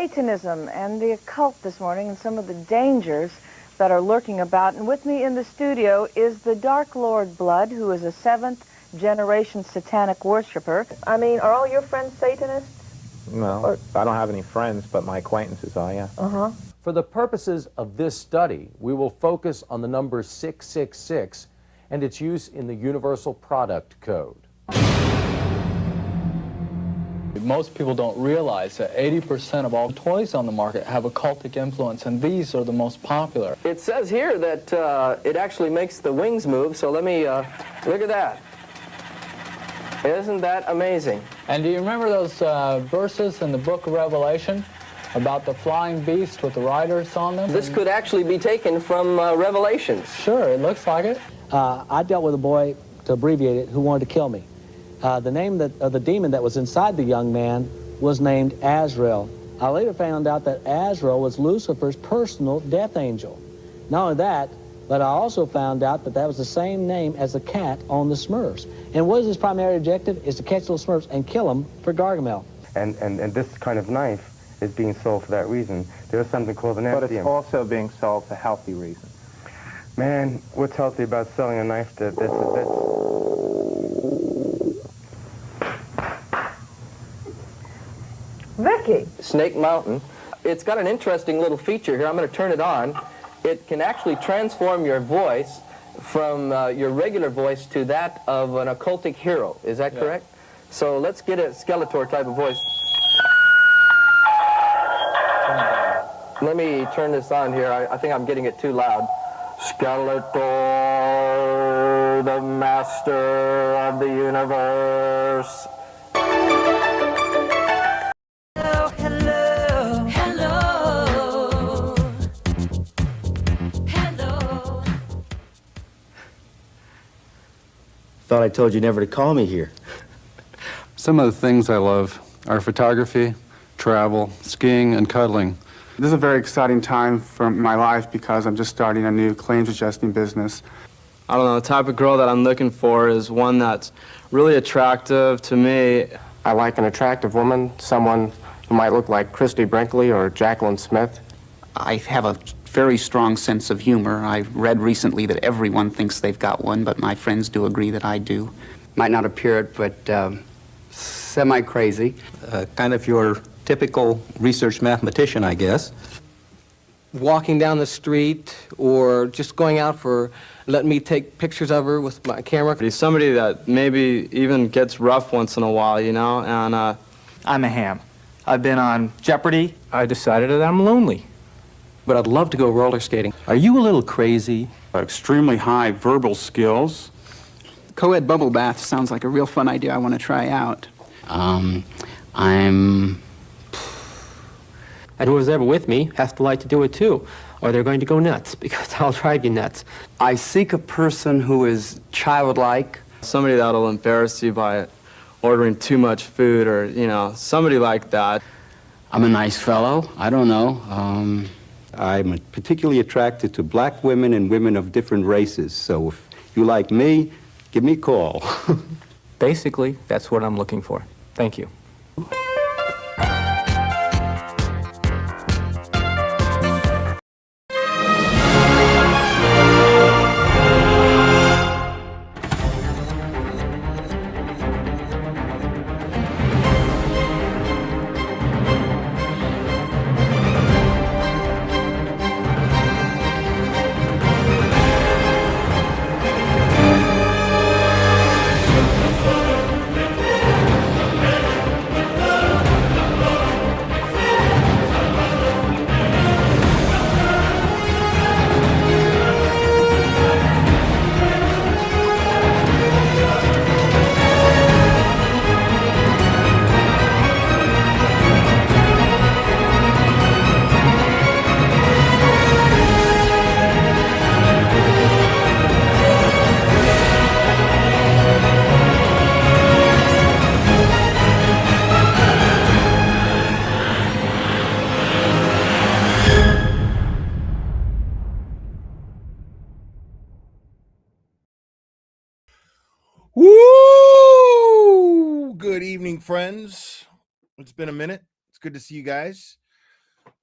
Satanism and the occult this morning and some of the dangers that are lurking about. And with me in the studio is the Dark Lord Blood, who is a seventh-generation satanic worshiper. I mean, are all your friends Satanists? No, I don't have any friends, but my acquaintances are, yeah. Uh-huh. For the purposes of this study, we will focus on the number 666 and its use in the Universal Product Code. Most people don't realize that 80% of all toys on the market have occultic influence, and these are the most popular. It says here that it actually makes the wings move, so let me, look at that. Isn't that amazing? And do you remember those verses in the book of Revelation about the flying beast with the riders on them? This could actually be taken from Revelations. Sure, it looks like it. I dealt with a boy, to abbreviate it, who wanted to kill me. The name of the demon that was inside the young man was named Azrael. I later found out that Azrael was Lucifer's personal death angel. Not only that, but I also found out that that was the same name as the cat on the Smurfs. And what is his primary objective? Is to catch those Smurfs and kill them for Gargamel. And this kind of knife is being sold for that reason. There is something called an But FDM. it's also being sold for healthy reasons. Man, what's healthy about selling a knife that's Vicky. Snake Mountain. It's got an interesting little feature here. I'm going to turn it on. It can actually transform your voice from your regular voice to that of an occultic hero. Is that correct? So let's get a Skeletor type of voice. Let me turn this on here. I think I'm getting it too loud. Skeletor, the master of the universe. Thought I told you never to call me here. Some of the things I love are photography, travel, skiing, and cuddling. This is a very exciting time for my life because I'm just starting a new claims adjusting business. I don't know, the type of girl that I'm looking for is one that's really attractive to me. I like an attractive woman, someone who might look like Christy Brinkley or Jacqueline Smith. I have a very strong sense of humor. I've read recently that everyone thinks they've got one, but my friends do agree that I do. Might not appear it, but semi-crazy. Kind of your typical research mathematician, I guess. Walking down the street or just going out for letting me take pictures of her with my camera. He's somebody that maybe even gets rough once in a while, you know, and I'm a ham. I've been on Jeopardy. I decided that I'm lonely. But I'd love to go roller skating. Are you a little crazy? Extremely high verbal skills. Co-ed bubble bath sounds like a real fun idea I want to try out. And whoever's ever with me has to like to do it too, or they're going to go nuts, because I'll drive you nuts. I seek a person who is childlike. somebody that'll embarrass you by ordering too much food or, you know, somebody like that. I'm a nice fellow. I don't know. I'm particularly attracted to black women and women of different races. So if you like me, give me a call. Basically, that's what I'm looking for. Thank you. Woo! Good evening, friends. It's been a minute. It's good to see you guys.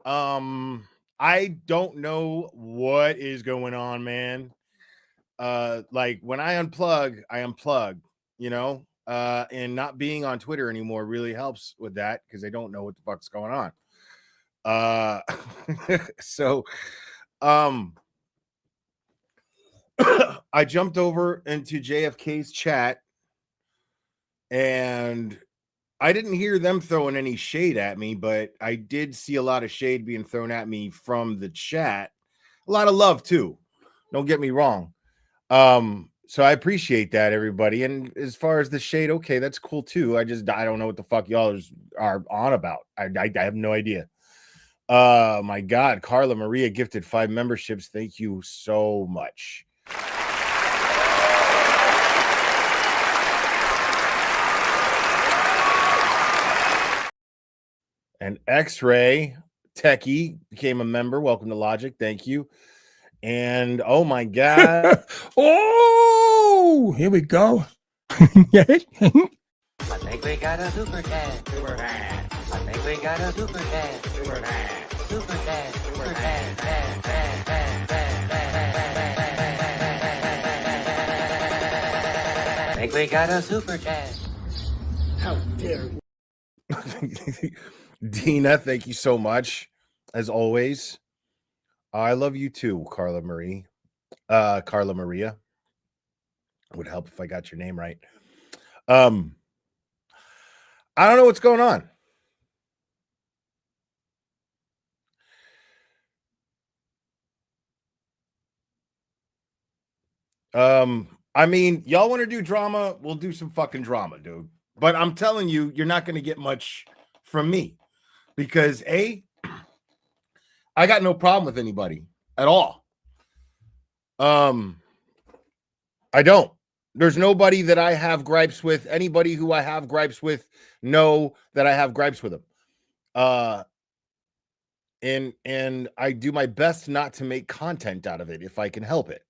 I don't know what is going on, man. Like when I unplug, you know, and not being on Twitter anymore really helps with that because I don't know what the fuck's going on. So I jumped over into JFK's chat and I didn't hear them throwing any shade at me, but I did see a lot of shade being thrown at me from the chat. A lot of love too. Don't get me wrong. So I appreciate that, everybody. And as far as the shade, okay, that's cool too. I don't know what the fuck y'all are on about. I have no idea. My God, Carla Maria gifted 5 memberships. Thank you so much. And X-Ray Techie became a member. Welcome to Logic. Thank you. And oh my God. Oh, here we go. I think we got a super dad. Super dad. I think we got a super dad. Super dad. Super dad. Super dad. Dad, dad, dad, dad, dad. I think we got a super dad. How dare you? Dina, thank you so much. As always. I love you too, Carla Marie. Carla Maria. It would help if I got your name right. I don't know what's going on. I mean, y'all want to do drama? We'll do some fucking drama, dude. But I'm telling you, you're not going to get much from me because I got no problem with anybody at all. I don't. There's nobody that I have gripes with. Anybody who I have gripes with know that I have gripes with them. And I do my best not to make content out of it if I can help it.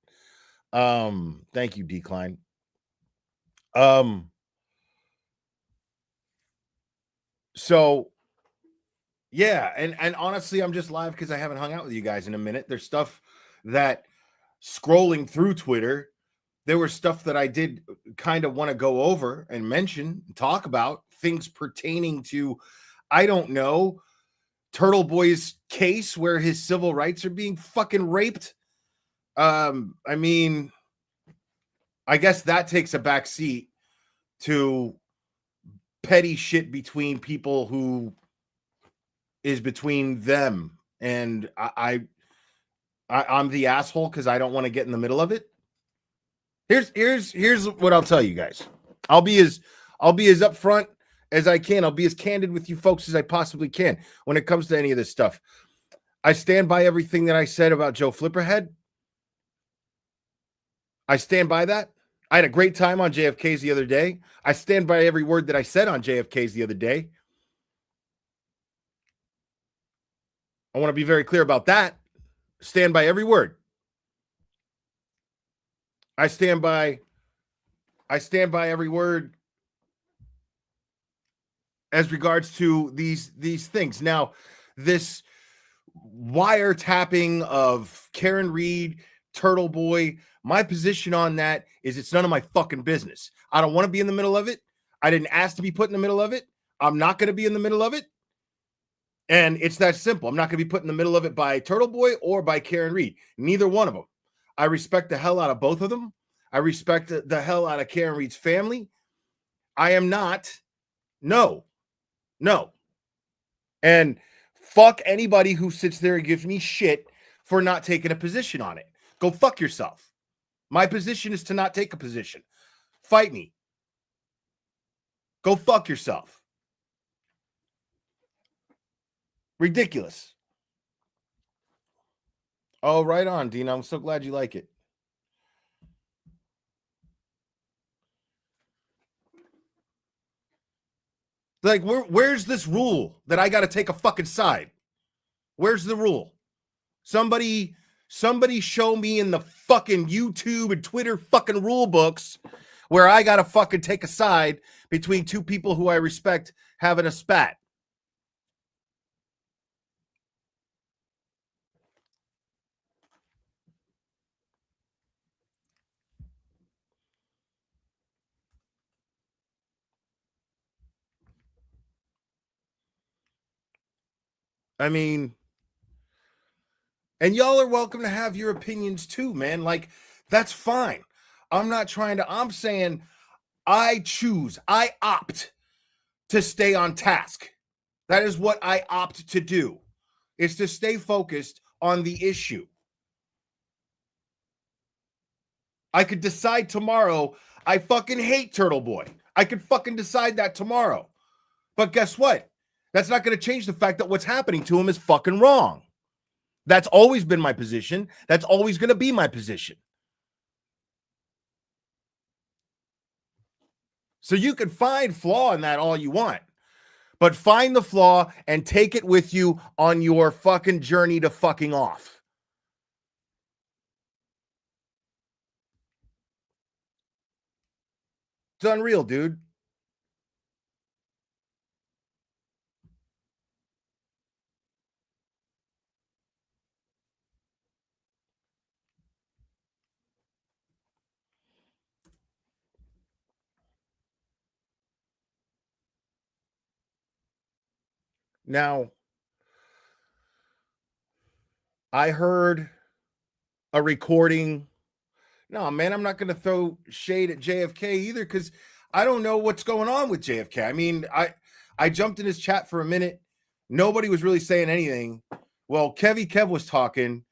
Thank you, Decline. So yeah, and honestly, I'm just live because I haven't hung out with you guys in a minute. There's stuff that scrolling through Twitter, there was stuff that I did kind of want to go over and mention, talk about things pertaining to, I don't know, Turtle Boy's case where his civil rights are being fucking raped. I mean, I guess that takes a back seat to petty shit between people who is between them, and I'm the asshole because I don't want to get in the middle of it. Here's what I'll tell you guys. I'll be as upfront as I can. I'll be as candid with you folks as I possibly can when it comes to any of this stuff. I stand by everything that I said about Joe Flipperhead. I stand by that. I had a great time on JFK's the other day. I stand by every word that I said on JFK's the other day. I want to be very clear about that. Stand by every word. I stand by every word as regards to these things. Now, this wiretapping of Karen Reed, Turtle Boy, my position on that is it's none of my fucking business. I don't want to be in the middle of it. I didn't ask to be put in the middle of it. I'm not going to be in the middle of it. And it's that simple. I'm not going to be put in the middle of it by Turtle Boy or by Karen Reed. Neither one of them. I respect the hell out of both of them. I respect the hell out of Karen Reed's family. I am not. No. And fuck anybody who sits there and gives me shit for not taking a position on it. Go fuck yourself. My position is to not take a position. Fight me. Go fuck yourself. Ridiculous. Oh, right on, Dina. I'm so glad you like it. Like, where's this rule that I got to take a fucking side? Where's the rule? Somebody show me in the fucking YouTube and Twitter fucking rule books where I got to fucking take a side between two people who I respect having a spat. I mean, and y'all are welcome to have your opinions too, man. Like, that's fine. I'm not trying to, I'm saying I opt to stay on task. That is what I opt to do, is to stay focused on the issue. I could decide tomorrow I fucking hate Turtle Boy. I could fucking decide that tomorrow. But guess what? That's not going to change the fact that what's happening to him is fucking wrong. That's always been my position. That's always going to be my position. So you can find flaw in that all you want, but find the flaw and take it with you on your fucking journey to fucking off. It's unreal, dude. Now, I heard a recording. No, man, I'm not going to throw shade at JFK either, because I don't know what's going on with JFK. I mean, I jumped in his chat for a minute. Nobody was really saying anything. Well, Kev was talking,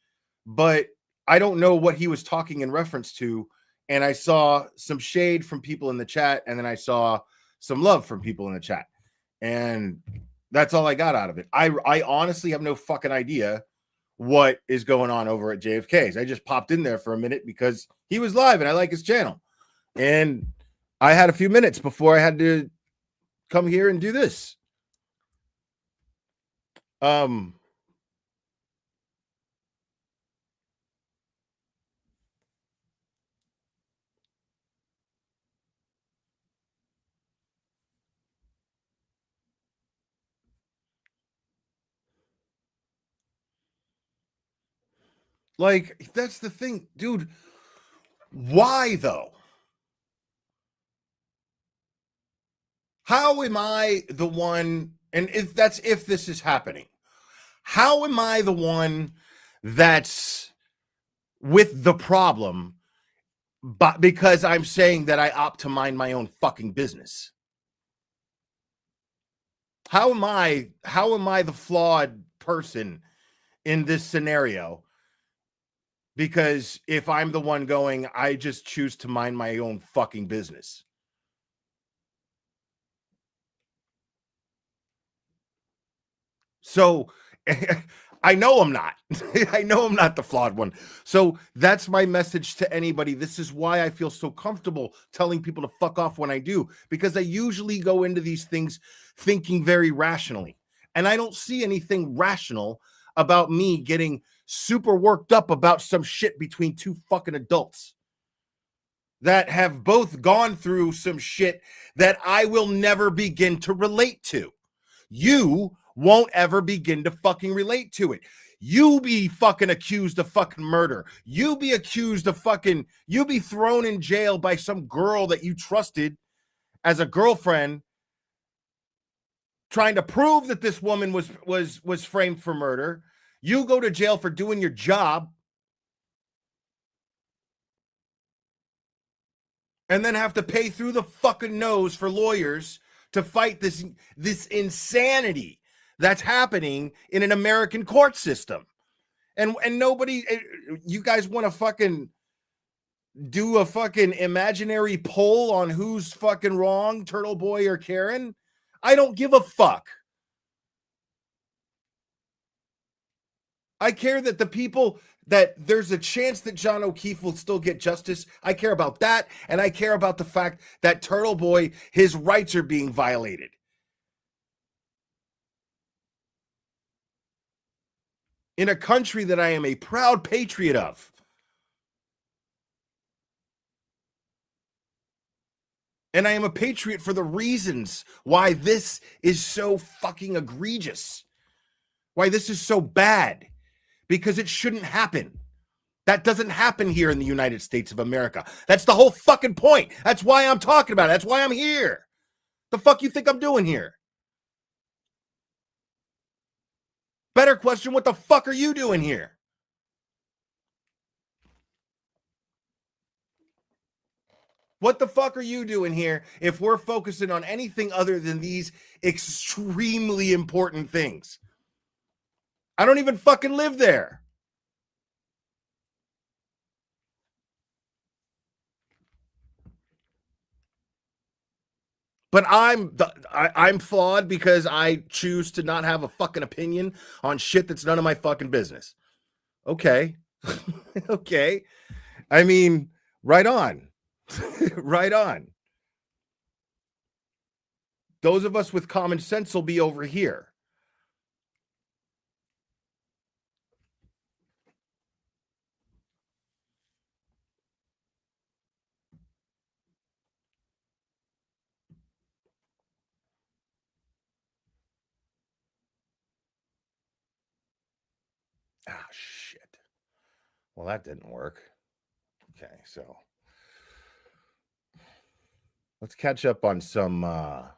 but I don't know what he was talking in reference to. And I saw some shade from people in the chat, and then I saw some love from people in the chat. And that's all I got out of it. I honestly have no fucking idea what is going on over at JFK's. I just popped in there for a minute because he was live and I like his channel. And I had a few minutes before I had to come here and do this. Like, that's the thing, dude. Why though? How am I the one, and if this is happening, how am I the one that's with the problem, but because I'm saying that I opt to mind my own fucking business? How am I the flawed person in this scenario? Because if I'm the one going, I just choose to mind my own fucking business. So I know I'm not. I know I'm not the flawed one. So that's my message to anybody. This is why I feel so comfortable telling people to fuck off when I do, because I usually go into these things thinking very rationally. And I don't see anything rational about me getting super worked up about some shit between two fucking adults that have both gone through some shit that I will never begin to relate to. You won't ever begin to fucking relate to it. You be fucking accused of fucking murder. You be accused of fucking, you be thrown in jail by some girl that you trusted as a girlfriend, trying to prove that this woman was framed for murder. You go to jail for doing your job, and then have to pay through the fucking nose for lawyers to fight this insanity that's happening in an American court system. And nobody, you guys want to fucking do a fucking imaginary poll on who's fucking wrong, Turtle Boy or Karen? I don't give a fuck. I care that the people, that there's a chance that John O'Keefe will still get justice. I care about that. And I care about the fact that Turtle Boy, his rights are being violated. In a country that I am a proud patriot of. And I am a patriot for the reasons why this is so fucking egregious. Why this is so bad. Because it shouldn't happen. That doesn't happen here in the United States of America. That's the whole fucking point. That's why I'm talking about it. That's why I'm here. The fuck you think I'm doing here? Better question, what the fuck are you doing here? What the fuck are you doing here if we're focusing on anything other than these extremely important things? I don't even fucking live there. But I'm flawed because I choose to not have a fucking opinion on shit that's none of my fucking business. Okay. Okay. I mean, right on. Right on. Those of us with common sense will be over here. Ah, shit. Well, that didn't work. Okay, so let's catch up on some of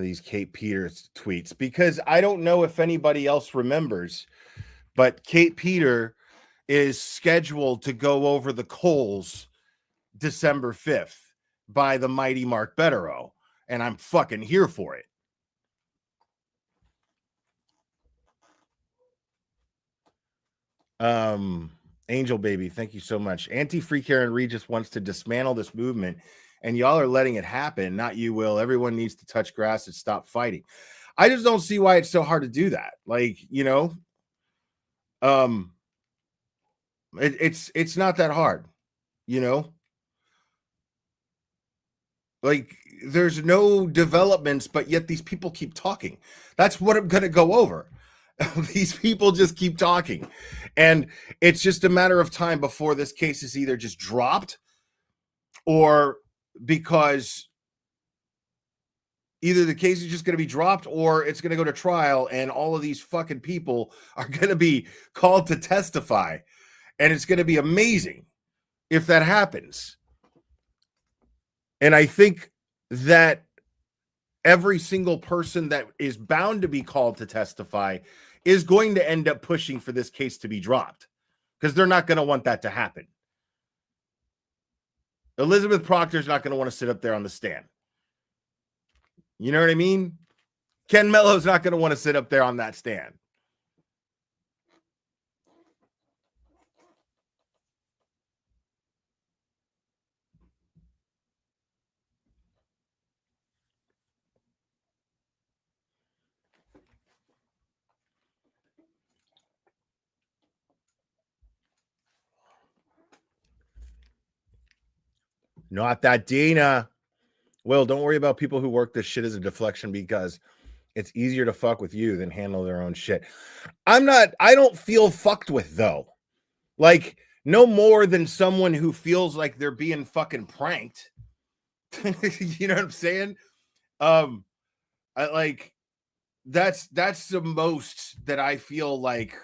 these Kate Peters tweets, because I don't know if anybody else remembers, but Kate Peter is scheduled to go over the coals December 5th by the mighty Mark Betterow, and I'm fucking here for it. Angel Baby, thank you so much. Anti-Free Karen Regis wants to dismantle this movement, and y'all are letting it happen. Not you, Will. Everyone needs to touch grass and stop fighting. I just don't see why it's so hard to do that. Like, you know, it's not that hard, you know. Like, there's no developments, but yet these people keep talking. That's what I'm gonna go over. These people just keep talking, and it's just a matter of time before this case is either just dropped, or because either the case is just going to be dropped or it's going to go to trial, and all of these fucking people are going to be called to testify, and it's going to be amazing if that happens. And I think that every single person that is bound to be called to testify is going to end up pushing for this case to be dropped, because they're not going to want that to happen. Elizabeth Proctor's not going to want to sit up there on the stand. You know what I mean? Ken Mello's not going to want to sit up there on that stand. Not that Dina. Will, don't worry about people who work this shit as a deflection, because it's easier to fuck with you than handle their own shit. I don't feel fucked with, though. Like, no more than someone who feels like they're being fucking pranked. You know what I'm saying? That's the most that I feel like,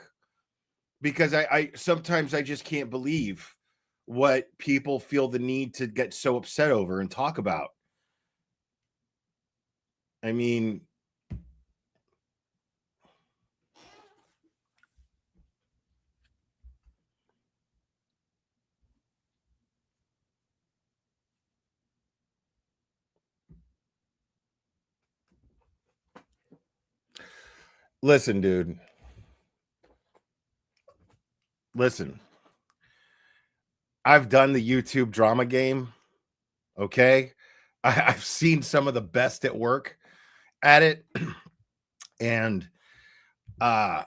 because I sometimes I just can't believe what people feel the need to get so upset over and talk about. I mean, listen, dude. Listen. I've done the YouTube drama game. Okay. I've seen some of the best at work at it. And I'm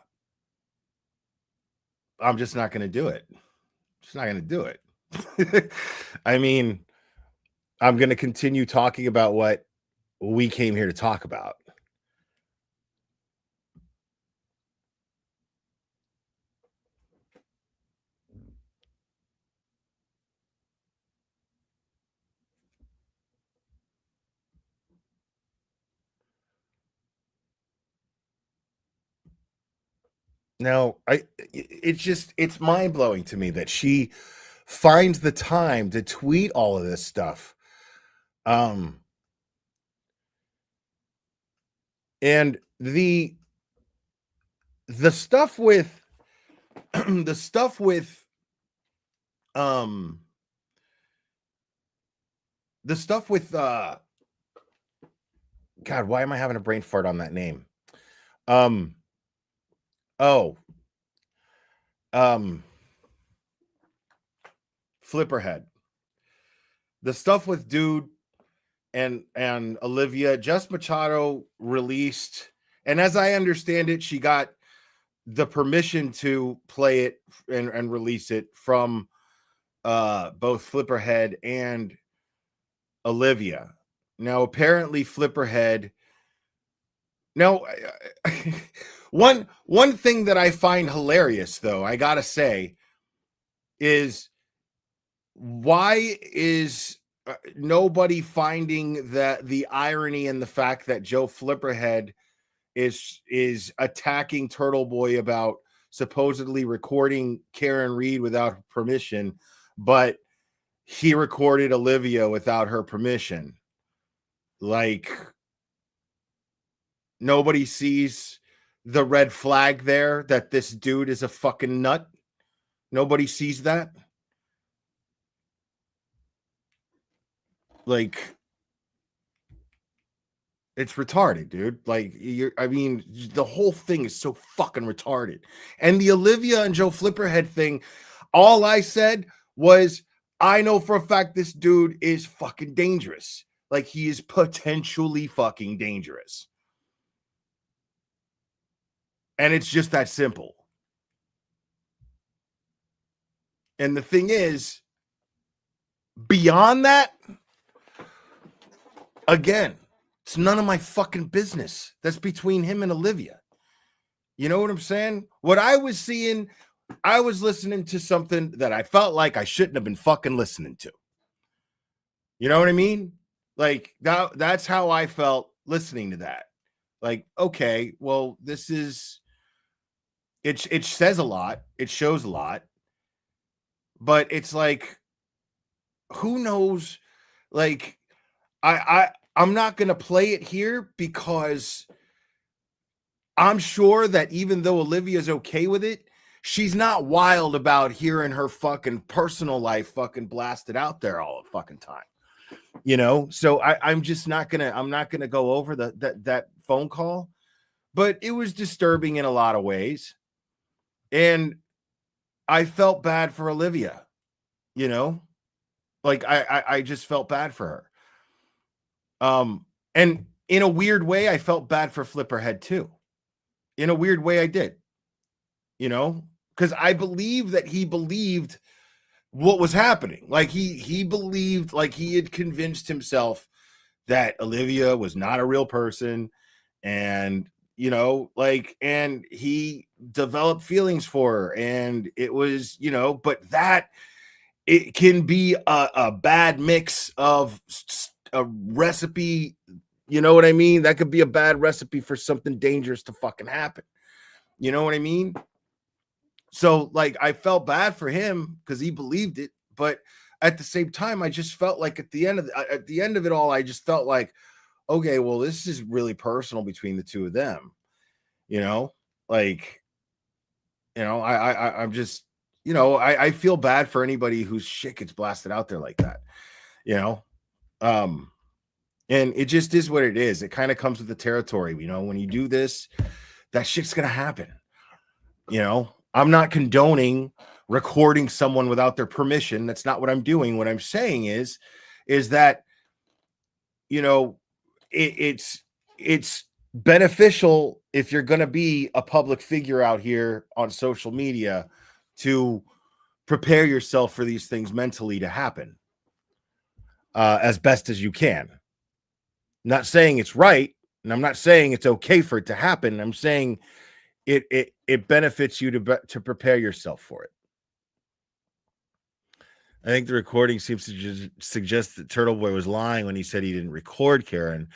just not going to do it. Just not going to do it. I mean, I'm going to continue talking about what we came here to talk about. Now, it's mind-blowing to me that she finds the time to tweet all of this stuff. And the stuff with the stuff with the stuff with God, why am I having a brain fart on that name? Flipperhead. The stuff with Dude and Olivia, Jess Machado released, and as I understand it, she got the permission to play it and release it from both Flipperhead and Olivia. Now, apparently, Flipperhead. Now, one thing that I find hilarious, though, I gotta say, is why is nobody finding the irony in the fact that Joe Flipperhead is attacking Turtle Boy about supposedly recording Karen Reed without permission, but he recorded Olivia without her permission? Like, nobody sees the red flag there that this dude is a fucking nut. Nobody sees that. Like, it's retarded, dude. Like, the whole thing is so fucking retarded. And the Olivia and Joe Flipperhead thing, all I said was, I know for a fact this dude is fucking dangerous. Like, he is potentially fucking dangerous. And it's just that simple. And the thing is, beyond that, again, it's none of my fucking business. That's between him and Olivia. You know what I'm saying? What I was seeing, I was listening to something that I felt like I shouldn't have been fucking listening to. You know what I mean? Like, that's how I felt listening to that. Like, okay, well, this is, it says a lot. It shows a lot. But it's like, who knows? Like, I'm not going to play it here because I'm sure that even though Olivia's okay with it, she's not wild about hearing her fucking personal life fucking blasted out there all the fucking time. You know? So I'm just not going to go over that phone call, but it was disturbing in a lot of ways. And I felt bad for Olivia, you know? Like, I just felt bad for her. And in a weird way, I felt bad for Flipperhead too. In a weird way, I did. You know, because I believe that he believed what was happening. Like, he believed, like, he had convinced himself that Olivia was not a real person, and you know, like, and he developed feelings for her, and it was, you know, but that it can be a bad mix of a recipe. You know what I mean? That could be a bad recipe for something dangerous to fucking happen. You know what I mean? So, like, I felt bad for him because he believed it, but at the same time, I just felt like at the end of it all, I just felt like, okay, well, this is really personal between the two of them. You know, like, you know, I'm just, you know, I feel bad for anybody whose shit gets blasted out there like that. You know, and it just is what it is. It kind of comes with the territory. You know, when you do this, that shit's gonna happen. You know, I'm not condoning recording someone without their permission. That's not what I'm doing. What I'm saying is that, you know, it's beneficial if you're going to be a public figure out here on social media to prepare yourself for these things mentally to happen as best as you can. I'm not saying it's right, and I'm not saying it's okay for it to happen. I'm saying it benefits you to prepare yourself for it. I think the recording seems to suggest that Turtle Boy was lying when he said he didn't record Karen.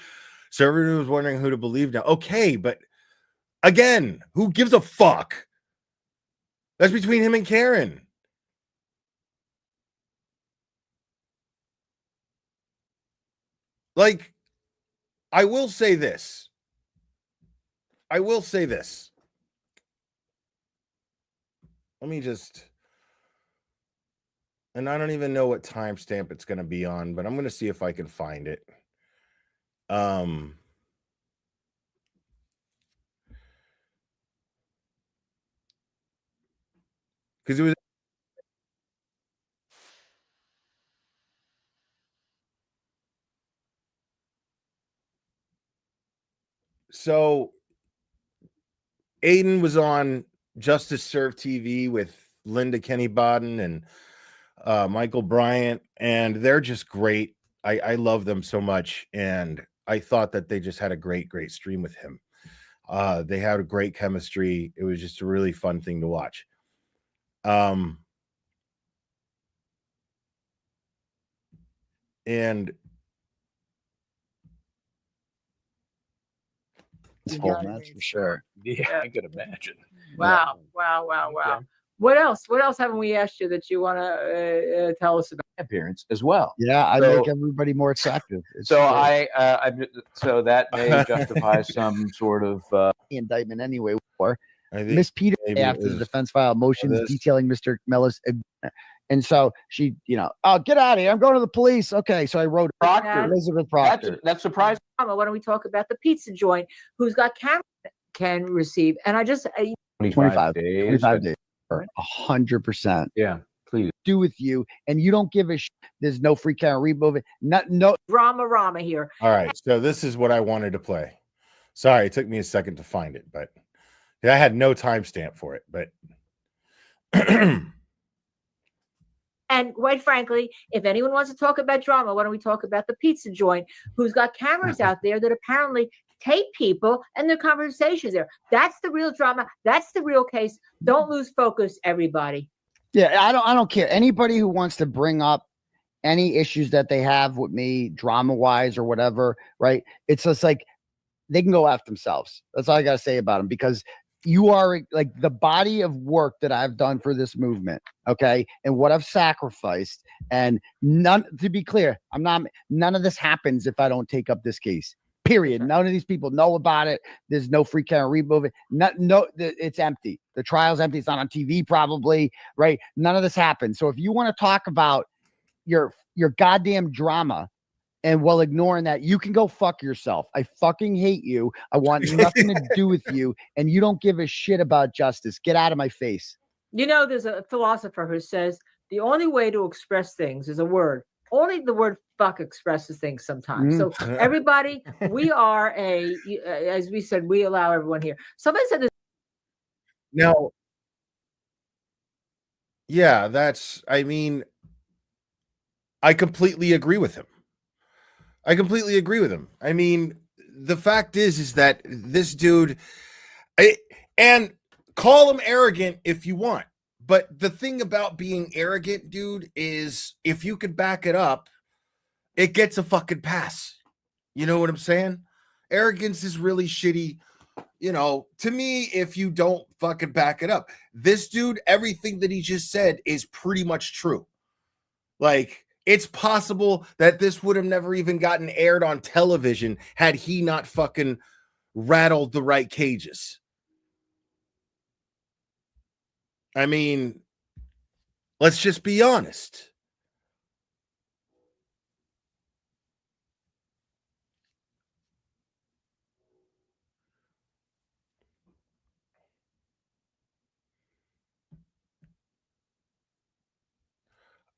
So everyone was wondering who to believe now. Okay, but again, who gives a fuck? That's between him and Karen. Like, I will say this. I will say this. Let me just, and I don't even know what timestamp it's going to be on, but I'm going to see if I can find it. Because it was. So Aiden was on Justice Served TV with Linda Kenny Bodden and Michael Bryant, and they're just great. I love them so much, and I thought that they just had a great stream with him. They had a great chemistry. It was just a really fun thing to watch. And that's for sure. Yeah. I could imagine. Wow. What else? What else haven't we asked you that you want to tell us about? Appearance as well. Yeah, I So- make everybody more attractive. It's So great. so that may justify some sort of indictment anyway. Or I think Miss Peter maybe after it the was defense filed motions this. detailing Mr. Mellis, and so she, oh, get out of here! I'm going to the police. Okay, so I wrote Proctor. Elizabeth Proctor. that's surprising. Why don't we talk about the pizza joint who's got cameras that can receive? And I just 25 days. 25 days. 100%. Yeah, please. Do with you, and you don't give a shit. There's no free camera remove it. No drama here. All right, so this is what I wanted to play. Sorry, it took me a second to find it, but I had no timestamp for it. But And quite frankly, if anyone wants to talk about drama, why don't we talk about the pizza joint who's got cameras out there that apparently tape people and their conversations there. That's the real drama. That's the real case. Don't lose focus, everybody. Yeah, I don't care. Anybody who wants to bring up any issues that they have with me, drama wise or whatever, right? It's just like they can go after themselves. That's all I gotta say about them, because you are like the body of work that I've done for this movement, okay, and what I've sacrificed. And to be clear, none of this happens if I don't take up this case. Period. None of these people know about it. There's no free camera remove it. It's empty. The trial's empty. It's not on TV, probably, right? None of this happens. So if you want to talk about your goddamn drama, and while ignoring that, you can go fuck yourself. I fucking hate you. I want nothing to do with you, and you don't give a shit about justice. Get out of my face. There's a philosopher who says the only way to express things is a word. Only the word fuck expresses things sometimes. So everybody, we are as we said, we allow everyone here. Somebody said this. now, yeah, I completely agree with him. I mean, the fact is that this dude, and call him arrogant if you want, but the thing about being arrogant, dude, is if you could back it up, it gets a fucking pass. You know what I'm saying? Arrogance is really shitty, to me, if you don't fucking back it up. This dude, everything that he just said is pretty much true. Like, it's possible that this would have never even gotten aired on television had he not fucking rattled the right cages. I mean, let's just be honest.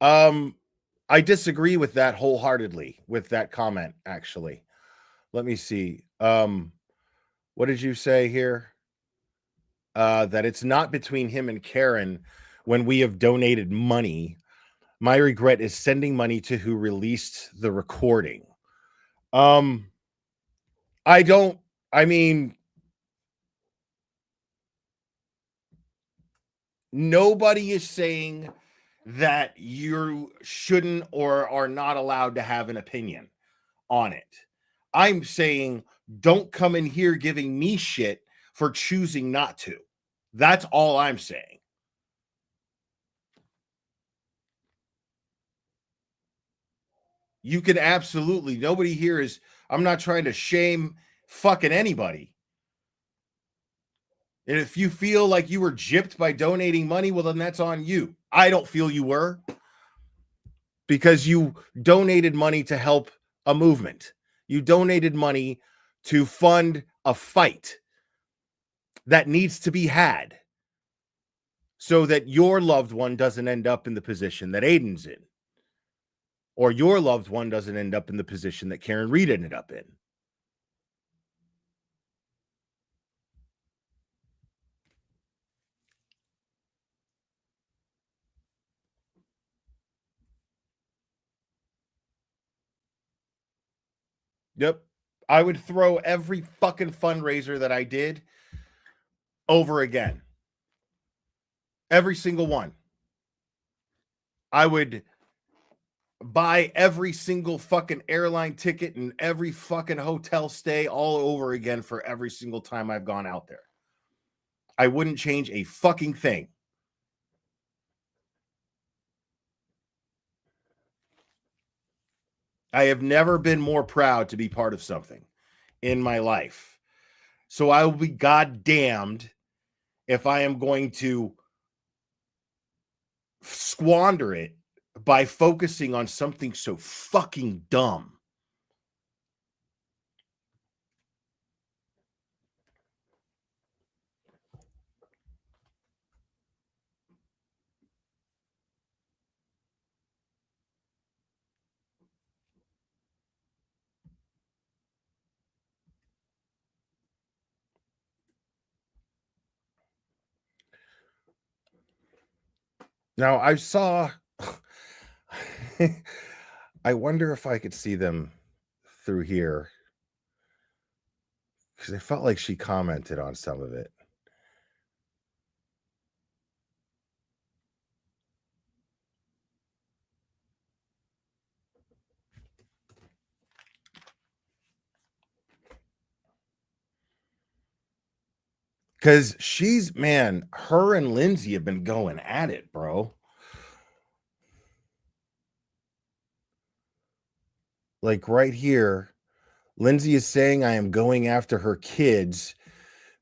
I disagree with that wholeheartedly, with that comment, actually. Let me see. What did you say here? That it's not between him and Karen when we have donated money. My regret is sending money to who released the recording. Nobody is saying that you shouldn't or are not allowed to have an opinion on it. I'm saying don't come in here giving me shit for choosing not to. That's all I'm saying. You can absolutely, nobody here is, I'm not trying to shame fucking anybody. And if you feel like you were gypped by donating money, well, then that's on you. I don't feel you were, because you donated money to help a movement. You donated money to fund a fight that needs to be had so that your loved one doesn't end up in the position that Aiden's in, or your loved one doesn't end up in the position that Karen Reed ended up in. Yep. I would throw every fucking fundraiser that I did over again. Every single one. I would buy every single fucking airline ticket and every fucking hotel stay all over again for every single time I've gone out there. I wouldn't change a fucking thing. I have never been more proud to be part of something in my life. So I will be goddamned if I am going to squander it by focusing on something so fucking dumb. Now, I saw, I wonder if I could see them through here, because I felt like she commented on some of it. Because she's, man, her and Lindsay have been going at it, bro. Like right here, Lindsay is saying I am going after her kids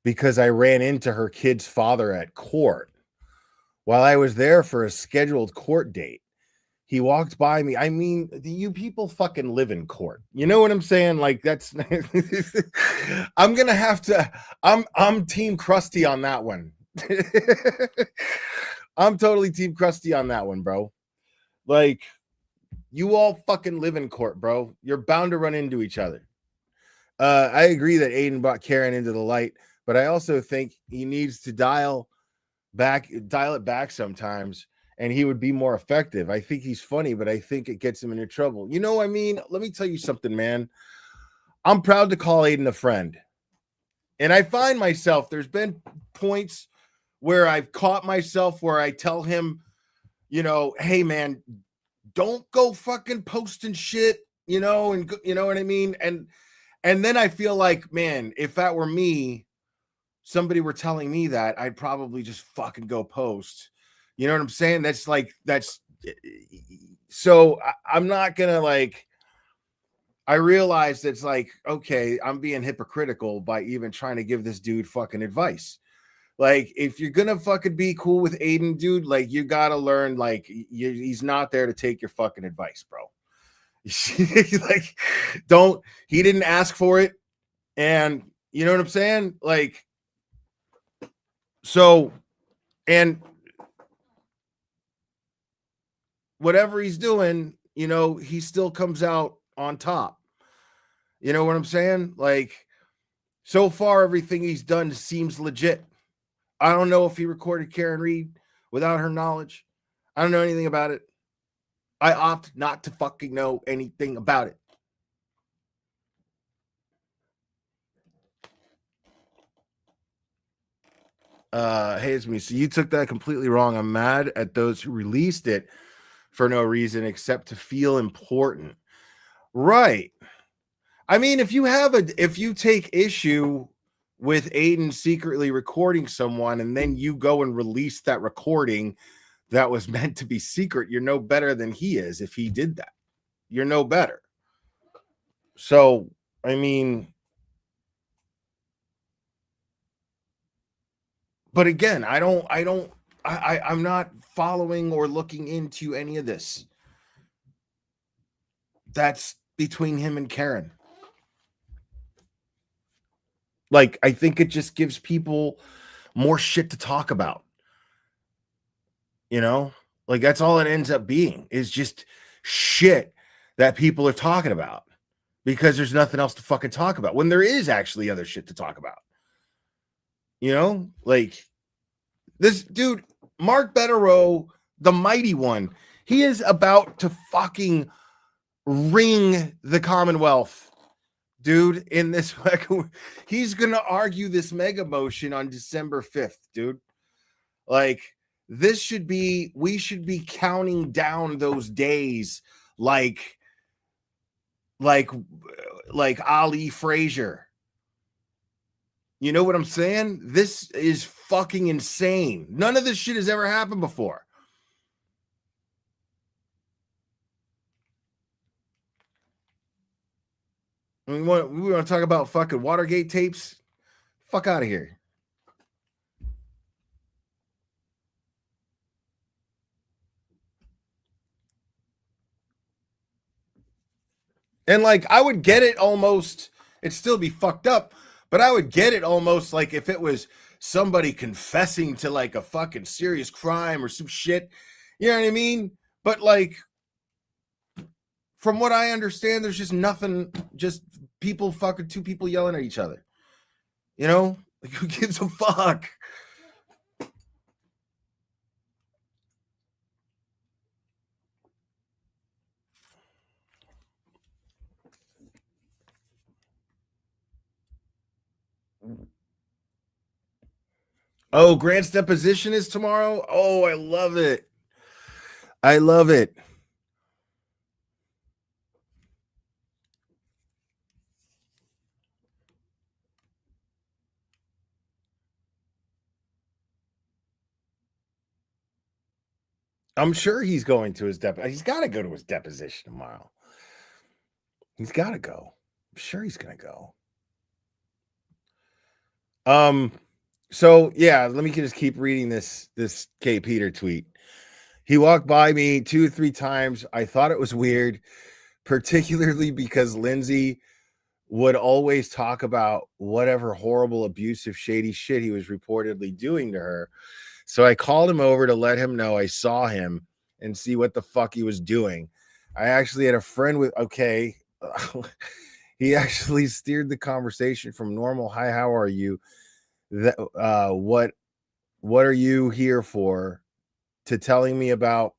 because I ran into her kid's father at court while I was there for a scheduled court date. He walked by me. I mean, you people fucking live in court. You know what I'm saying? Like, that's I'm gonna have to. I'm Team Krusty on that one. I'm totally Team Krusty on that one, bro. Like, you all fucking live in court, bro. You're bound to run into each other. I agree that Aiden brought Karen into the light, but I also think he needs to dial it back sometimes, and he would be more effective. I think he's funny, but I think it gets him into trouble. You know, I mean, let me tell you something, man. I'm proud to call Aiden a friend. And I find myself, there's been points where I've caught myself where I tell him, you know, hey, man, don't go fucking posting shit, you know, and you know what I mean? And then I feel like, man, if that were me, somebody were telling me that, I'd probably just fucking go post. You know what I'm saying? So I'm not gonna, like, I realize it's like, okay, I'm being hypocritical by even trying to give this dude fucking advice. Like, if you're gonna fucking be cool with Aiden, dude, like, you gotta learn, like, he's not there to take your fucking advice, bro. Like, he didn't ask for it. And you know what I'm saying? Like, so, and whatever he's doing, you know, he still comes out on top. You know what I'm saying? Like, so far, everything he's done seems legit. I don't know if he recorded Karen Reed without her knowledge. I don't know anything about it. I opt not to fucking know anything about it. Hey, it's me. So you took that completely wrong. I'm mad at those who released it for no reason except to feel important. Right. I mean, if you take issue with Aiden secretly recording someone and then you go and release that recording that was meant to be secret, you're no better than he is if he did that. You're no better. So, I mean, But again, I'm not following or looking into any of this. That's between him and Karen. Like, I think it just gives people more shit to talk about. You know, like that's all it ends up being, is just shit that people are talking about because there's nothing else to fucking talk about when there is actually other shit to talk about. You know, like this dude, Mark Betterow, the mighty one, he is about to fucking ring the Commonwealth, dude. In this, he's gonna argue this mega motion on December 5th, dude. Like, this should be, we should be counting down those days like Ali Frazier. You know what I'm saying? This is fucking insane. None of this shit has ever happened before. We want to talk about fucking Watergate tapes? Fuck out of here. And like, I would get it almost, it'd still be fucked up, but I would get it almost like if it was somebody confessing to like a fucking serious crime or some shit. You know what I mean? But like, from what I understand, there's just nothing, just people fucking, two people yelling at each other. You know? Like, who gives a fuck? Oh, Grant's deposition is tomorrow? Oh, I love it. I love it. I'm sure he's going to his deposition. He's got to go to his deposition tomorrow. He's got to go. I'm sure he's going to go. So yeah, let me just keep reading this K. Peter tweet. He walked by me 2 or 3 times. I thought it was weird, particularly because Lindsay would always talk about whatever horrible, abusive, shady shit he was reportedly doing to her. So I called him over to let him know I saw him and see what the fuck he was doing. I actually had a friend with, okay, he actually steered the conversation from normal, hi, how are you? That what are you here for, to telling me about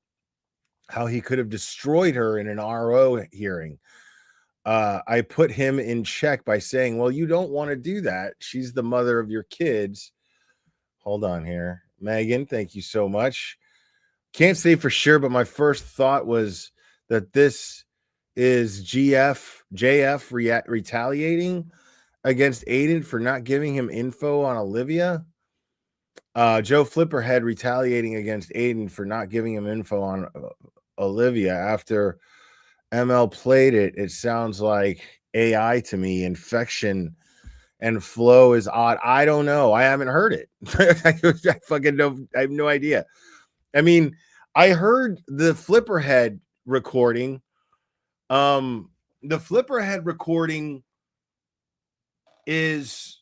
how he could have destroyed her in an RO hearing. I put him in check by saying, well, you don't want to do that. She's the mother of your kids. Hold on here. Megan, thank you so much. Can't say for sure, but my first thought was that this is JF retaliating against Aiden for not giving him info on Olivia. Joe Flipperhead retaliating against Aiden for not giving him info on Olivia after ML played it. It sounds like AI to me. Infection and flow is odd. I don't know. I haven't heard it. I fucking know. I have no idea. I mean, I heard the Flipperhead recording. The Flipperhead recording is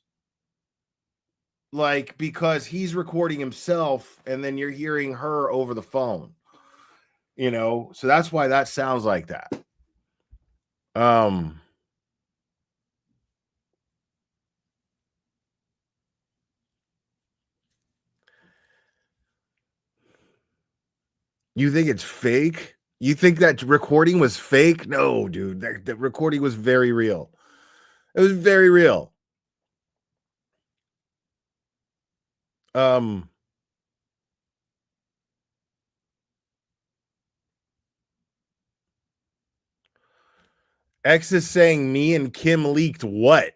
like, because he's recording himself and then you're hearing her over the phone, you know, so that's why that sounds like that. You think it's fake? You think that recording was fake? No, dude, that recording was very real. It was very real. X is saying me and Kim leaked what?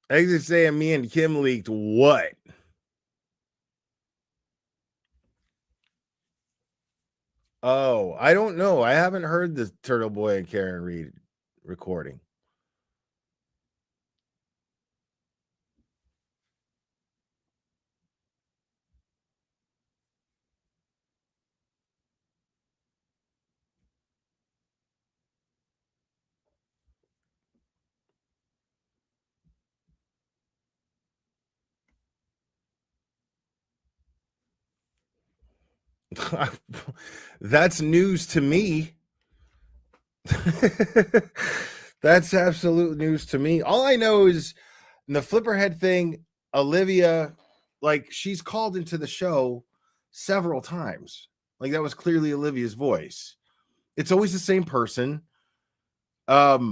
X is saying me and Kim leaked what? Oh, I don't know. I haven't heard the Turtle Boy and Karen Reed recording. That's news to me. That's absolute news to me. All I know is in the Flipperhead thing, Olivia, like, she's called into the show several times. Like, that was clearly Olivia's voice. It's always the same person. Like,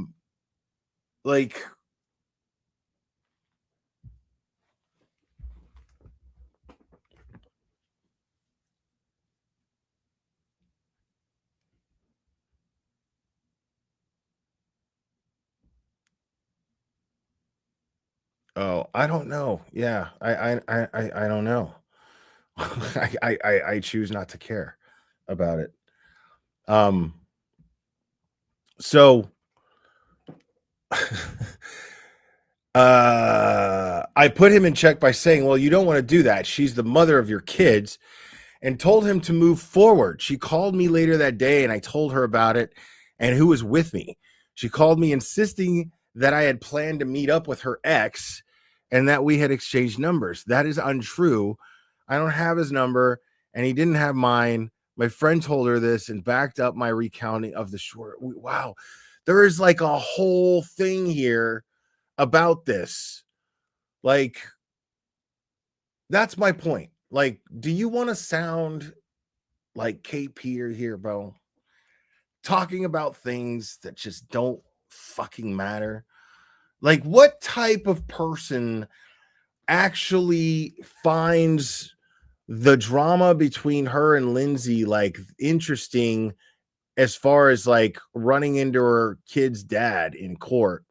oh, I don't know. Yeah, I don't know. I choose not to care about it. So I put him in check by saying, well, you don't want to do that. She's the mother of your kids, and told him to move forward. She called me later that day and I told her about it and who was with me. She called me insisting that I had planned to meet up with her ex and that we had exchanged numbers. That is untrue. I don't have his number and he didn't have mine. My friend told her this and backed up my recounting of the short. Wow. There is like a whole thing here about this. Like, that's my point. Like, do you want to sound like KP here, bro? Talking about things that just don't fucking matter. Like, what type of person actually finds the drama between her and Lindsay like interesting as far as like running into her kid's dad in court?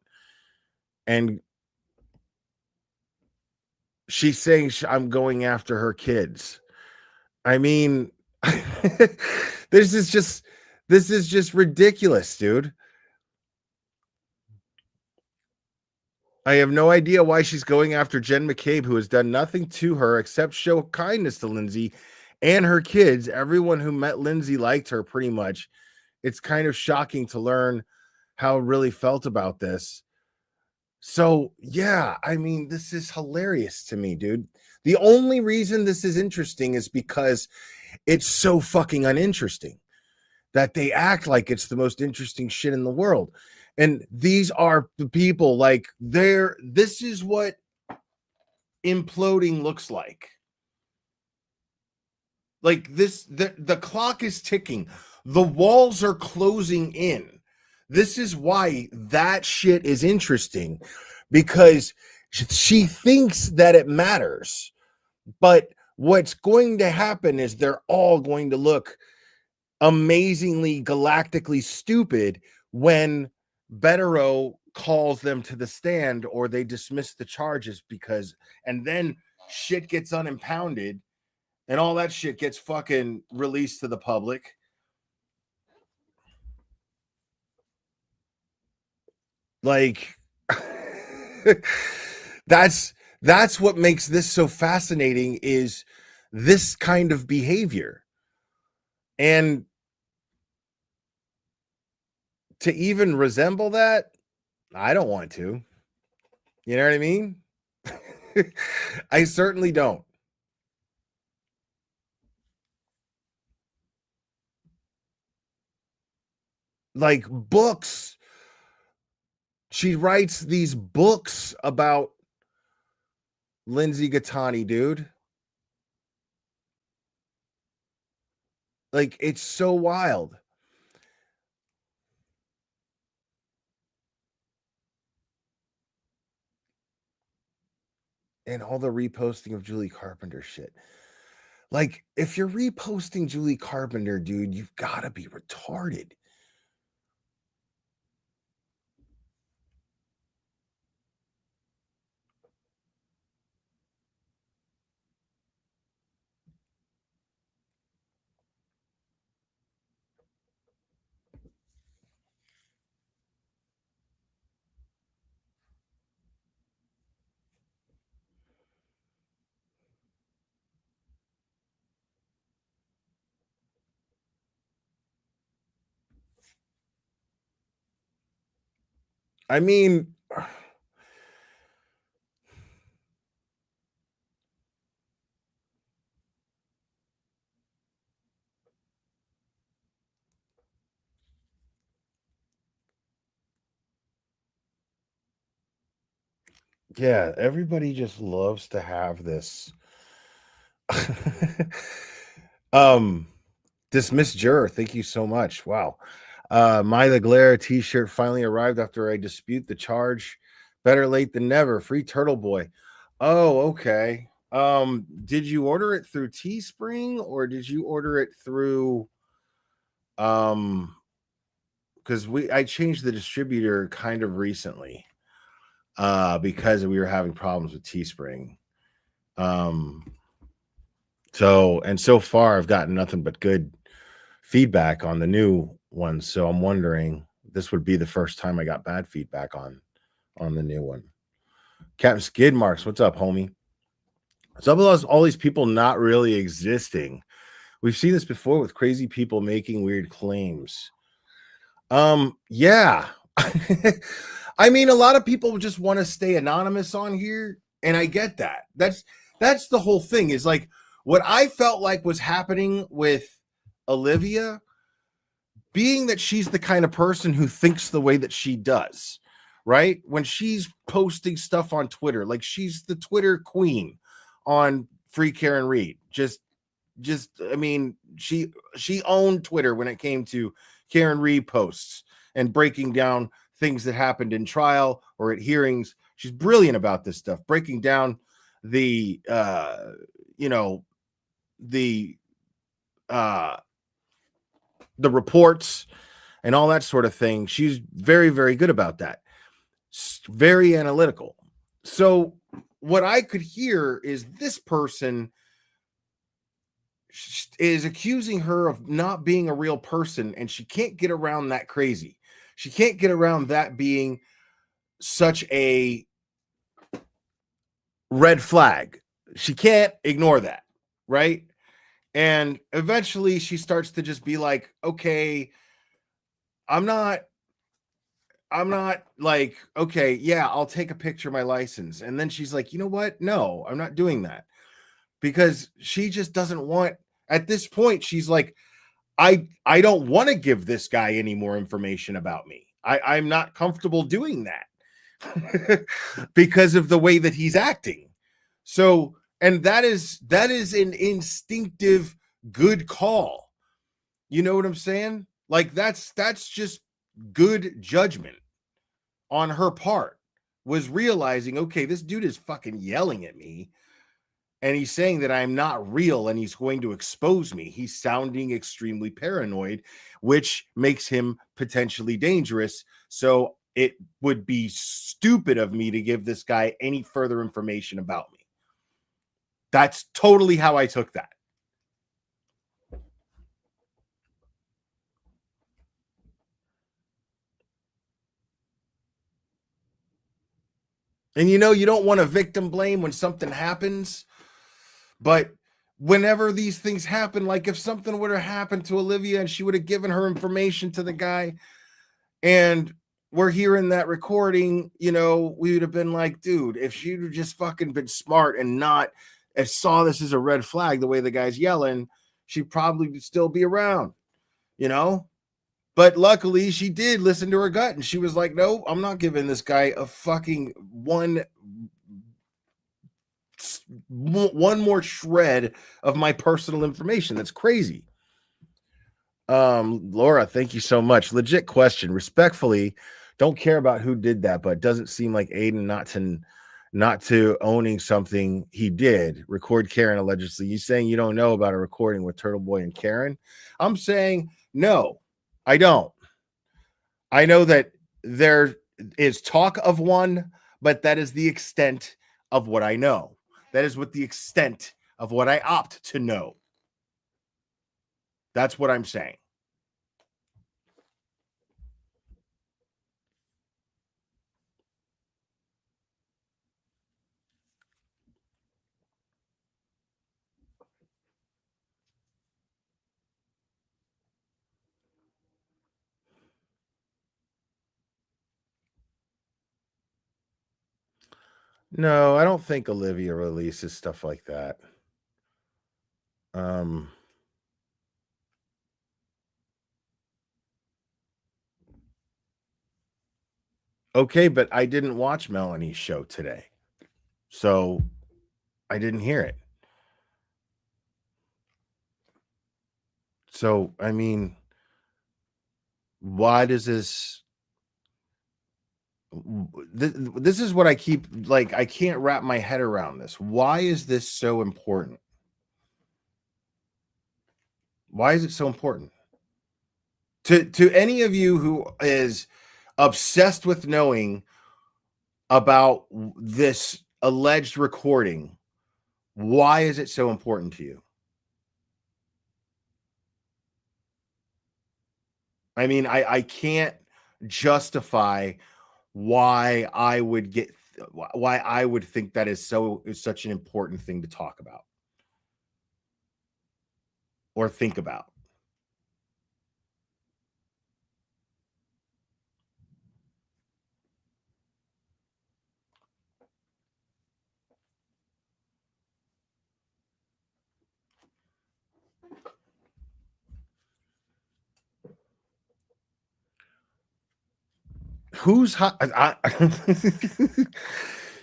And she's saying I'm going after her kids. I mean, this is just ridiculous, dude. I have no idea why she's going after Jen McCabe, who has done nothing to her except show kindness to Lindsay and her kids. Everyone who met Lindsay liked her pretty much. It's kind of shocking to learn how really felt about this. So, yeah, I mean, this is hilarious to me, dude. The only reason this is interesting is because it's so fucking uninteresting that they act like it's the most interesting shit in the world. And these are the people, like, this is what imploding looks like. Like, the clock is ticking. The walls are closing in. This is why that shit is interesting, because she thinks that it matters. But what's going to happen is they're all going to look amazingly galactically stupid when Bettero calls them to the stand or they dismiss the charges, and then shit gets unimpounded and all that shit gets fucking released to the public. Like, that's what makes this so fascinating, is this kind of behavior. And to even resemble that, I don't want to. You know what I mean? I certainly don't. Like, books. She writes these books about Lindsay Gattani, dude. Like, it's so wild. And all the reposting of Julie Carpenter shit. Like, if you're reposting Julie Carpenter, dude, you've got to be retarded. I mean, Yeah, everybody just loves to have this. um, Dismissed juror, thank you so much. Wow. Myla Glare t-shirt finally arrived after I dispute the charge. Better late than never. Free Turtle Boy. Oh, okay. Did you order it through Teespring or did you order it through because I changed the distributor kind of recently because we were having problems with Teespring. So far I've gotten nothing but good feedback on the new one. So I'm wondering, this would be the first time I got bad feedback on the new one. Captain Skid Marks, what's up, homie? What's up with all these people not really existing? We've seen this before with crazy people making weird claims. Yeah. I mean, a lot of people just want to stay anonymous on here, and I get that. That's the whole thing, is like what I felt like was happening with Olivia, being that she's the kind of person who thinks the way that she does, right? When she's posting stuff on Twitter, like she's the Twitter queen on Free Karen Reed. Just I mean, she owned Twitter when it came to Karen Reed posts and breaking down things that happened in trial or at hearings. She's brilliant about this stuff, breaking down the reports and all that sort of thing. She's very, very good about that. Very analytical. So what I could hear is this person is accusing her of not being a real person, and she can't get around that crazy. She can't get around that being such a red flag. She can't ignore that, right? And eventually she starts to just be like, okay, I'm not like, okay, yeah, I'll take a picture of my license. And then she's like, you know what? No, I'm not doing that. Because she just doesn't want, at this point, she's like, I don't want to give this guy any more information about me. I'm not comfortable doing that because of the way that he's acting. So, and that is an instinctive good call. You know what I'm saying? Like that's just good judgment on her part, was realizing, okay, this dude is fucking yelling at me and he's saying that I'm not real and he's going to expose me. He's sounding extremely paranoid, which makes him potentially dangerous. So it would be stupid of me to give this guy any further information about me. That's totally how I took that. And you know, you don't want to victim blame when something happens, but whenever these things happen, like if something would have happened to Olivia and she would have given her information to the guy and we're hearing that recording, you know, we would have been like, dude, if she'd have just fucking been smart and not saw this as a red flag, the way the guy's yelling, she'd probably still be around, you know? But luckily she did listen to her gut and she was like, no, I'm not giving this guy a fucking one more shred of my personal information. That's crazy. Laura, thank you so much. Legit question. Respectfully, don't care about who did that, but it doesn't seem like Aiden not to owning something he did. Record Karen allegedly. You saying you don't know about a recording with Turtle Boy and Karen? I'm saying no, I don't. I know that there is talk of one, but that is the extent of what I know. That is what the extent of what I opt to know. That's what I'm saying. No, I don't think Olivia releases stuff like that. Okay, but I didn't watch Melanie's show today. So I didn't hear it. So, I mean, why does this is what I keep, like, I can't wrap my head around this. Why is this so important? Why is it so important? To any of you who is obsessed with knowing about this alleged recording, why is it so important to you? I mean, I can't justify why I would think that is such an important thing to talk about or think about. Who's hot?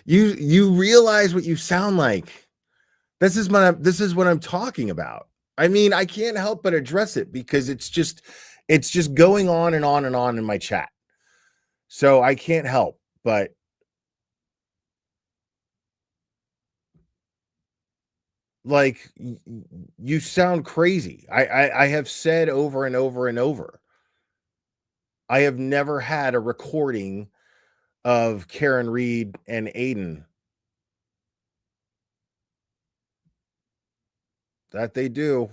You realize what you sound like. This is what I'm talking about. I mean, I can't help but address it because it's just going on and on and on in my chat. So I can't help but like you sound crazy. I have said over and over and over, I have never had a recording of Karen Reed and Aiden. That they do.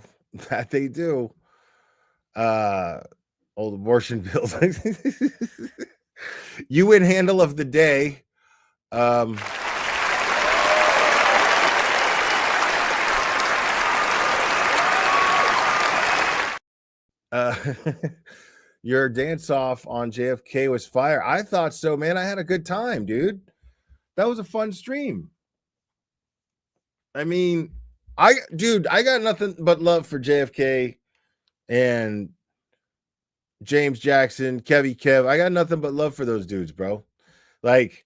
Old abortion bills. UN handle of the day. Your dance off on JFK was fire. I thought so, man. I had a good time, dude. That was a fun stream. I mean, I got nothing but love for JFK and James Jackson, Kevy Kev. I got nothing but love for those dudes, bro. Like,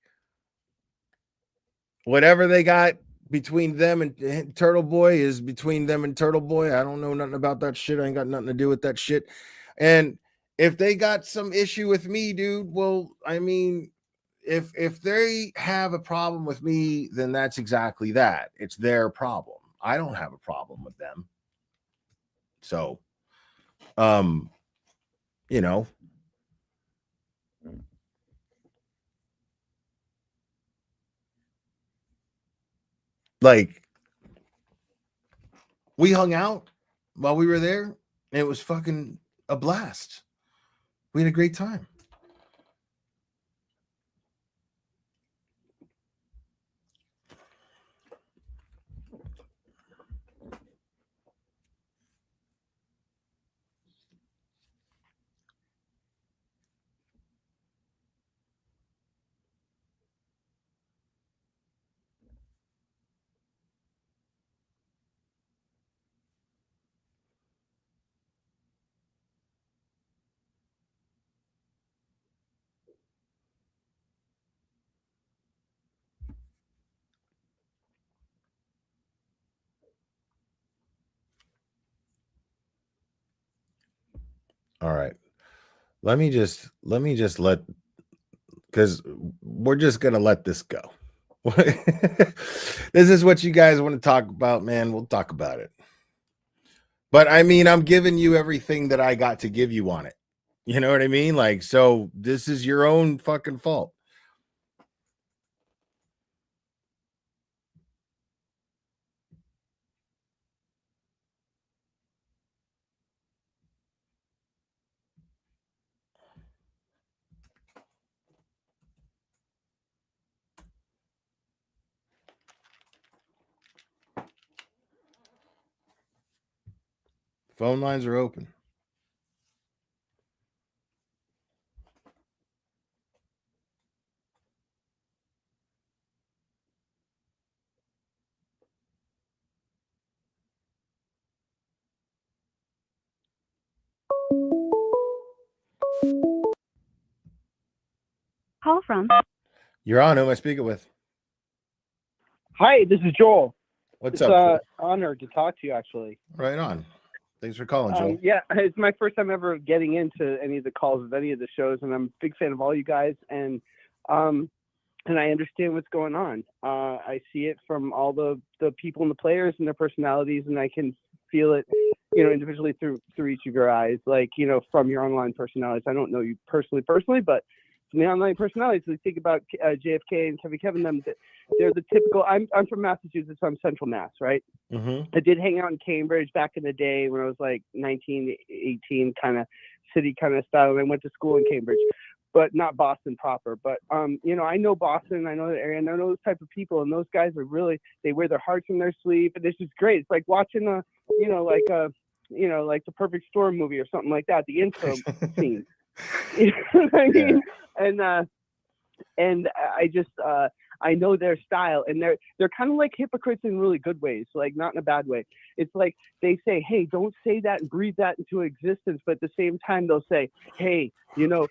whatever they got between them and Turtle Boy is between them and Turtle Boy. I don't know nothing about that shit. I ain't got nothing to do with that shit. And if they got some issue with me, dude, well, I mean, if they have a problem with me, then that's exactly that. It's their problem. I don't have a problem with them. So, you know, like, we hung out while we were there, and it was fucking a blast. We had a great time. All right. Let me just let, because we're just gonna let this go. This is what you guys want to talk about, man. We'll talk about it. But I mean, I'm giving you everything that I got to give you on it. You know what I mean? Like, so this is your own fucking fault. Phone lines are open. Call from. You're on. Who am I speaking with? Hi, this is Joel. What's it's up, Joel? Honored to talk to you, actually. Right on. Thanks for calling, Joel. Yeah, it's my first time ever getting into any of the calls of any of the shows, and I'm a big fan of all you guys. And I understand what's going on. I see it from all the people and the players and their personalities, and I can feel it, individually through each of your eyes, like, from your online personalities. I don't know you personally, but from the online personalities, we think about JFK and Kevin, they're the typical. I'm from Massachusetts, so I'm Central Mass, right? Mm-hmm. I did hang out in Cambridge back in the day when I was like 19, 18, kind of city kind of style. And I went to school in Cambridge, but not Boston proper. But I know Boston, I know the area, and I know those type of people, and those guys are really, they wear their hearts in their sleeve, and it's just great. It's like watching like the Perfect Storm movie or something like that. The intro scene. You know what I mean? And I just I know their style, and they're kind of like hypocrites in really good ways, like not in a bad way. It's like they say, hey, don't say that and breathe that into existence, but at the same time they'll say, hey, you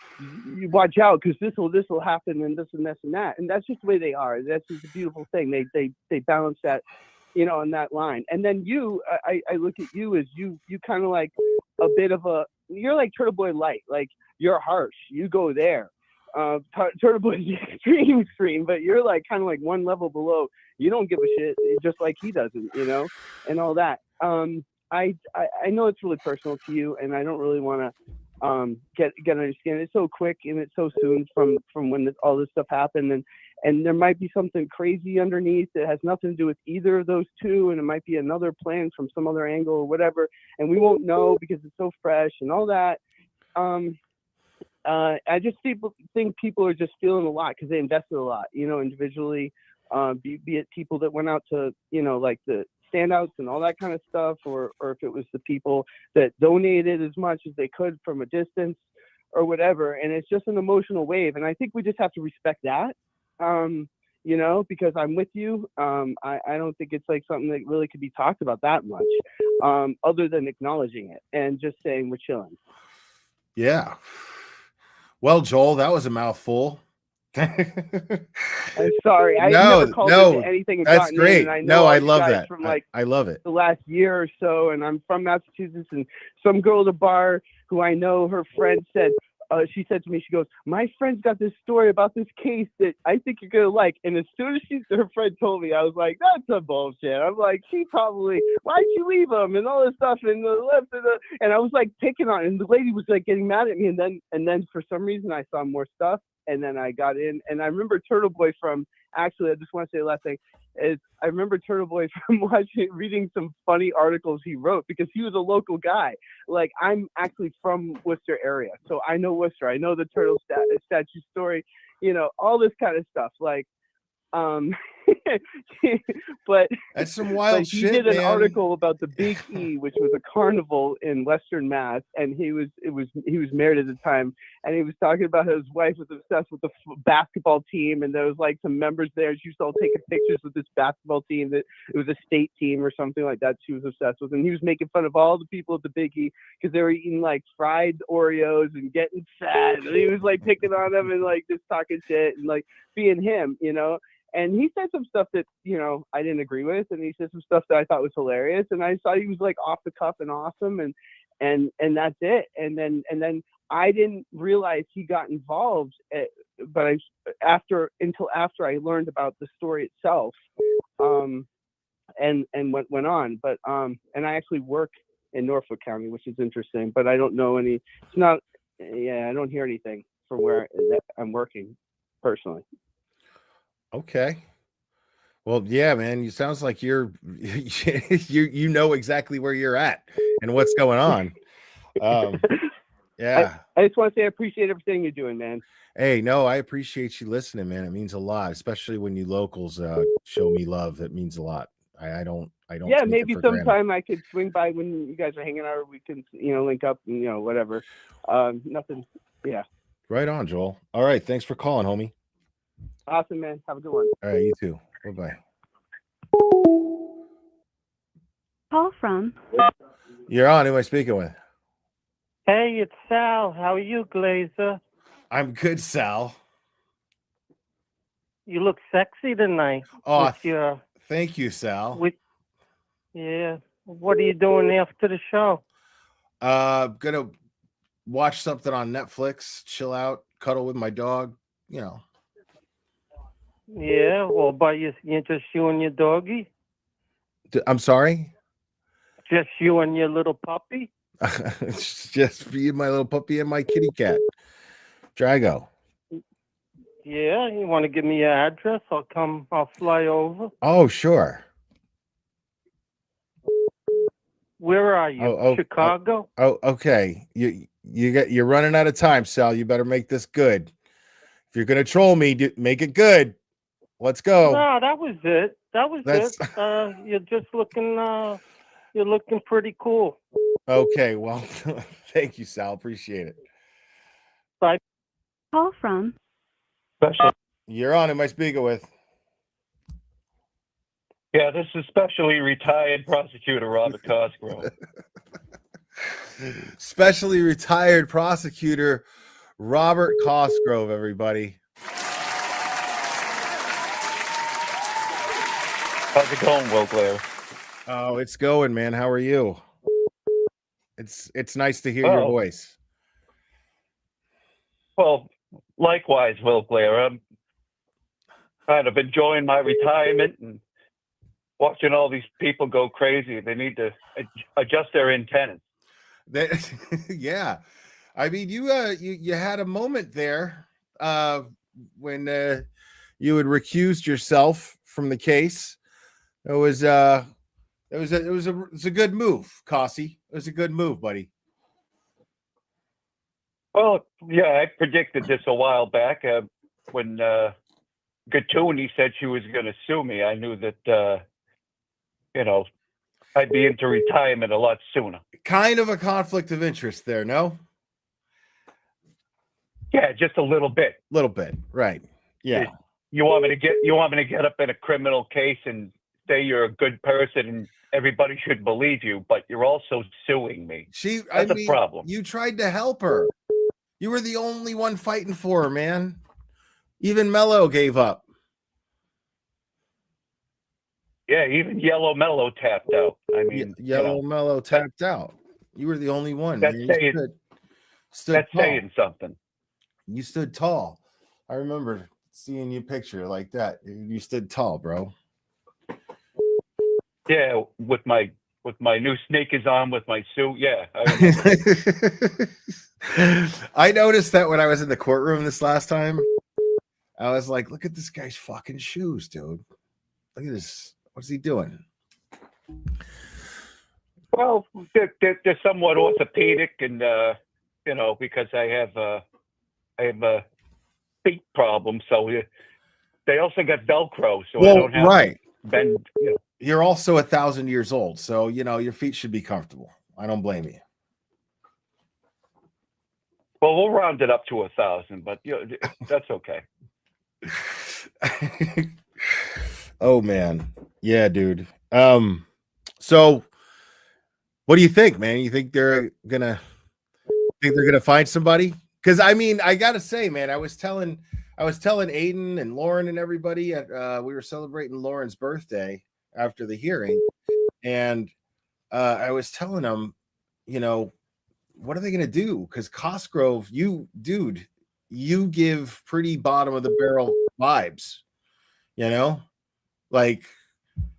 watch out because this will happen and this and this and that, and that's just the way they are. That's just a beautiful thing. They balance that, on that line. And then I look at you as you kind of like a bit of you're like Turtle Boy light, like you're harsh, you go there. Turtle Boy's the extreme, but you're like kind of like one level below. You don't give a shit, just like he doesn't, and all that. I know it's really personal to you, and I don't really want to get understand. It's so quick and it's so soon from when all this stuff happened, and there might be something crazy underneath that has nothing to do with either of those two, and it might be another plan from some other angle or whatever, and we won't know because it's so fresh and all that. I just think people are just feeling a lot because they invested a lot, individually, be it people that went out to, like the standouts and all that kind of stuff, or if it was the people that donated as much as they could from a distance or whatever. And it's just an emotional wave. And I think we just have to respect that, because I'm with you. I don't think it's like something that really could be talked about that much, other than acknowledging it and just saying we're chilling. Yeah. Well, Joel, that was a mouthful. I'm sorry. I never called into anything. That's great. I know I love that. From I love it. The last year or so, and I'm from Massachusetts, and some girl at a bar who I know, her friend said, she said to me, she goes, my friend's got this story about this case that I think you're going to like. And as soon as her friend told me, I was like, that's a bullshit. I'm like, why'd you leave him? And all this stuff and the left and I was like picking on it. And the lady was like getting mad at me. And then for some reason I saw more stuff. And then I got in, and I remember Turtle Boy actually, I just want to say the last thing is I remember Turtle Boy from reading some funny articles he wrote because he was a local guy. Like, I'm actually from Worcester area, so I know Worcester. I know the turtle statue story, all this kind of stuff. Like, but that's some wild he shit. He did an man. article about the Big E, which was a carnival in Western Mass, and he was married at the time, and he was talking about how his wife was obsessed with the basketball team, and there was like some members there. She was all taking pictures with this basketball team that it was a state team or something like that. She was obsessed with, and he was making fun of all the people at the Big E because they were eating like fried Oreos and getting fat, and he was like picking on them and like just talking shit and like being him, And he said some stuff that, I didn't agree with, and he said some stuff that I thought was hilarious, and I thought he was like off the cuff and awesome, and that's it. And then I didn't realize he got involved, until after I learned about the story itself, and what went on. But and I actually work in Norfolk County, which is interesting, but I don't know I don't hear anything from where I'm working personally. Okay. Well, yeah, man. You sounds like you know exactly where you're at and what's going on. Yeah. I just want to say I appreciate everything you're doing, man. Hey, no, I appreciate you listening, man. It means a lot, especially when you locals show me love. It means a lot. I don't. Yeah, maybe sometime I could swing by when you guys are hanging out, or we can, link up and whatever. Nothing. Yeah. Right on, Joel. All right. Thanks for calling, homie. Awesome, man. Have a good one. All right, you too. Bye-bye. Call from. You're on. Who am I speaking with? Hey, it's Sal. How are you, Glazer? I'm good, Sal. You look sexy tonight. Oh, with your Thank you, Sal. Yeah. What are you doing after the show? Gonna watch something on Netflix, chill out, cuddle with my dog. You know. Yeah. Well, by just you and your doggy? I'm sorry. Just you and your little puppy? It's just me and my little puppy and my kitty cat, Drago. Yeah. You want to give me your address? I'll fly over. Oh, sure. Where are you? Chicago? Oh, okay. You're running out of time, Sal. You better make this good. If you're gonna troll me, make it good. Let's go. No, that was it. That's- it. You're just looking. You're looking pretty cool. Okay, well, thank you, Sal. Appreciate it. Bye. Call from You're on. Am I speaking with? Yeah, this is specially retired prosecutor Robert Cosgrove. Specially retired prosecutor Robert Cosgrove, everybody. How's it going, Will Blair? Oh, it's going, man. How are you? It's nice to hear your voice. Well, likewise, Will Blair. I'm kind of enjoying my retirement and watching all these people go crazy. They need to adjust their antennas. Yeah, I mean, you had a moment there when you had recused yourself from the case. It was a good move, Cossie. It was a good move, buddy. Well, yeah, I predicted this a while back when Gatuni said she was going to sue me. I knew that I'd be into retirement a lot sooner. Kind of a conflict of interest there, no? Yeah, just a little bit. Little bit, right? Yeah. You want me to get up in a criminal case and say you're a good person and everybody should believe you, but you're also suing me. That's a problem. You tried to help her. You were the only one fighting for her, man. Even Mello gave up. Yeah, even Yellow Mellow tapped out. I mean, Yellow Mello tapped out. You were the only one. That's Man. saying saying something. You stood tall. I remember seeing you picture like that. You stood tall, bro. Yeah, with my new sneakers on, with my suit. Yeah, I noticed that when I was in the courtroom this last time. I was like, look at this guy's fucking shoes, dude. Look at this. What's he doing? Well, they're somewhat orthopedic, and because I have a feet problem, so they also got Velcro, so I don't have to bend. You're also 1,000 years old, so your feet should be comfortable. I don't blame you. Well, we'll round it up to 1,000, but that's okay. Oh man, yeah, dude. So what do you think, man? You think they're gonna find somebody? Because I mean, I gotta say, man, I was telling Aiden and Lauren and everybody we were celebrating Lauren's birthday after the hearing, and I was telling them, what are they gonna do? Because Cosgrove, you give pretty bottom of the barrel vibes, like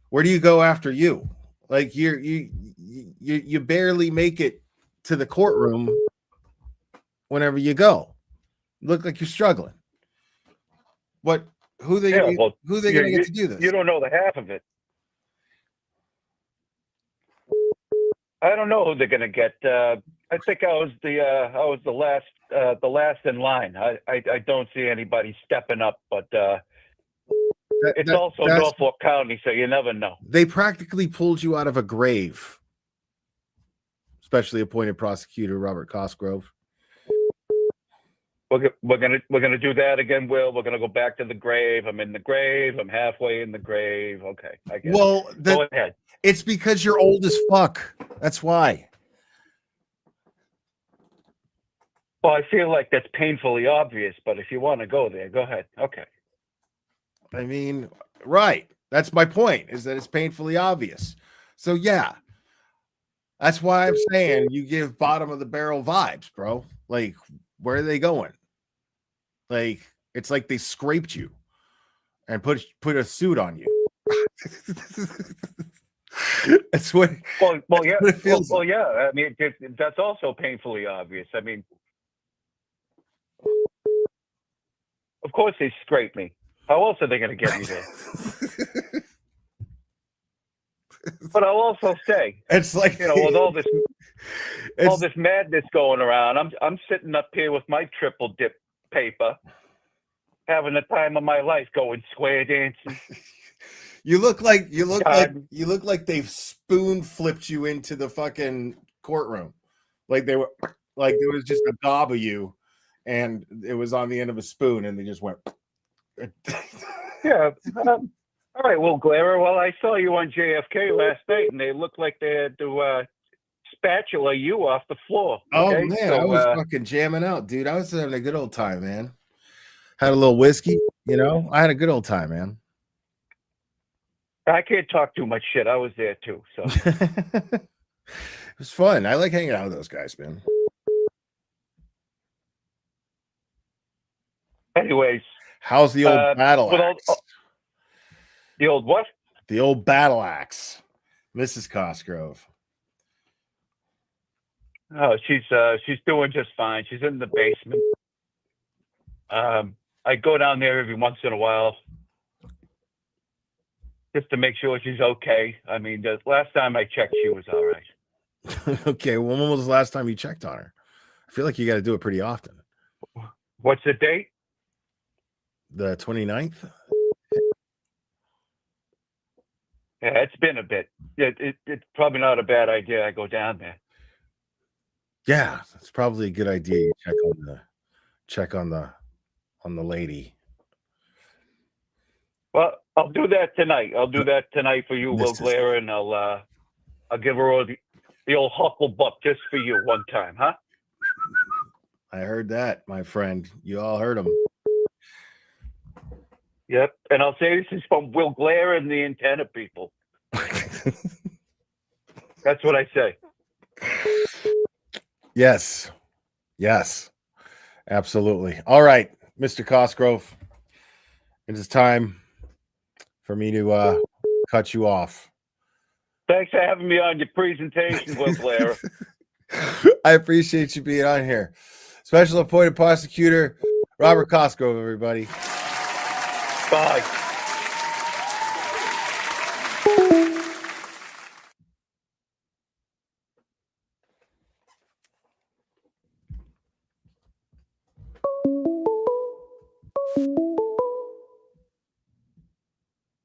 where do you go after you? Like you barely make it to the courtroom whenever you go. You look like you're struggling. Who they gonna get to do this? You don't know the half of it. I don't know who they're gonna get. I think I was the last in line. I don't see anybody stepping up, but it's also Norfolk County, so you never know. They practically pulled you out of a grave. Specially appointed prosecutor Robert Cosgrove. We're gonna do that again, Will. We're gonna go back to the grave. I'm in the grave. I'm halfway in the grave. Okay, I get it. Go ahead. It's because you're old as fuck. That's why. Well, I feel like that's painfully obvious, but if you want to go there, go ahead. Okay. I mean, right. That's my point, is that it's painfully obvious. So yeah, that's why I'm saying you give bottom of the barrel vibes, bro. Like, where are they going? Like, it's like they scraped you and put a suit on you. That's what. Well, yeah. what it feels Well, yeah. I mean, that's also painfully obvious. I mean, of course they scrape me. How else are they going to get me there? But I'll also say, it's like, you know, with all this madness going around, I'm sitting up here with my triple dip paper, having the time of my life, going square dancing. You look like they've spoon flipped you into the fucking courtroom, like there was just a gob of you, and it was on the end of a spoon, and they just went. Yeah. All right, Will Glairer. Well, I saw you on JFK last night, and they looked like they had to spatula you off the floor. Oh okay? man, So, I was fucking jamming out, dude. I was having a good old time, man. Had a little whiskey, you know. I had a good old time, man. I can't talk too much shit. I was there too, so It was fun. I like hanging out with those guys, man. Anyways, how's the old battle axe? The old what? The old battle axe, Mrs. Cosgrove. Oh, she's doing just fine. She's in the basement. I go down there every once in a while just to make sure she's okay. I mean, the last time I checked, she was all right. Okay, well, when was the last time you checked on her? I feel like you got to do it pretty often. What's the date? The 29th? Yeah, it's been a bit. It's probably not a bad idea I go down there. Yeah, it's probably a good idea. You check on the lady. Well, I'll do that tonight. I'll do that tonight for you, Will Glairer, and I'll give her all the old hucklebuck just for you one time, huh? I heard that, my friend. You all heard him. Yep, and I'll say this is from Will Glairer and the antenna people. That's what I say. Yes, absolutely. All right, Mr. Cosgrove, it is time for me to cut you off. Thanks for having me on your presentation, Will Glairer. I appreciate you being on here. Special appointed prosecutor Robert Cosgrove, everybody. Bye.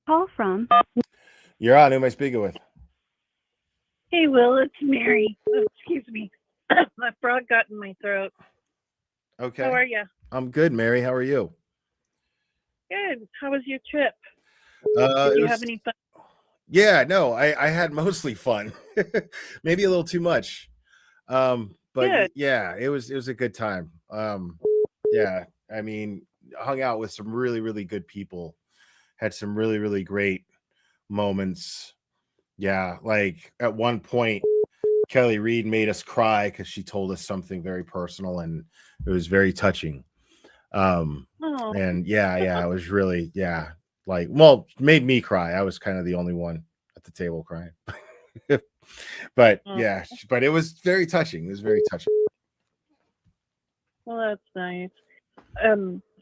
Call from. You're on. Who am I speaking with? Hey, Will, it's Mary. Oh, excuse me. My frog got in my throat. Okay. How are you? I'm good, Mary. How are you? Good. How was your trip? Did Did you have any fun? Yeah, no, I had mostly fun. Maybe a little too much. But Good. yeah, it was a good time. Yeah, I mean, hung out with some really, really good people. Had some really, really great moments. Yeah, like at one point, Kelly Reed made us cry because she told us something very personal, and it was very touching. And yeah, it was really, like, well, made me cry. I was kind of the only one at the table crying. But yeah, but it was very touching. It was very touching. Well, that's nice.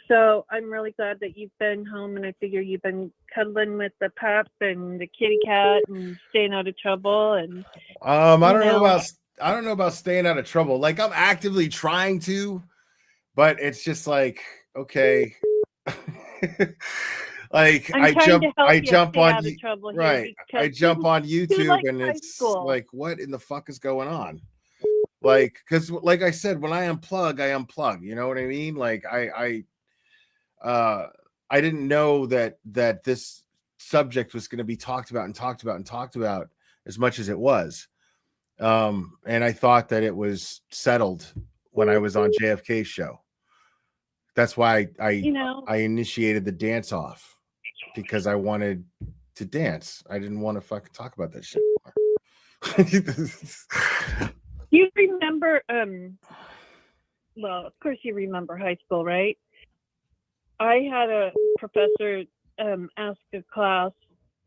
So I'm really glad that you've been home, and I figure you've been cuddling with the pup and the kitty cat and staying out of trouble. And I don't know about staying out of trouble. Like, I'm actively trying to, but it's just like, okay. Like I jump on right. I jump on YouTube like and it's like, what in the fuck is going on? Like, because like I said, when I unplug, you know what I mean? Like I didn't know that this subject was going to be talked about as much as it was. And I thought that it was settled when I was on JFK's show. That's why I initiated the dance off, because I wanted to dance. I didn't want to fucking talk about that shit You remember, well, of course you remember high school, right? I had a professor ask a class,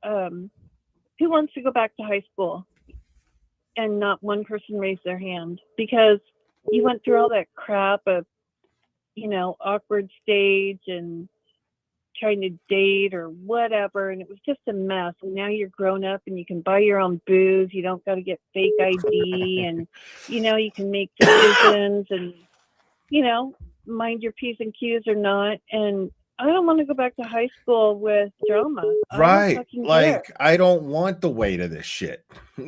who wants to go back to high school? And not one person raised their hand because you went through all that crap of, awkward stage and trying to date or whatever, and it was just a mess. And now you're grown up and you can buy your own booze. You don't got to get fake ID, and you can make decisions and mind your P's and Q's or not. And I don't want to go back to high school with drama. Right. Like, I don't want the weight of this shit. You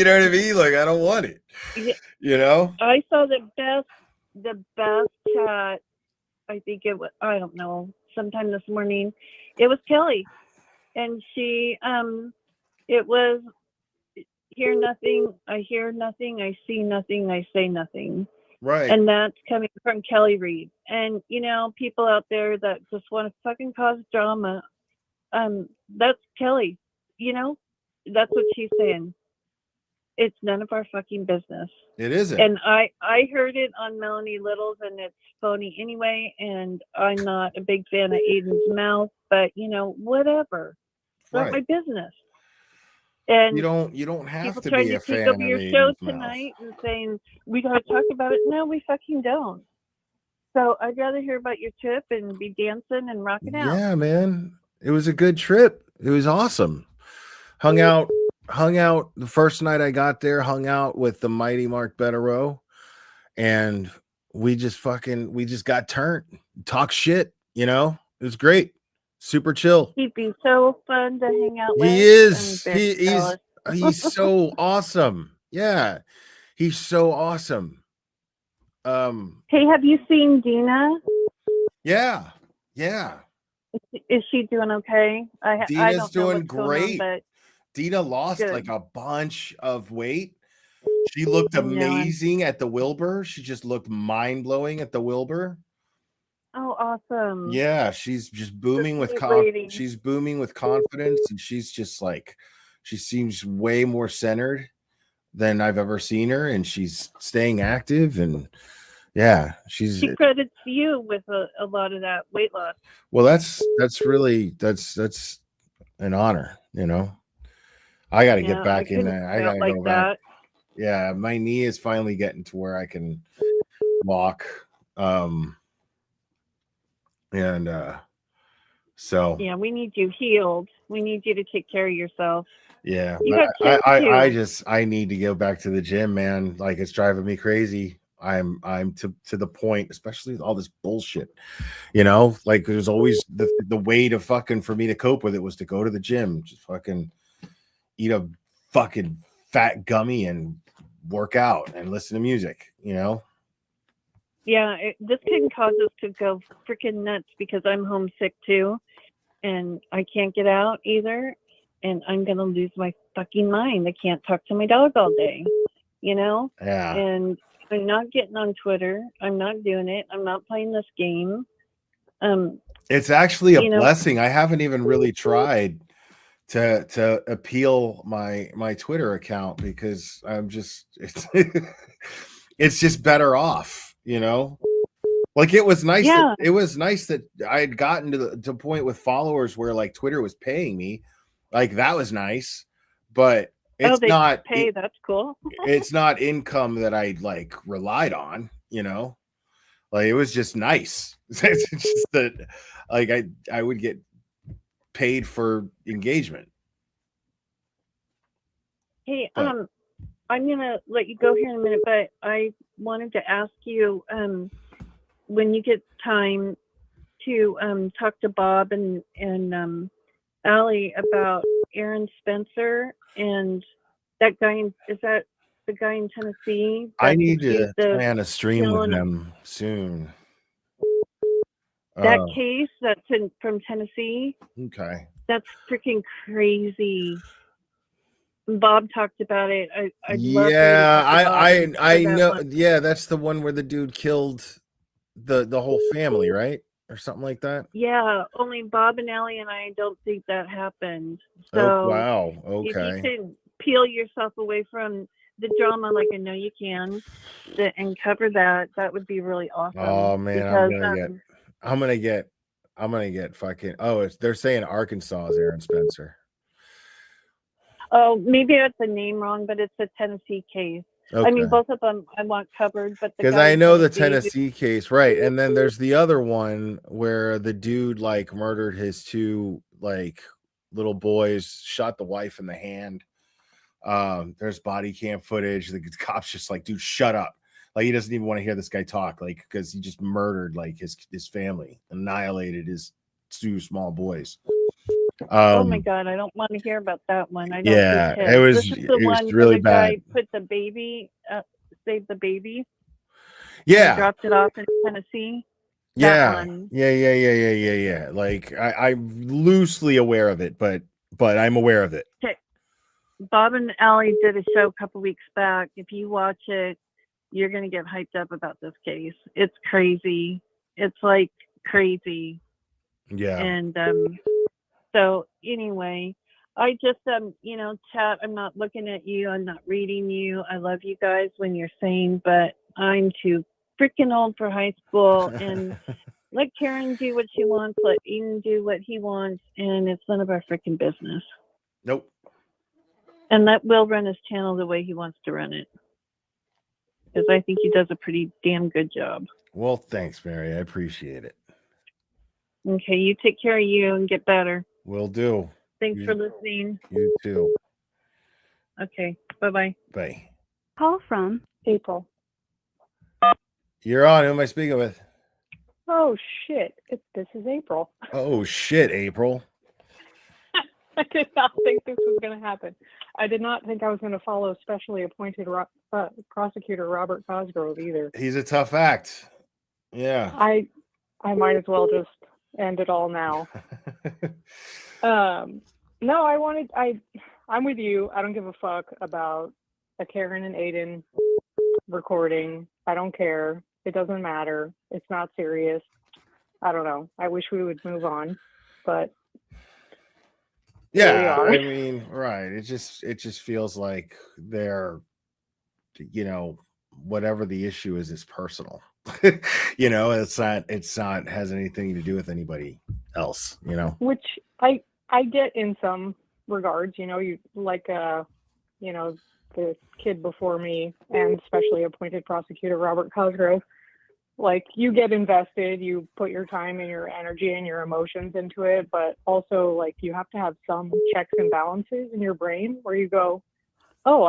know what I mean? Like, I don't want it. I saw the best chat. I think it was, I don't know, sometime this morning. It was Kelly. And she, it was, hear nothing, I hear nothing, I see nothing, I say nothing. Right. And that's coming from Kelly Reed. And, people out there that just want to fucking cause drama, that's Kelly, that's what she's saying. It's none of our fucking business. It isn't. And I heard it on Melanie Little's, and it's phony anyway, and I'm not a big fan of Aiden's mouth, but, whatever. It's not my business. And you don't have people to trying be to a take fan over of your Aiden's show mouth. tonight and saying we gotta talk about it. No, we fucking don't. So I'd rather hear about your trip and be dancing and rocking out. Yeah, man. It was a good trip. It was awesome. Hung out the first night I got there, hung out with the mighty Mark Betterow, and we just got turned, talk shit, It was great. Super chill. He'd be so fun to hang out with. He is. I'm very jealous. He's so awesome. Yeah. He's so awesome. Hey, have you seen Dina? Yeah. Is she doing okay? I Dina's don't know doing what's going on, great. but Dina lost good. like a bunch of weight. She looked amazing at the Wilbur. She just looked mind-blowing at the Wilbur. Oh, awesome. Yeah, she's just booming with she's booming with confidence, and she's just like, she seems way more centered than I've ever seen her, and she's staying active, and yeah, she credits you with a lot of that weight loss. well, that's really that's an honor, I got to get back in there. I got to go back. Yeah, my knee is finally getting to where I can walk. And so yeah, we need you healed. We need you to take care of yourself. Yeah, you got kids I need to go back to the gym, man. Like, it's driving me crazy. I'm to the point, especially with all this bullshit. Like, there's always the way to fucking, for me to cope with it was to go to the gym, just fucking eat a fucking fat gummy and work out and listen to music. Yeah, this can cause us to go freaking nuts because I'm homesick too, and I can't get out either, and I'm gonna lose my fucking mind. I can't talk to my dog all day, Yeah. And I'm not getting on Twitter. I'm not doing it. I'm not playing this game. It's actually a blessing. I haven't even really tried to appeal my Twitter account because I'm just it's just better off. Like, it was nice. Yeah. It was nice that I had gotten to the point with followers where, like, Twitter was paying me. Like, that was nice, but it's they not pay. That's cool. It's not income that I like relied on. Like, it was just nice. It's just that, like, I would get paid for engagement. Hey, I'm gonna let you go here in a minute, but I wanted to ask you, when you get time to talk to Bob and Allie about Aaron Spencer and that guy. Is that the guy in Tennessee? I need to plan a stream with them soon. That case that's from Tennessee. Okay. That's freaking crazy. Bob talked about it. I I know. Yeah, that's the one where the dude killed the whole family, right? or something like that. Yeah, only Bob and Allie and I don't think that happened. So Oh, wow. if you Okay. can peel yourself away from the drama like I know you can, and cover that, that would be really awesome. Oh man, because, I'm gonna get fucking. Oh, they're saying Arkansas is Aaron Spencer. oh, maybe it's the name wrong, but it's a Tennessee case. I mean, Okay. both of them I want covered, but the Because guy I in know the Tennessee- Tennessee case, right? And then there's the other one where the dude like murdered his two like little boys, shot the wife in the hand. There's body cam footage. The cop's just like, dude, shut up. Like he doesn't even want to hear this guy talk, like because he just murdered like his family, annihilated his two small boys. Oh my god, I don't want to hear about that one. I don't yeah, do it kids. was This is the it was one where really the guy bad. put the baby, saved the baby. Yeah. And dropped it off in Tennessee. That Yeah. one. Yeah. Like I'm loosely aware of it, but I'm aware of it. Okay. Bob and Allie did a show a couple weeks back. If you watch it, you're gonna get hyped up about this case. It's crazy. It's like crazy. Yeah. And so anyway, I just chat, I'm not looking at you, I'm not reading you. I love you guys when you're sane, but I'm too freaking old for high school, and let Karen do what she wants, let Eden do what he wants, and it's none of our freaking business. Nope. And let Will run his channel the way he wants to run it, because I think he does a pretty damn good job. Well, thanks, Mary. I appreciate it. Okay, you take care of you and get better. Will do. Thanks for listening. You too. Okay, bye-bye. Bye. Call from April. You're on. Who am I speaking with? Oh shit! This is April. Oh shit, April. I did not think this was going to happen. I did not think I was going to follow specially appointed prosecutor Robert Cosgrove either. He's a tough act. Yeah. I might as well just end it all now. No, I'm with you. I don't give a fuck about a Karen and Aiden recording. I don't care. It doesn't matter. It's not serious. I don't know. I wish we would move on, but here we Yeah, are. I mean, right. It just feels like they're, whatever the issue is personal. It's not has anything to do with anybody else, Which I get in some regards. You like the kid before me, and especially appointed prosecutor Robert Cosgrove. Like, you get invested, you put your time and your energy and your emotions into it, but also like you have to have some checks and balances in your brain where you go, oh,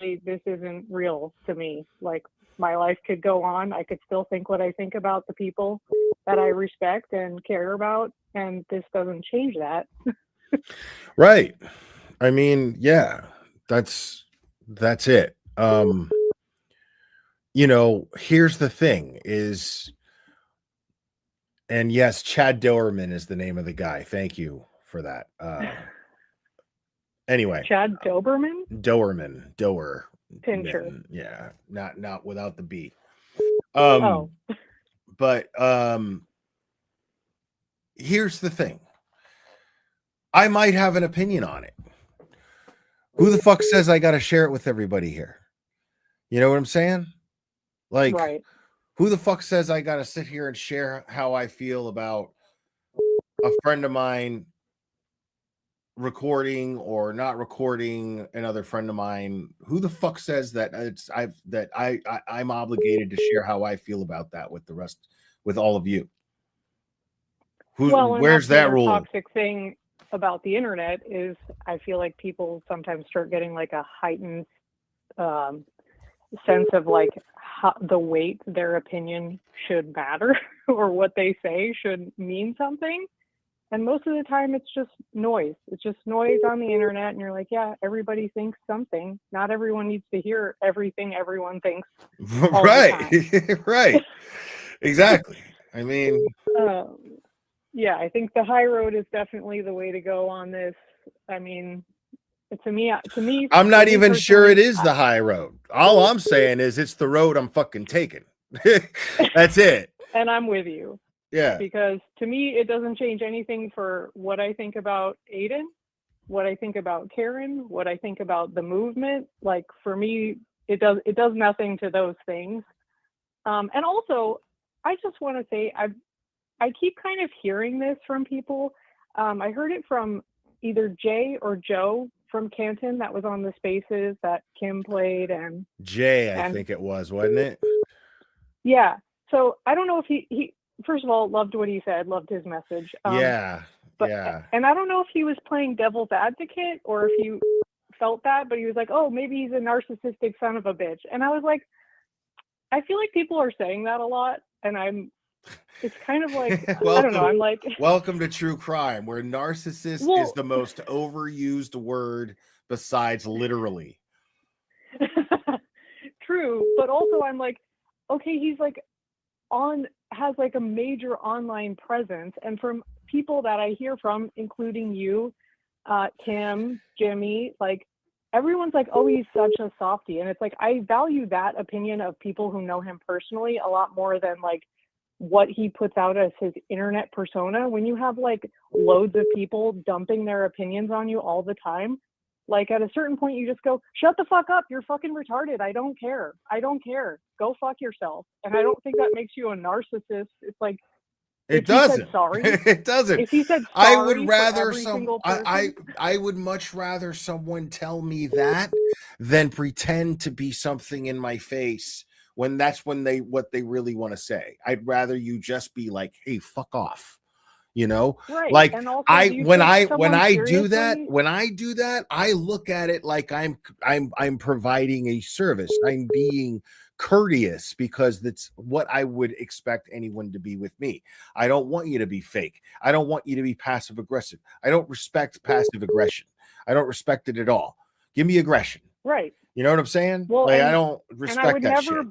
this isn't real to me. Like, my life could go on. I could still think what I think about the people that I respect and care about, and this doesn't change that. Right. I mean, yeah, that's it. Here's the thing is, and yes, Chad Doerman is the name of the guy. Thank you for that. Anyway, Chad Doberman? Doer. Pincher. Yeah, not without the B. Oh. But here's the thing. I might have an opinion on it. Who the fuck says I got to share it with everybody here? You know what I'm saying? Like, right. Who the fuck says I got to sit here and share how I feel about a friend of mine recording or not recording another friend of mine? Who the fuck says that I'm obligated to share how I feel about that with all of you? Where's that rule? The toxic thing about the internet is I feel like people sometimes start getting like a heightened sense of like the weight their opinion should matter or what they say should mean something. And most of the time it's just noise. It's just noise on the internet, and you're like, yeah, everybody thinks something. Not everyone needs to hear everything everyone thinks. Right. Right. Exactly. I mean, yeah, I think the high road is definitely the way to go on this. I mean, to me, I'm not even sure it is the high road. All I'm saying is it's the road I'm fucking taking. That's it. And I'm with you. Yeah. Because to me, it doesn't change anything for what I think about Aiden, what I think about Karen, what I think about the movement. Like for me, it does nothing to those things. And also, I just want to say I keep kind of hearing this from people. I heard it from either Jay or Joe from Canton that was on the spaces that Kim played, and Jay, I think it was, wasn't it? yeah. So I don't know if he first of all loved what he said, loved his message. Yeah. But, Yeah. and I don't know if he was playing devil's advocate or if he felt that, but he was like, oh, maybe he's a narcissistic son of a bitch. And I was like, I feel like people are saying that a lot. And it's kind of like, I don't know. I'm like, welcome to true crime, where narcissist is the most overused word besides literally. True. But also I'm like, okay, he's like has like a major online presence. And from people that I hear from, including you, Kim, Jimmy, like everyone's like, oh, he's such a softie. And it's like, I value that opinion of people who know him personally a lot more than like what he puts out as his internet persona. When you have like loads of people dumping their opinions on you all the time, like at a certain point you just go, shut the fuck up, you're fucking retarded, I don't care, go fuck yourself. And I don't think that makes you a narcissist. It's like, it doesn't. Sorry, it doesn't. If he said I sorry would rather I would much rather someone tell me that than pretend to be something in my face when that's what they really want to say. I'd rather you just be like, hey, fuck off. You know, right. Like and also, when I do that, I look at it like I'm providing a service. I'm being courteous because that's what I would expect anyone to be with me. I don't want you to be fake. I don't want you to be passive aggressive. I don't respect passive aggression. I don't respect it at all. Give me aggression. Right. You know what I'm saying? Well, like, I don't respect that shit.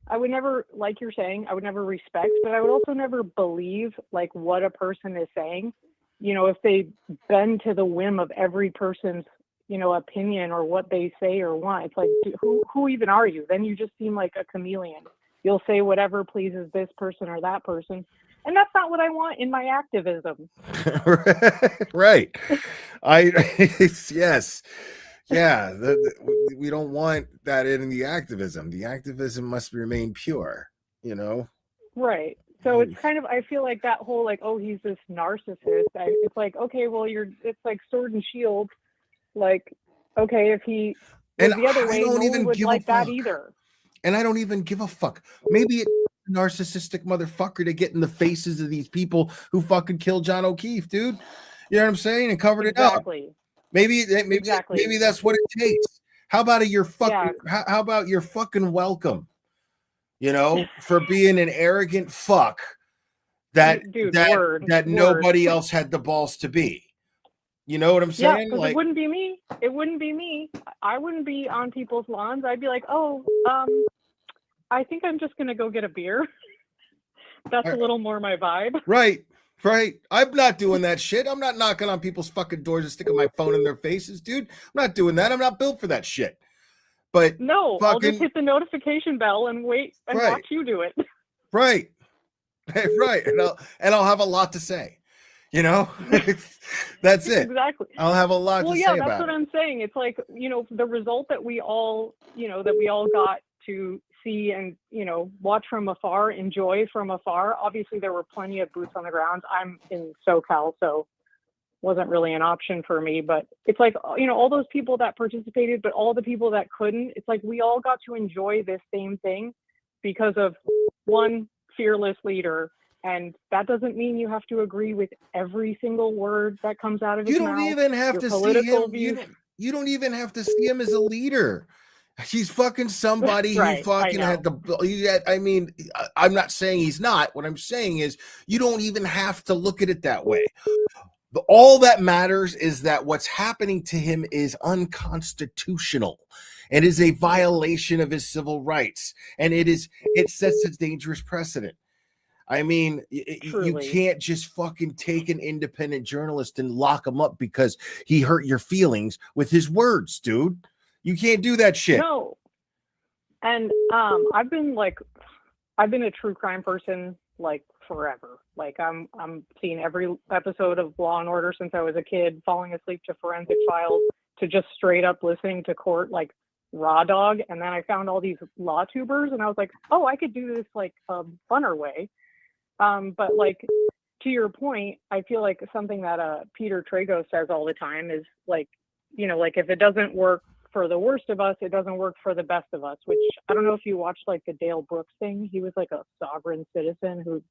I would never, like you're saying, I would never respect, but I would also never believe like what a person is saying. You know, if they bend to the whim of every person's, you know, opinion or what they say or want, it's like, who even are you? Then you just seem like a chameleon. You'll say whatever pleases this person or that person. And that's not what I want in my activism. Right. Yes. Yeah, we don't want that in the activism. The activism must remain pure, you know? Right. So it's kind of, I feel like that whole like, oh, he's this narcissist. It's like, okay, well, it's like sword and shield. Like, okay, if he was the other way, no one would like that either. And I don't even give a fuck. Maybe it's a narcissistic motherfucker to get in the faces of these people who fucking killed John O'Keefe, dude. You know what I'm saying? And covered it up. Maybe that's what it takes. How about your fucking how about your fucking welcome? You know, for being an arrogant fuck that nobody else had the balls to be. You know what I'm saying? Yeah, because it wouldn't be me. It wouldn't be me. I wouldn't be on people's lawns. I'd be like, oh, I think I'm just gonna go get a beer. That's a little more my vibe. Right. I'm not doing that shit. I'm not knocking on people's fucking doors and sticking my phone in their faces, dude. I'm not doing that. I'm not built for that shit. But no, I'll just hit the notification bell and wait and watch you do it. Right. Right. And I'll have a lot to say. You know? That's it. Exactly. I'll have a lot to say about it. Well, yeah, that's what I'm saying. It's like, you know, the result that we all got to see and, you know, watch from afar, enjoy from afar. Obviously, there were plenty of boots on the ground. I'm in SoCal, so wasn't really an option for me. But it's like, you know, all those people that participated, but all the people that couldn't, it's like we all got to enjoy this same thing because of one fearless leader. And that doesn't mean you have to agree with every single word that comes out of his mouth. You don't even have to see him. You don't even have to see him as a leader. He's fucking somebody who fucking had the. I mean, I'm not saying he's not. What I'm saying is you don't even have to look at it that way. All that matters is that what's happening to him is unconstitutional and is a violation of his civil rights. And it sets a dangerous precedent. I mean, you can't just fucking take an independent journalist and lock him up because he hurt your feelings with his words, dude. You can't do that shit. No. And I've been a true crime person like forever. Like I'm seeing every episode of Law and Order since I was a kid, falling asleep to Forensic Files, to just straight up listening to court like Raw Dog. And then I found all these law tubers and I was like, oh, I could do this like a funner way. But like, to your point, I feel like something that Peter Trago says all the time is like, you know, like if it doesn't work for the worst of us, it doesn't work for the best of us, which I don't know if you watched like the Dale Brooks thing. He was like a sovereign citizen who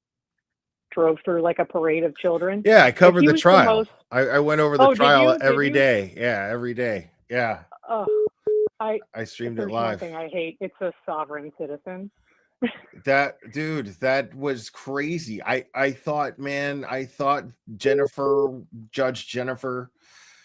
drove through like a parade of children. Yeah, I covered He the was trial. most- I went over the Oh, did trial you? Did every you? day. Yeah, every day. Yeah, Oh, I if streamed it there's live. one thing I hate, it's a sovereign citizen. That dude, that was crazy. I thought, man, I thought Judge Jennifer,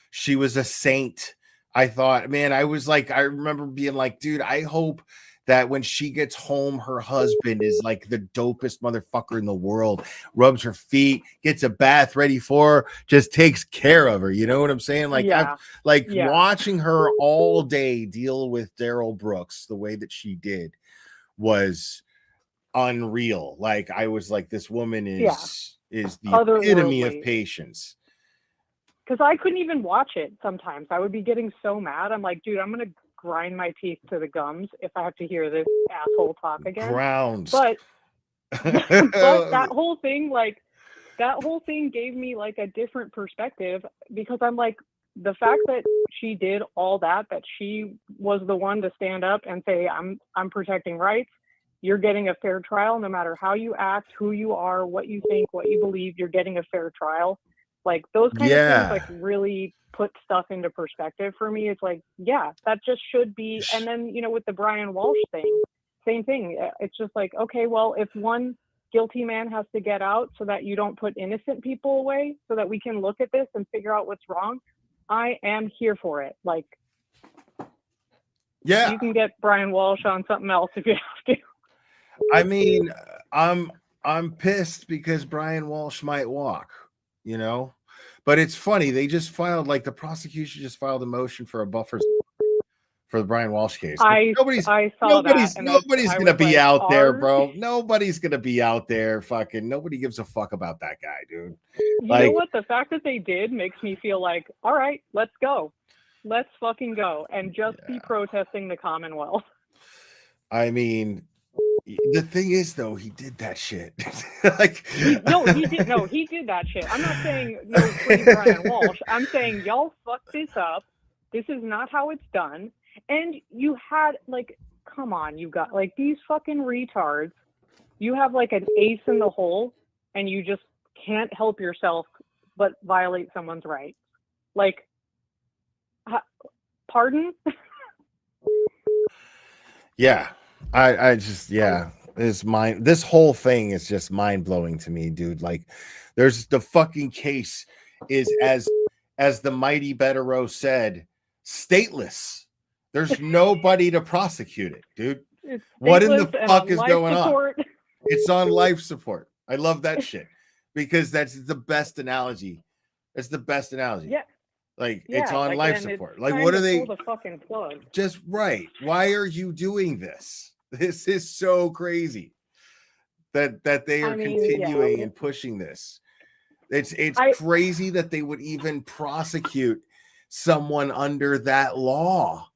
she was a saint. I thought, man, I was like, I remember being like, dude, I hope that when she gets home, her husband is like the dopest motherfucker in the world, rubs her feet, gets a bath ready for her, just takes care of her. You know what I'm saying? Like, Yeah. I'm like Yeah. watching her all day deal with Daryl Brooks the way that she did was unreal. Like, I was like, this woman is the epitome of Otherworldly. patience. Because I couldn't even watch it sometimes. I would be getting so mad. I'm like, dude, I'm going to grind my teeth to the gums if I have to hear this asshole talk again. Grounds. But that whole thing, like, that whole thing gave me like a different perspective because I'm like, the fact that she did all that she was the one to stand up and say, I'm protecting rights. You're getting a fair trial no matter how you act, who you are, what you think, what you believe, you're getting a fair trial. Like those kind of Yeah. things like really put stuff into perspective for me. It's like, yeah, that just should be. And then, you know, with the Brian Walsh thing, same thing. It's just like, okay, well, if one guilty man has to get out so that you don't put innocent people away, so that we can look at this and figure out what's wrong, I am here for it. Like, Yeah. you can get Brian Walsh on something else if you have to. I mean, I'm pissed because Brian Walsh might walk, you know, but it's funny. They just filed, like, the prosecution just filed a motion for a buffer for the Brian Walsh case. I saw that. And Nobody's I gonna was be like, out there, ours? bro. Nobody's gonna be out there. Fucking nobody gives a fuck about that guy, dude. You know what? The fact that they did makes me feel like, all right, let's go. Let's fucking go and just be protesting the Commonwealth. I mean, the thing is, though, he did that shit. Like, No, he did. No, he did that shit. I'm not saying no free Brian Walsh. I'm saying y'all fucked this up. This is not how it's done. And you had like, come on, you got like these fucking retards. You have like an ace in the hole, and you just can't help yourself but violate someone's rights. Like, pardon? yeah, I just, yeah, this whole thing is just mind blowing to me, dude. Like, there's the fucking case is as the mighty Bettero said, stateless. There's nobody to prosecute it, dude. It's What in the stateless and fuck on is life going support. on? It's on life support. I love that shit because that's the best analogy. That's the best analogy. Yeah. Like, it's Yeah, on like, life and it's support. Like, time what to are they pull the fucking plug? just right? Why are you doing this? This is so crazy that they are continuing and pushing this. It's crazy that they would even prosecute someone under that law.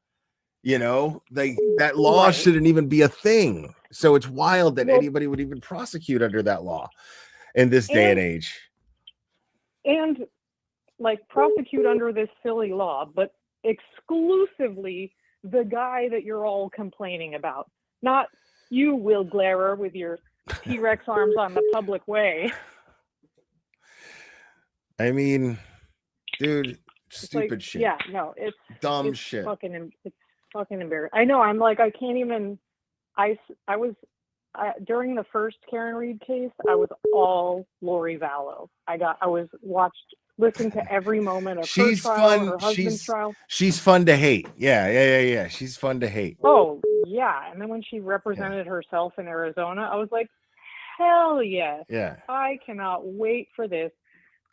You know, that law shouldn't even be a thing. So it's wild that anybody would even prosecute under that law in this day and age. And like prosecute under this silly law, but exclusively the guy that you're all complaining about, not you, Will Glairer, with your T-Rex arms on the public way. I mean, dude, It's stupid like, shit. Yeah, no, it's dumb it's shit. It's fucking embarrassing. I know. I'm like, I can't even. I was during the first Karen Reed case. I was all Lori Vallow. Listened to every moment of She's her trial, fun. her husband's trial. She's fun to hate. Yeah. She's fun to hate. Oh yeah, and then when she represented herself in Arizona, I was like, hell yes. Yeah. I cannot wait for this.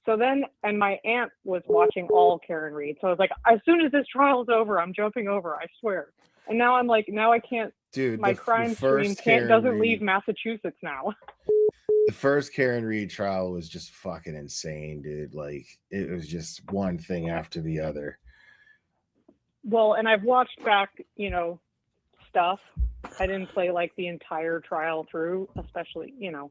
So then, and my aunt was watching all Karen Reed. So I was like, as soon as this trial is over, I'm jumping over, I swear. And now I'm like, now I can't, dude, my the crime first stream Karen doesn't Reed- leave Massachusetts now. The first Karen Reed trial was just fucking insane, dude. Like, it was just one thing after the other. Well, and I've watched back, you know, stuff. I didn't play like the entire trial through, especially, you know.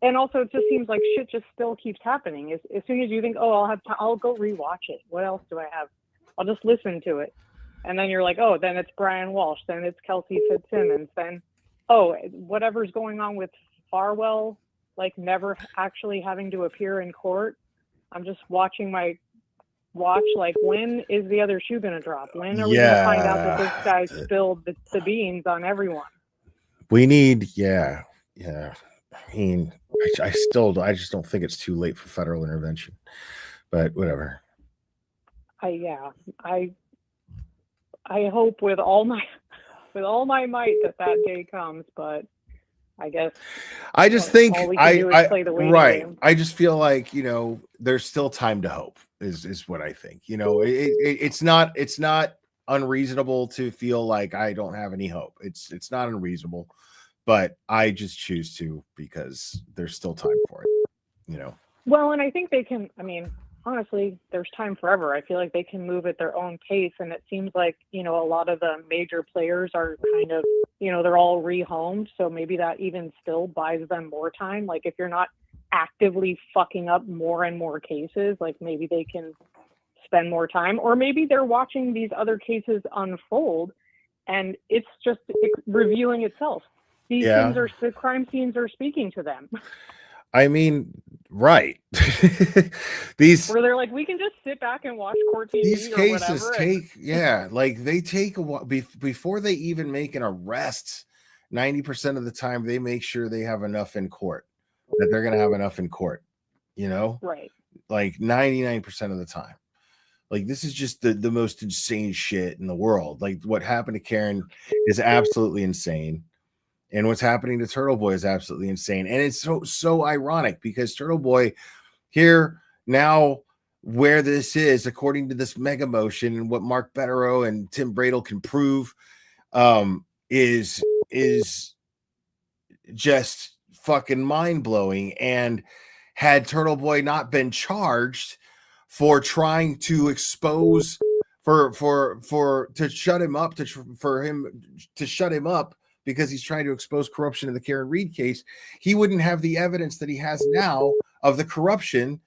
And also, it just seems like shit just still keeps happening. As soon as you think, oh, I'll go rewatch it. What else do I have? I'll just listen to it. And then you're like, oh, then it's Brian Walsh. Then it's Kelsey Fitzsimmons. Then, oh, whatever's going on with Farwell, like never actually having to appear in court. I'm just watching like, when is the other shoe going to drop? When are we going to find out that this guy spilled the beans on everyone? We need, yeah. I mean, I just don't think it's too late for federal intervention, but whatever. I hope with all my might that day comes, but I guess I just think all we can do is play the waiting game. I just feel like, you know, there's still time to hope is what I think. You know, it's not unreasonable to feel like I don't have any hope. It's not unreasonable, but I just choose to because there's still time for it, you know. Well, and I think they can, I mean, honestly, there's time forever. I feel like they can move at their own pace, and it seems like, you know, a lot of the major players are kind of, you know, they're all rehomed, so maybe that even still buys them more time. Like, if you're not actively fucking up more and more cases, like maybe they can spend more time, or maybe they're watching these other cases unfold and it's just revealing itself. These things are, the crime scenes are speaking to them. I mean, right. These where they're like, we can just sit back and watch court TV. These or cases whatever, take, like they take a while before they even make an arrest. 90% of the time, they make sure they have enough in court, that they're going to have enough in court, you know? Right. Like 99% of the time. Like, this is just the most insane shit in the world. Like, what happened to Karen is absolutely insane. And what's happening to Turtle Boy is absolutely insane. And it's so ironic because Turtle Boy here now, where this is, according to this mega motion and what Mark Betterow and Tim Bradle can prove, is just fucking mind-blowing. And had Turtle Boy not been charged for trying to expose to shut him up, for him to shut him up because he's trying to expose corruption in the Karen Reed case, he wouldn't have the evidence that he has now of the corruption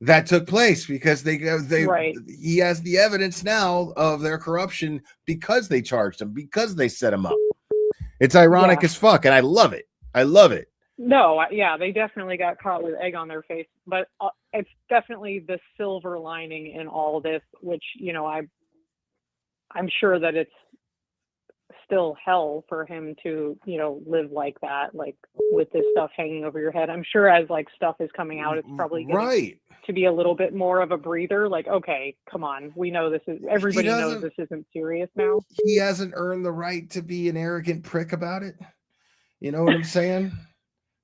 that took place, because he has the evidence now of their corruption because they charged him, because they set him up. It's ironic as fuck, and I love it. I love it. No, they definitely got caught with egg on their face, but it's definitely the silver lining in all this, which, you know, I'm sure that it's still hell for him to, you know, live like that, like with this stuff hanging over your head. I'm sure as like stuff is coming out, it's probably getting to be a little bit more of a breather. Like, okay, come on, we know this is, everybody knows this isn't serious now. He hasn't earned the right to be an arrogant prick about it. You know what I'm saying?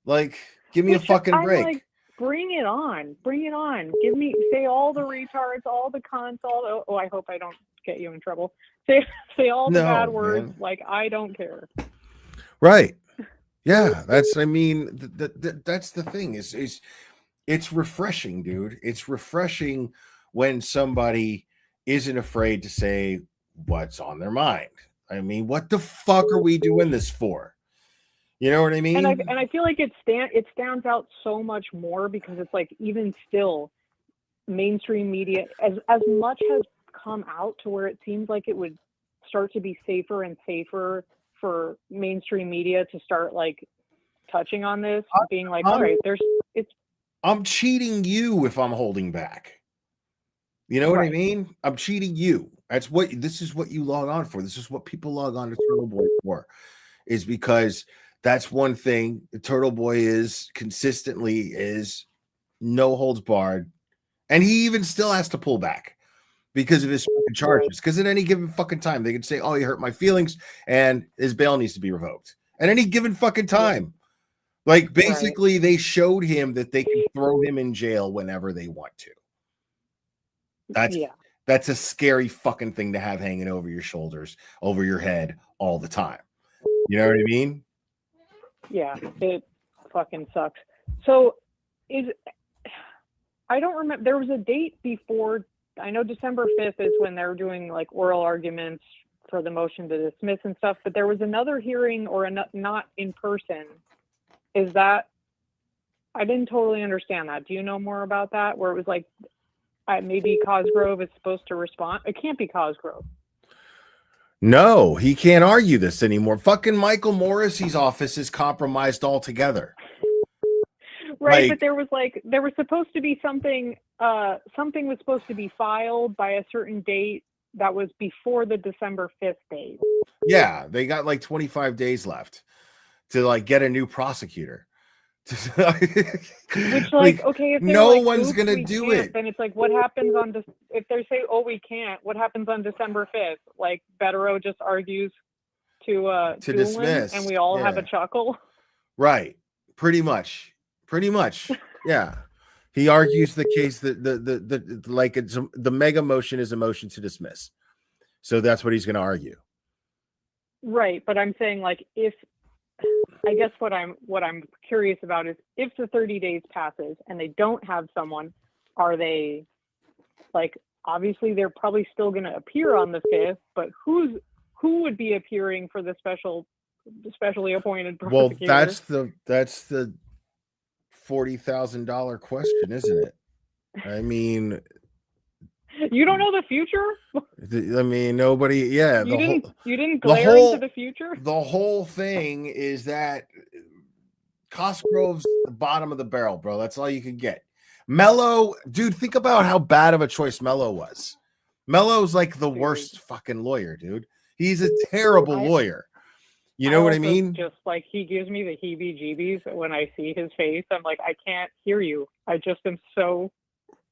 Like, give me a fucking break. Like, bring it on. Say all the retards, all the cons, I hope I don't get you in trouble. Say all the bad words. Man. Like, I don't care. Right. Yeah. That's the thing is it's refreshing, dude. It's refreshing when somebody isn't afraid to say what's on their mind. I mean, what the fuck are we doing this for? You know what I mean? And I feel like it stands out so much more because it's like, even still, mainstream media, as much has come out to where it seems like it would start to be safer and safer for mainstream media to start like touching on this, being like, all right, I'm cheating you if I'm holding back. You know what I mean? I'm cheating you. This is what you log on for. This is what people log on to Turtle Boy for, is because that's one thing the Turtle Boy is consistently is no holds barred. And he even still has to pull back because of his fucking charges. Because at any given fucking time, they can say, oh, he hurt my feelings and his bail needs to be revoked. At any given fucking time. Like, basically, they showed him that they can throw him in jail whenever they want to. That's a scary fucking thing to have hanging over your shoulders, over your head all the time. You know what I mean? Yeah, it fucking sucks. So I don't remember. There was a date before. I know December 5th is when they're doing like oral arguments for the motion to dismiss and stuff. But there was another hearing or not in person. Is that? I didn't totally understand that. Do you know more about that? Where it was like maybe Cosgrove is supposed to respond. It can't be Cosgrove. No, he can't argue this anymore. Fucking Michael Morrissey's office is compromised altogether. Right, but there was supposed to be something was supposed to be filed by a certain date that was before the December 5th date. Yeah, they got like 25 days left to like get a new prosecutor. Which like, okay, if no like, one's gonna do it, then it's like, what happens on if they say, oh, we can't, what happens on December 5th? Like Bettero just argues to Doolin, dismiss, and we all have a chuckle. Right, pretty much, yeah. He argues the case that the like it's the mega motion is a motion to dismiss, so that's what he's going to argue. Right, but I'm saying like if. I guess what I'm curious about is if the 30 days passes and they don't have someone, are they like, obviously they're probably still going to appear on the 5th, but who would be appearing for the specially appointed prosecutor? Well, that's the $40,000 question, isn't it? I mean, you don't know the future? I mean, nobody. Yeah, you didn't glare into the future. The whole thing is that Cosgrove's the bottom of the barrel, bro. That's all you can get. Mello, dude, think about how bad of a choice Mello was. Mello's like the worst fucking lawyer, dude. He's a terrible lawyer. You know what I mean? Just like he gives me the heebie-jeebies when I see his face. I'm like, I can't hear you. I just am so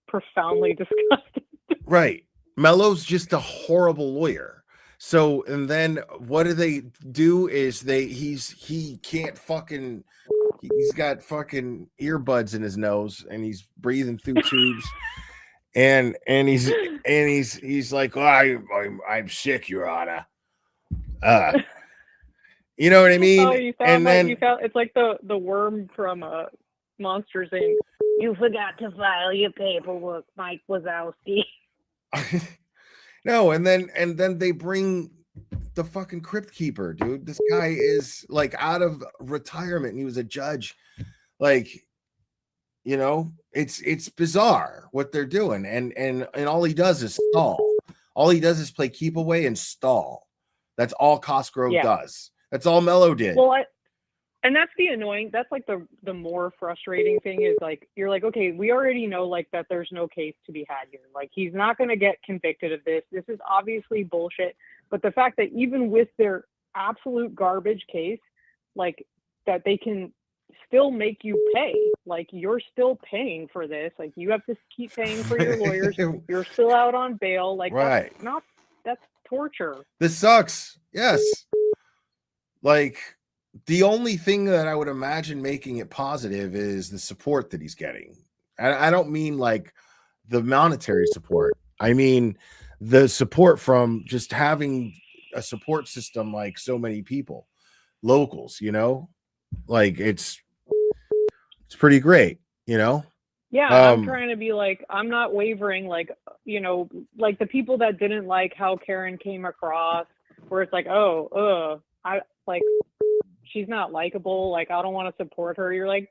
profoundly disgusted. Right. Mello's just a horrible lawyer. So, and then what they do is he can't fucking, he's got fucking earbuds in his nose and he's breathing through tubes. And he's like, oh, I'm sick, Your Honor. You know what I mean? Oh, it's like the worm from Monsters Inc. You forgot to file your paperwork, Mike Wazowski. No, and then they bring the fucking Crypt Keeper, dude. This guy is like out of retirement and he was a judge. Like, you know, it's bizarre what they're doing. And all he does is stall. All he does is play keep away and stall. That's all Cosgrove does. That's all Mello did. Well, and that's that's like the more frustrating thing is like, you're like, okay, we already know like that there's no case to be had here. Like he's not going to get convicted of this. This is obviously bullshit. But the fact that even with their absolute garbage case, like that they can still make you pay, like you're still paying for this. Like you have to keep paying for your lawyers. You're still out on bail. Like right. That's torture. This sucks. Yes. Like, the only thing that I would imagine making it positive is the support that he's getting. I don't mean like the monetary support. I mean the support from just having a support system like so many people, locals, you know? Like it's pretty great, you know? Yeah, I'm trying to be like, I'm not wavering, like, you know, like the people that didn't like how Karen came across, where it's like, she's not likable, like I don't want to support her. You're like,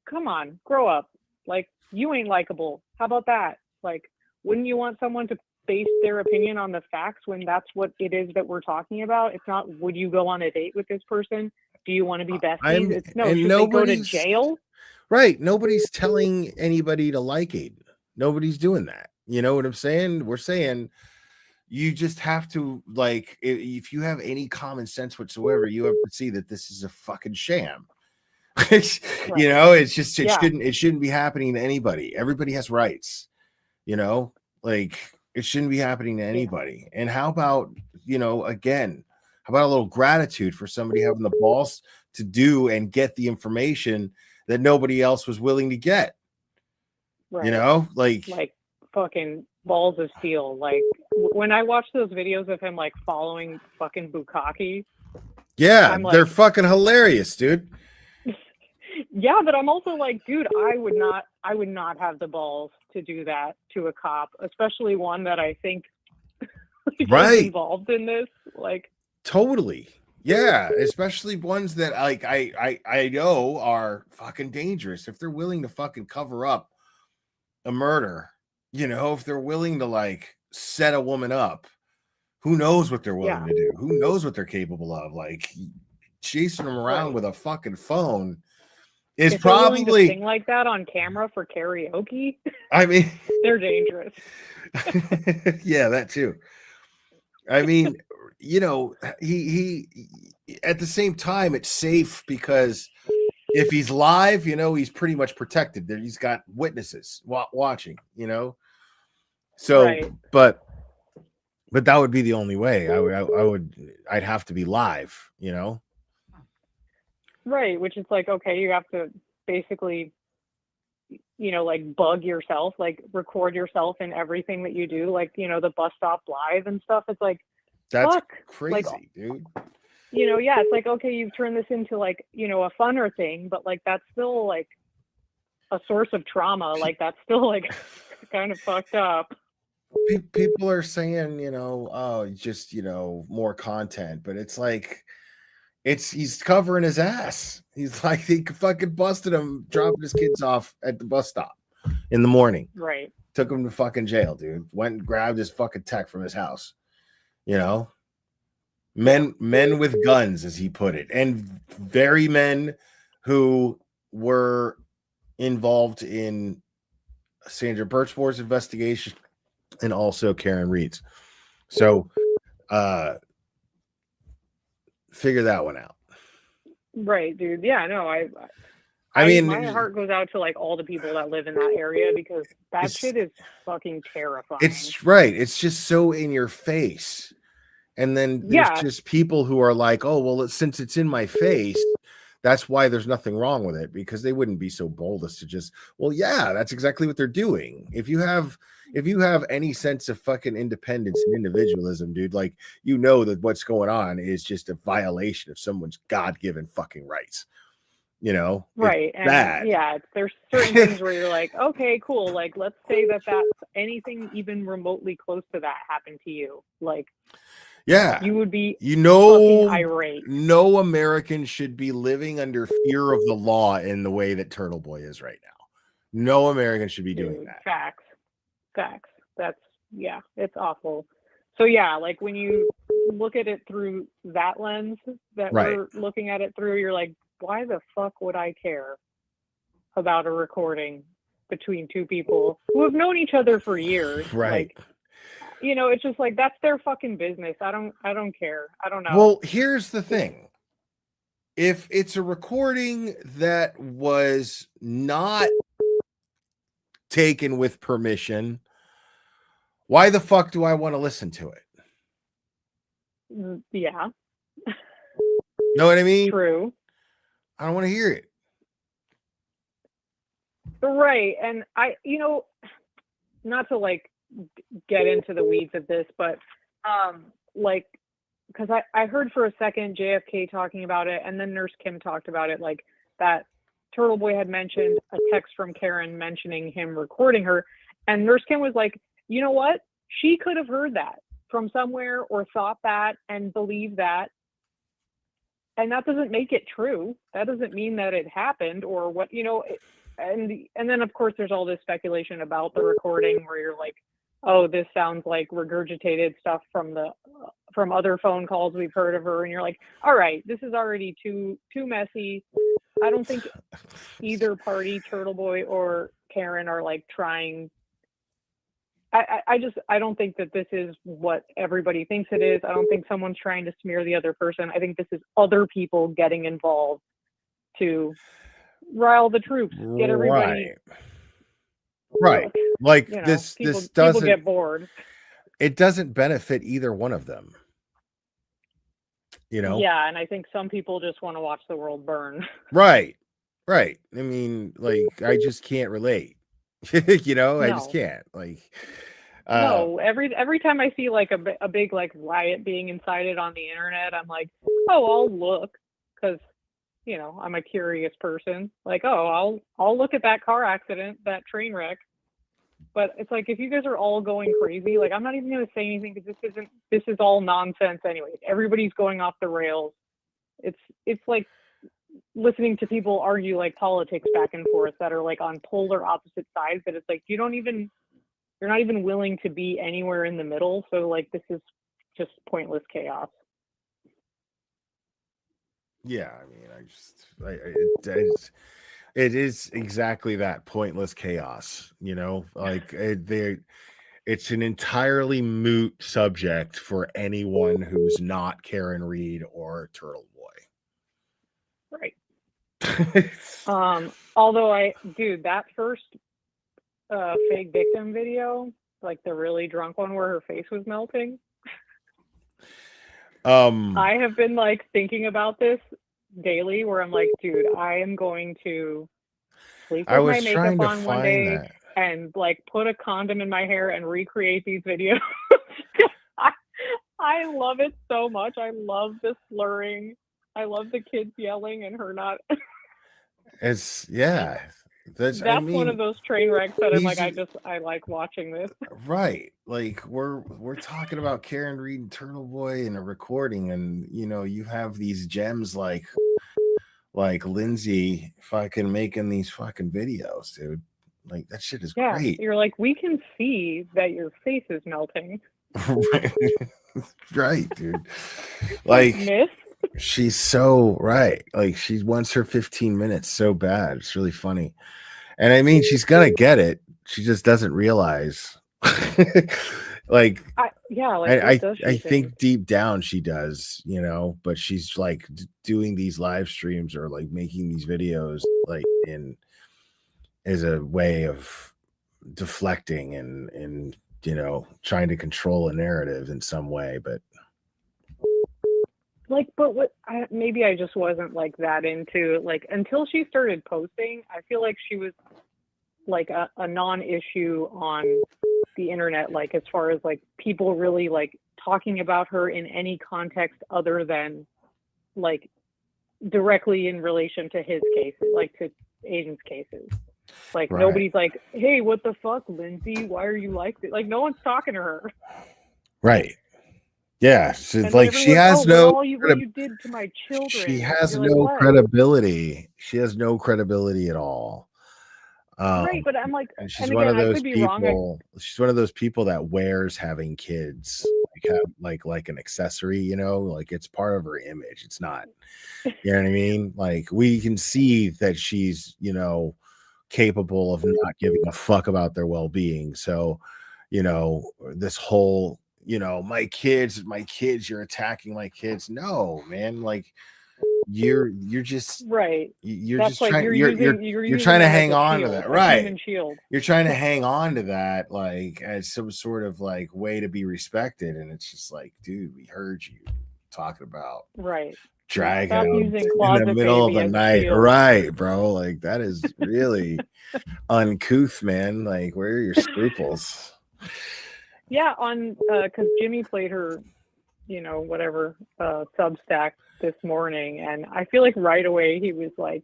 come on, grow up. Like you ain't likable. How about that? Like, wouldn't you want someone to base their opinion on the facts when that's what it is that we're talking about? It's not, would you go on a date with this person? Do you want to be besties? It's no, should they go to jail? Right. Nobody's telling anybody to like Aiden. Nobody's doing that. You know what I'm saying? We're saying you just have to, like, if you have any common sense whatsoever, you have to see that this is a fucking sham. You know, it's just it shouldn't be happening to anybody. Everybody has rights. You know, like it shouldn't be happening to anybody. And how about, you know, again, how about a little gratitude for somebody having the balls to do and get the information that nobody else was willing to get? Right. You know, like fucking balls of steel. Like when I watch those videos of him like following fucking Bukkake. Yeah, I'm like, they're fucking hilarious, dude. Yeah, but I'm also like, dude, I would not have the balls to do that to a cop, especially one that I think is Right. involved in this. Like, Totally. Yeah, especially ones that like I know are fucking dangerous. If they're willing to fucking cover up a murder, if they're willing to like set a woman up, who knows what they're willing to do? Who knows what they're capable of? Like chasing them around with a fucking phone is if they're willing to probably sing like that on camera for karaoke, I mean they're dangerous. yeah, that too. I mean, he at the same time it's safe because if he's live, he's pretty much protected. There, he's got witnesses watching. So, Right. but that would be the only way. I'd have to be live. Right, which is like, okay, you have to basically, like bug yourself, like record yourself in everything that you do, like, the bus stop live and stuff. It's like, That's fuck, crazy, like, dude. Yeah, it's like, okay, you've turned this into like, a funner thing, but like that's still like a source of trauma. Like that's still like kind of fucked up. People are saying, oh, just, more content, but it's like, he's covering his ass. He's like, he fucking busted him dropping his kids off at the bus stop in the morning. Right. Took him to fucking jail, dude. Went and grabbed his fucking tech from his house. Men with guns, as he put it, and very men who were involved in Sandra Birchmore's investigation and also Karen Reed's. So figure that one out. Right, dude. Yeah, no, I mean, my heart goes out to like all the people that live in that area because that shit is fucking terrifying. It's right. It's just so in your face. And then there's just people who are like, oh, well, since it's in my face, that's why there's nothing wrong with it, because they wouldn't be so bold as to just, well, yeah, that's exactly what they're doing. If you have any sense of fucking independence and individualism, dude, like, that what's going on is just a violation of someone's God-given fucking rights. Right. And bad. Yeah, there's certain things where you're like, okay, cool. Like, let's say that anything even remotely close to that happened to you. Like, yeah, you would be fucking irate. No American should be living under fear of the law in the way that Turtle Boy is right now. No American should be doing that. Facts. That's, yeah, it's awful. So yeah, like when you look at it through that lens that we're looking at it through, you're like, why the fuck would I care about a recording between two people who have known each other for years? Right. Like, it's just like, that's their fucking business. I don't care. I don't know. Well, here's the thing. If it's a recording that was not taken with permission, why the fuck do I want to listen to it? Yeah. Know what I mean? True. I don't want to hear it. Right. And not to like get into the weeds of this, but like, because I heard for a second JFK talking about it, and then Nurse Kim talked about it, like that Turtle Boy had mentioned a text from Karen mentioning him recording her, and Nurse Kim was like, you know what? She could have heard that from somewhere or thought that and believed that. And that doesn't make it true. That doesn't mean that it happened or what, and then of course there's all this speculation about the recording where you're like, oh, this sounds like regurgitated stuff from other phone calls we've heard of her. And you're like, all right, this is already too messy. I don't think either party, Turtle Boy or Karen, are like trying. I don't think that this is what everybody thinks it is. I don't think someone's trying to smear the other person. I think this is other people getting involved to rile the troops, get everybody. Right. Like You know, this people doesn't get bored. It doesn't benefit either one of them. Yeah, and I think some people just want to watch the world burn. Right. I mean, like, I just can't relate. I just No. can't. Like, No, every time I see like a big like riot being incited on the internet, I'm like, oh, I'll look, because you know, I'm a curious person. Like, oh, I'll look at that car accident, that train wreck. But it's like, if you guys are all going crazy, like, I'm not even going to say anything because this is all nonsense anyway. Everybody's going off the rails. It's like listening to people argue like politics back and forth that are like on polar opposite sides, that it's like, you're not even willing to be anywhere in the middle. So like, this is just pointless chaos. Yeah, I mean, it is exactly that, pointless chaos, you know, like it's an entirely moot subject for anyone who's not Karen Reed or Turtle Boy. Right. Although that first fake victim video, like the really drunk one where her face was melting, I have been like thinking about this daily, where I'm like, dude, I am going to sleep with my makeup on one day and like put a condom in my hair and recreate these videos. I love it so much. I love the slurring. I love the kids yelling and her not. That's one of those train wrecks that I'm like, I like watching this. Right. Like we're talking about Karen Reed and Turtle Boy in a recording, and you know, you have these gems like Lindsay fucking making these fucking videos, dude. Like that shit is great. You're like, we can see that your face is melting. Right, dude. Like Miss? She's so right. Like she wants her 15 minutes so bad. It's really funny. And I mean, she's gonna get it. She just doesn't realize. I think deep down she does, you know, but she's like doing these live streams or like making these videos like as a way of deflecting and you know, trying to control a narrative in some way, but like, but maybe I just wasn't like that into like until she started posting. I feel like she was like a non-issue on the internet, like as far as like people really like talking about her in any context other than like directly in relation to his cases, like to Aiden's cases. Like nobody's like, hey, what the fuck, Lindsay? Why are you like this? Like no one's talking to her. Right. Yeah, she's like she has what you did to my children. She has no credibility. She has no credibility at all. Right, but I'm like, and she's one of those people. She's one of those people that wears having kids like an accessory. You know, like it's part of her image. It's not. You know what I mean? Like we can see that she's capable of not giving a fuck about their well-being. So, this whole. My kids, you're attacking my kids. No, man, like you're just right. You're That's just like trying. You're trying to hang on to that, right? Shield. You're trying to hang on to that, like as some sort of like way to be respected, and it's just like, dude, we heard you talking about dragging them in the middle of the night, right, bro? Like that is really uncouth, man. Like, where are your scruples? Yeah, on because Jimmy played her, whatever Substack this morning, and I feel like right away he was like,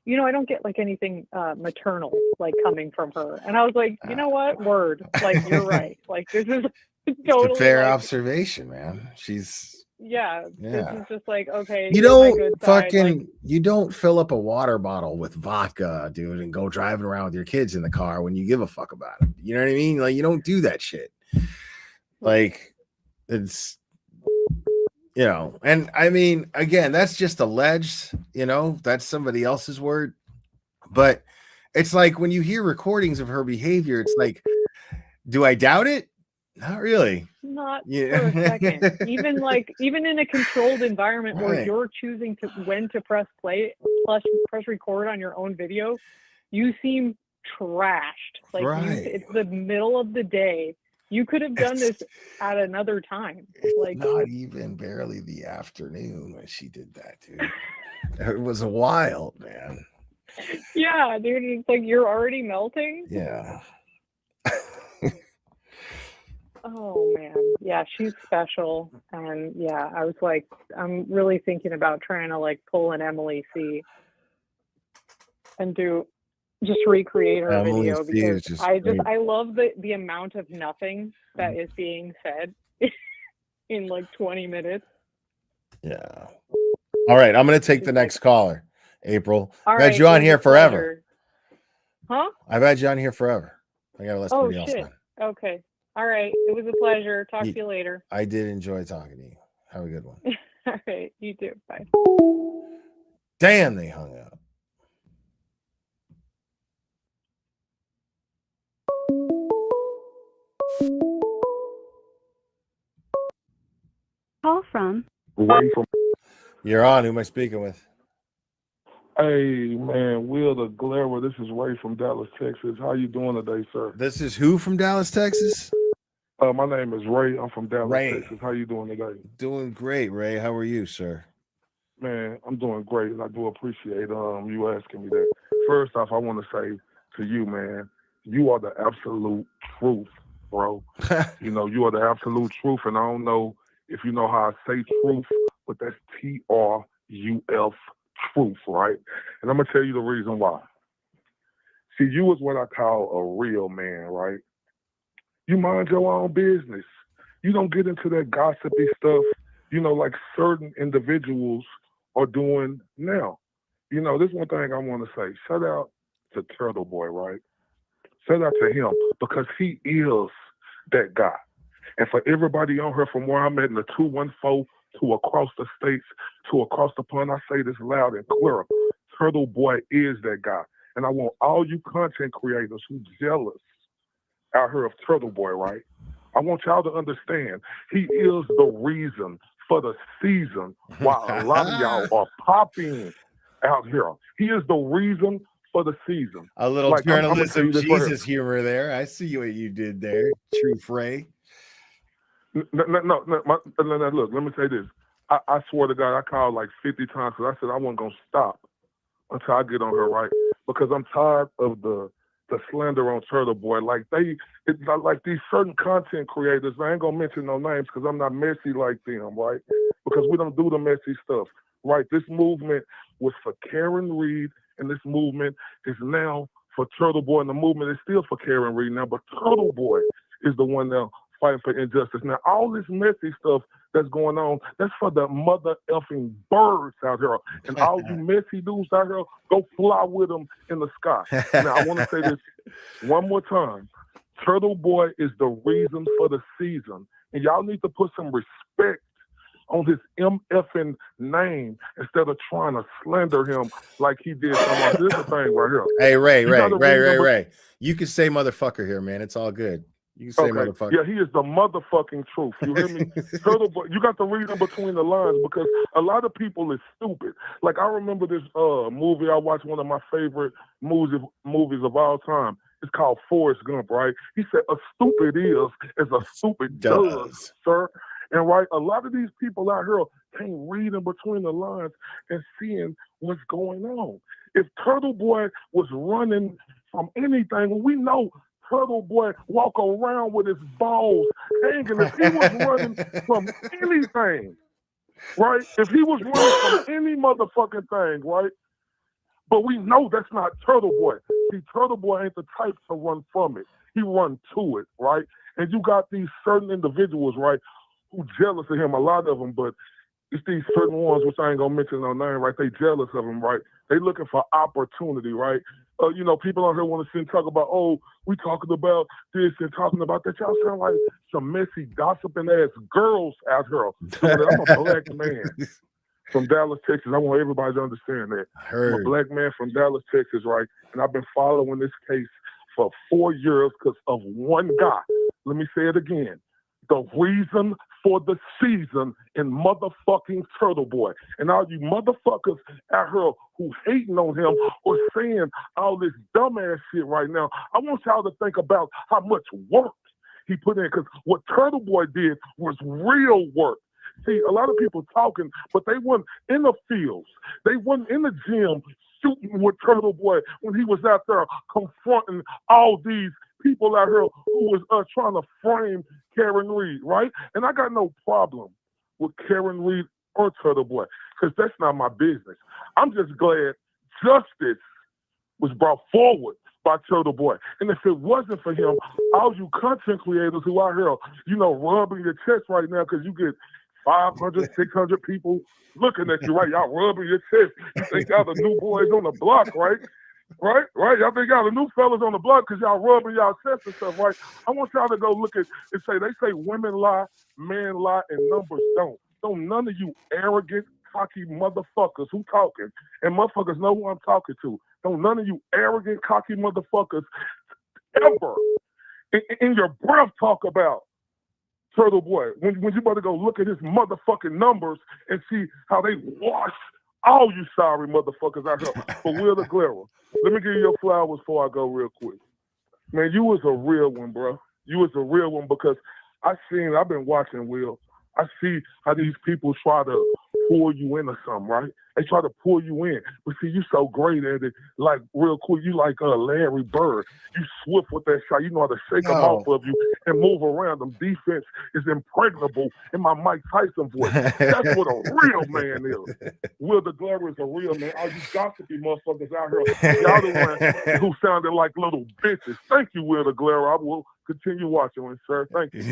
I don't get like anything maternal like coming from her, and I was like, you know what, word, like you're right, like this is totally a fair observation, man. She's this is just like okay, you don't fucking you don't fill up a water bottle with vodka, dude, and go driving around with your kids in the car when you give a fuck about it. You know what I mean? Like you don't do that shit. Like it's and I mean, again, that's just alleged, that's somebody else's word, but it's like when you hear recordings of her behavior, it's like, do I doubt it? Not really. Not for a second. Even in a controlled environment where you're choosing when to press play press record on your own video, you seem trashed. Like it's the middle of the day. You could have done this at another time. Like not even barely the afternoon when she did that, dude. It was wild, man. Yeah, dude. It's like you're already melting. Yeah. Oh man, yeah, she's special, and yeah, I was like, I'm really thinking about trying to like pull an Emily C. and just recreate her Emily video C because is just I great. love the amount of nothing that is being said in like 20 minutes. Yeah. All right, I'm gonna take the next caller, April. All I've had right, you it on was here a forever. pleasure. Huh? I've had you on here forever. I gotta let Oh somebody else shit. on. Okay. All right. It was a pleasure. Talk to you later. I did enjoy talking to you. Have a good one. All right. You too. Bye. Damn, they hung up. Call from. You're on. Who am I speaking with? Hey, man, Will the Glare. This is Ray from Dallas, Texas. How you doing today, sir? This is who from Dallas, Texas? My name is Ray. I'm from Dallas, Ray. Texas. How you doing today? Doing great, Ray. How are you, sir? Man, I'm doing great, and I do appreciate you asking me that. First off, I want to say to you, man, you are the absolute truth, bro. You know, you are the absolute truth, and I don't know if you know how I say truth, but that's TRUF, truth, right? And I'm gonna tell you the reason why. See, you is what I call a real man, right? You mind your own business. You don't get into that gossipy stuff, you know, like certain individuals are doing now. You know, this one thing I want to say. Shout out to Turtle Boy, right? Shout out to him because he is that guy. And for everybody on here from where I'm at in the 214 to across the states to across the pond, I say this loud and clear. Turtle Boy is that guy. And I want all you content creators who jealous out here of Turtle Boy, right? I want y'all to understand he is the reason for the season why a lot of y'all are popping out here. He is the reason for the season. A little Like, I'm gonna tell journalism you this right here. Jesus humor there. I see what you did there, Truth Ray. No, look, let me say this. I swear to God, I called like 50 times because I said I wasn't going to stop until I get on her, right? Because I'm tired of the slander on Turtle Boy. Like it's not like these certain content creators, I ain't going to mention no names because I'm not messy like them, right? Because we don't do the messy stuff, right? This movement was for Karen Reed, and this movement is now for Turtle Boy, and the movement is still for Karen Reed now, but Turtle Boy is the one now fighting for injustice. Now, all this messy stuff that's going on, that's for the mother effing birds out here. And all you messy dudes out here, go fly with them in the sky. Now, I want to say this one more time. Turtle Boy is the reason for the season. And y'all need to put some respect on his MFing name instead of trying to slander him like he did. This is the thing right here. Hey, Ray. You gotta remember- You can say motherfucker here, man. It's all good. You can say motherfucker. Yeah, he is the motherfucking truth. You hear me? Turtle Boy, you got to read in between the lines because a lot of people is stupid. Like I remember this movie I watched, one of my favorite movies of all time. It's called Forrest Gump, right? He said a stupid is as a stupid does, sir. And right, a lot of these people out here can't read in between the lines and seeing what's going on. If Turtle Boy was running from anything, we know Turtle Boy walk around with his balls hanging. If he was running from anything, right? If he was running from any motherfucking thing, right? But we know that's not Turtle Boy. See, Turtle Boy ain't the type to run from it. He run to it, right? And you got these certain individuals, right, who jealous of him, a lot of them, but it's these certain ones, which I ain't gonna mention no name, right? They jealous of him, right? They looking for opportunity, right? You know, people out here want to sit and talk about, oh, we talking about this and talking about that. Y'all sound like some messy, gossiping ass girls out here. I'm a black man from Dallas, Texas. I want everybody to understand that. I'm a black man from Dallas, Texas, right? And I've been following this case for 4 years because of one guy. Let me say it again. The reason for the season in motherfucking Turtle Boy. And all you motherfuckers out here who hating on him or saying all this dumbass shit right now, I want y'all to think about how much work he put in. Because what Turtle Boy did was real work. See, a lot of people talking, but they weren't in the fields. They weren't in the gym shooting with Turtle Boy when he was out there confronting all these people out here who was trying to frame Karen Reed, right? And I got no problem with Karen Reed or Turtle Boy, because that's not my business. I'm just glad justice was brought forward by Turtle Boy. And if it wasn't for him, all you content creators who out here, rubbing your chest right now because you get 500, 600 people looking at you, right? Y'all rubbing your chest. You think y'all the new boys on the block, right? Right? Y'all think y'all the new fellas on the block because y'all rubbing y'all chest and stuff, right? I want y'all to go look at and they say women lie, men lie, and numbers don't. Don't none of you arrogant, cocky motherfuckers who talking, and motherfuckers know who I'm talking to. Don't none of you arrogant, cocky motherfuckers ever in your breath talk about Turtle Boy. When you better go look at his motherfucking numbers and see how they wash all you sorry motherfuckers out here for Will the Glera. Let me give you your flowers before I go real quick. Man, you was a real one, bro. You was a real one because I've been watching Will. I see how these people try to pull you into something, right? They try to pull you in. But see, you so great at it. Like, real quick, you like Larry Bird. You swift with that shot. You know how to shake them off of you and move around them. Defense is impregnable in my Mike Tyson voice. That's what a real man is. Will the Glera is a real man. All you got to be motherfuckers out here. Y'all the one who sounded like little bitches. Thank you, Will the Glera. I will continue watching it, sir. Thank you.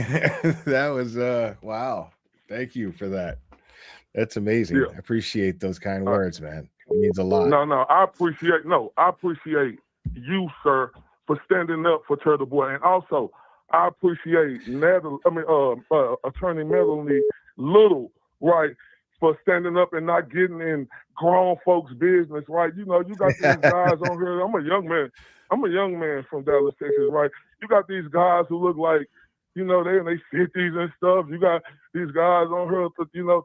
That was wow. Thank you for that. That's amazing. Yeah. I appreciate those kind words, man. It means a lot. No, I appreciate you, sir, for standing up for Turtle Boy. And also I appreciate Attorney Melanie Little, right, for standing up and not getting in grown folks' business, right? You got these guys on here. I'm a young man from Dallas, Texas, right? You got these guys who look like, they in their 50s and stuff. You got these guys on here,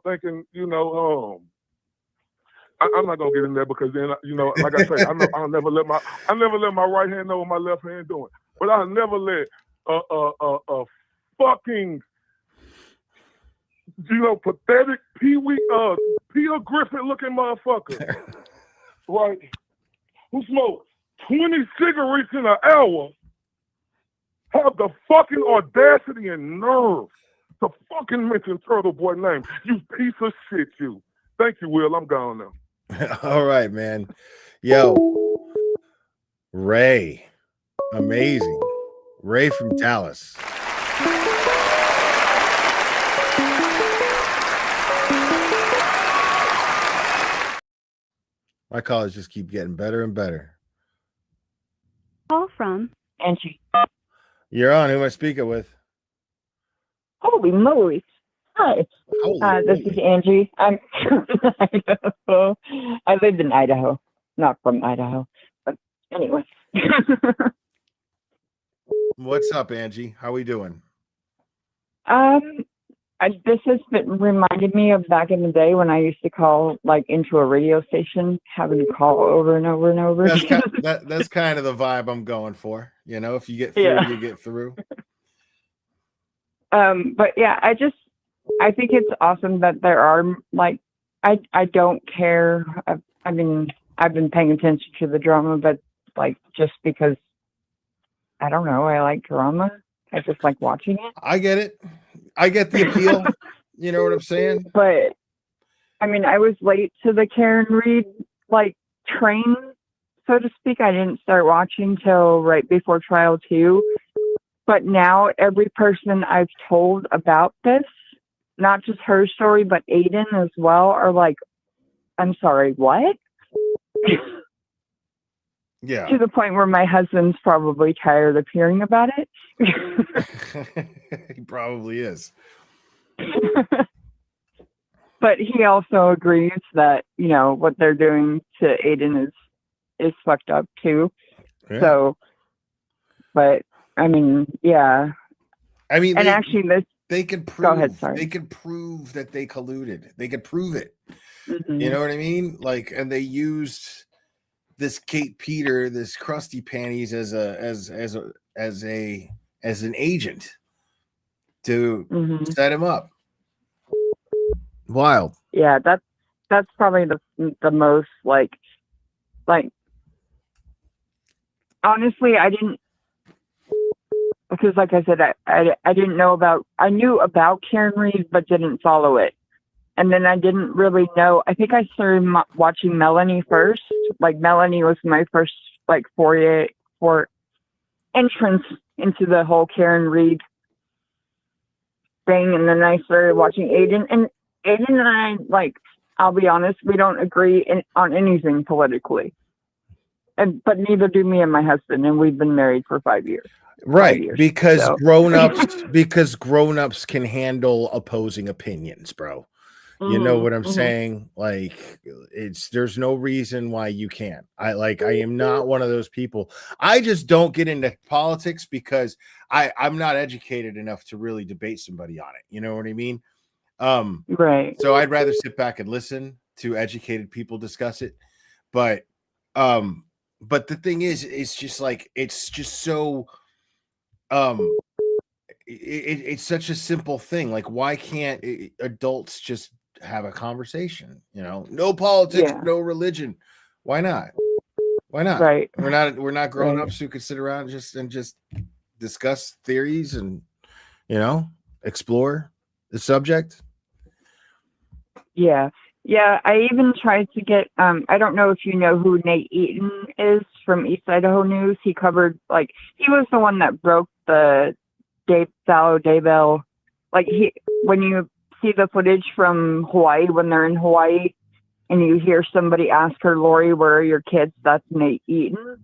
thinking, I'm not gonna get in there because then, like I say, I'll never let my right hand know what my left hand doing. But I'll never let a fucking, pathetic Peter Griffin looking motherfucker, right? Who smokes 20 cigarettes in an hour, have the fucking audacity and nerve to fucking mention Turtle Boy name. You piece of shit, you. Thank you, Will. I'm gone now. All right, man. Yo, Ray. Amazing. Ray from Dallas. My callers just keep getting better and better. Call from Angie. You're on. Who am I speaking with? Holy moly. Hi. This is Angie. I'm from Idaho. I lived in Idaho, not from Idaho. But anyway. What's up, Angie? How we doing? This has reminded me of back in the day when I used to call into a radio station, having to call over and over and over. That's kind of the vibe I'm going for. If you get through, you get through. But yeah, I think it's awesome that there are I don't care. I've been paying attention to the drama, but just because I don't know, I like drama. I just like watching it. I get it. I get the appeal. You know what I'm saying? But I was late to the Karen Reed train, so to speak. I didn't start watching till right before trial 2. But now every person I've told about this, not just her story, but Aiden as well, are like, I'm sorry, what? Yeah. To the point where my husband's probably tired of hearing about it. He probably is. But he also agrees that, what they're doing to Aiden is fucked up too. Yeah. So, but yeah. And actually they could prove. Go ahead, sorry. They could prove that they colluded. They could prove it. Mm-hmm. You know what I mean? And they used this Kate Peter, this crusty panties as an agent to set him up. Wild. Yeah, that's probably the most honestly, I didn't because like I said, I didn't know about, I knew about Karen Reed, but didn't follow it. And then I didn't really know, I think I started watching Melanie first. Like Melanie was my first like foray for entrance into the whole Karen Reed thing. And then I started watching Aiden, and Aiden and I, like, I'll be honest, we don't agree on anything politically. But neither do me and my husband, and we've been married for 5 years. Right, because so. grown-ups can handle opposing opinions, bro. You know what I'm saying? Like, there's no reason why you can't. I am not one of those people. I just don't get into politics because I'm not educated enough to really debate somebody on it. You know what I mean? Right. So I'd rather sit back and listen to educated people discuss it. But the thing is, it's just like, it's just so, it's such a simple thing. Like, why can't adults just have a conversation? You know, no politics, no religion. Why not? Why not? Right. We're not grown ups who could sit around and just discuss theories and, you know, explore the subject. Yeah. Yeah, I even tried to get, I don't know if you know who Nate Eaton is from East Idaho News. He covered, like, he was the one that broke the Fallow Daybell. Like, when you see the footage from Hawaii, when they're in Hawaii, and you hear somebody ask her, Lori, where are your kids? That's Nate Eaton.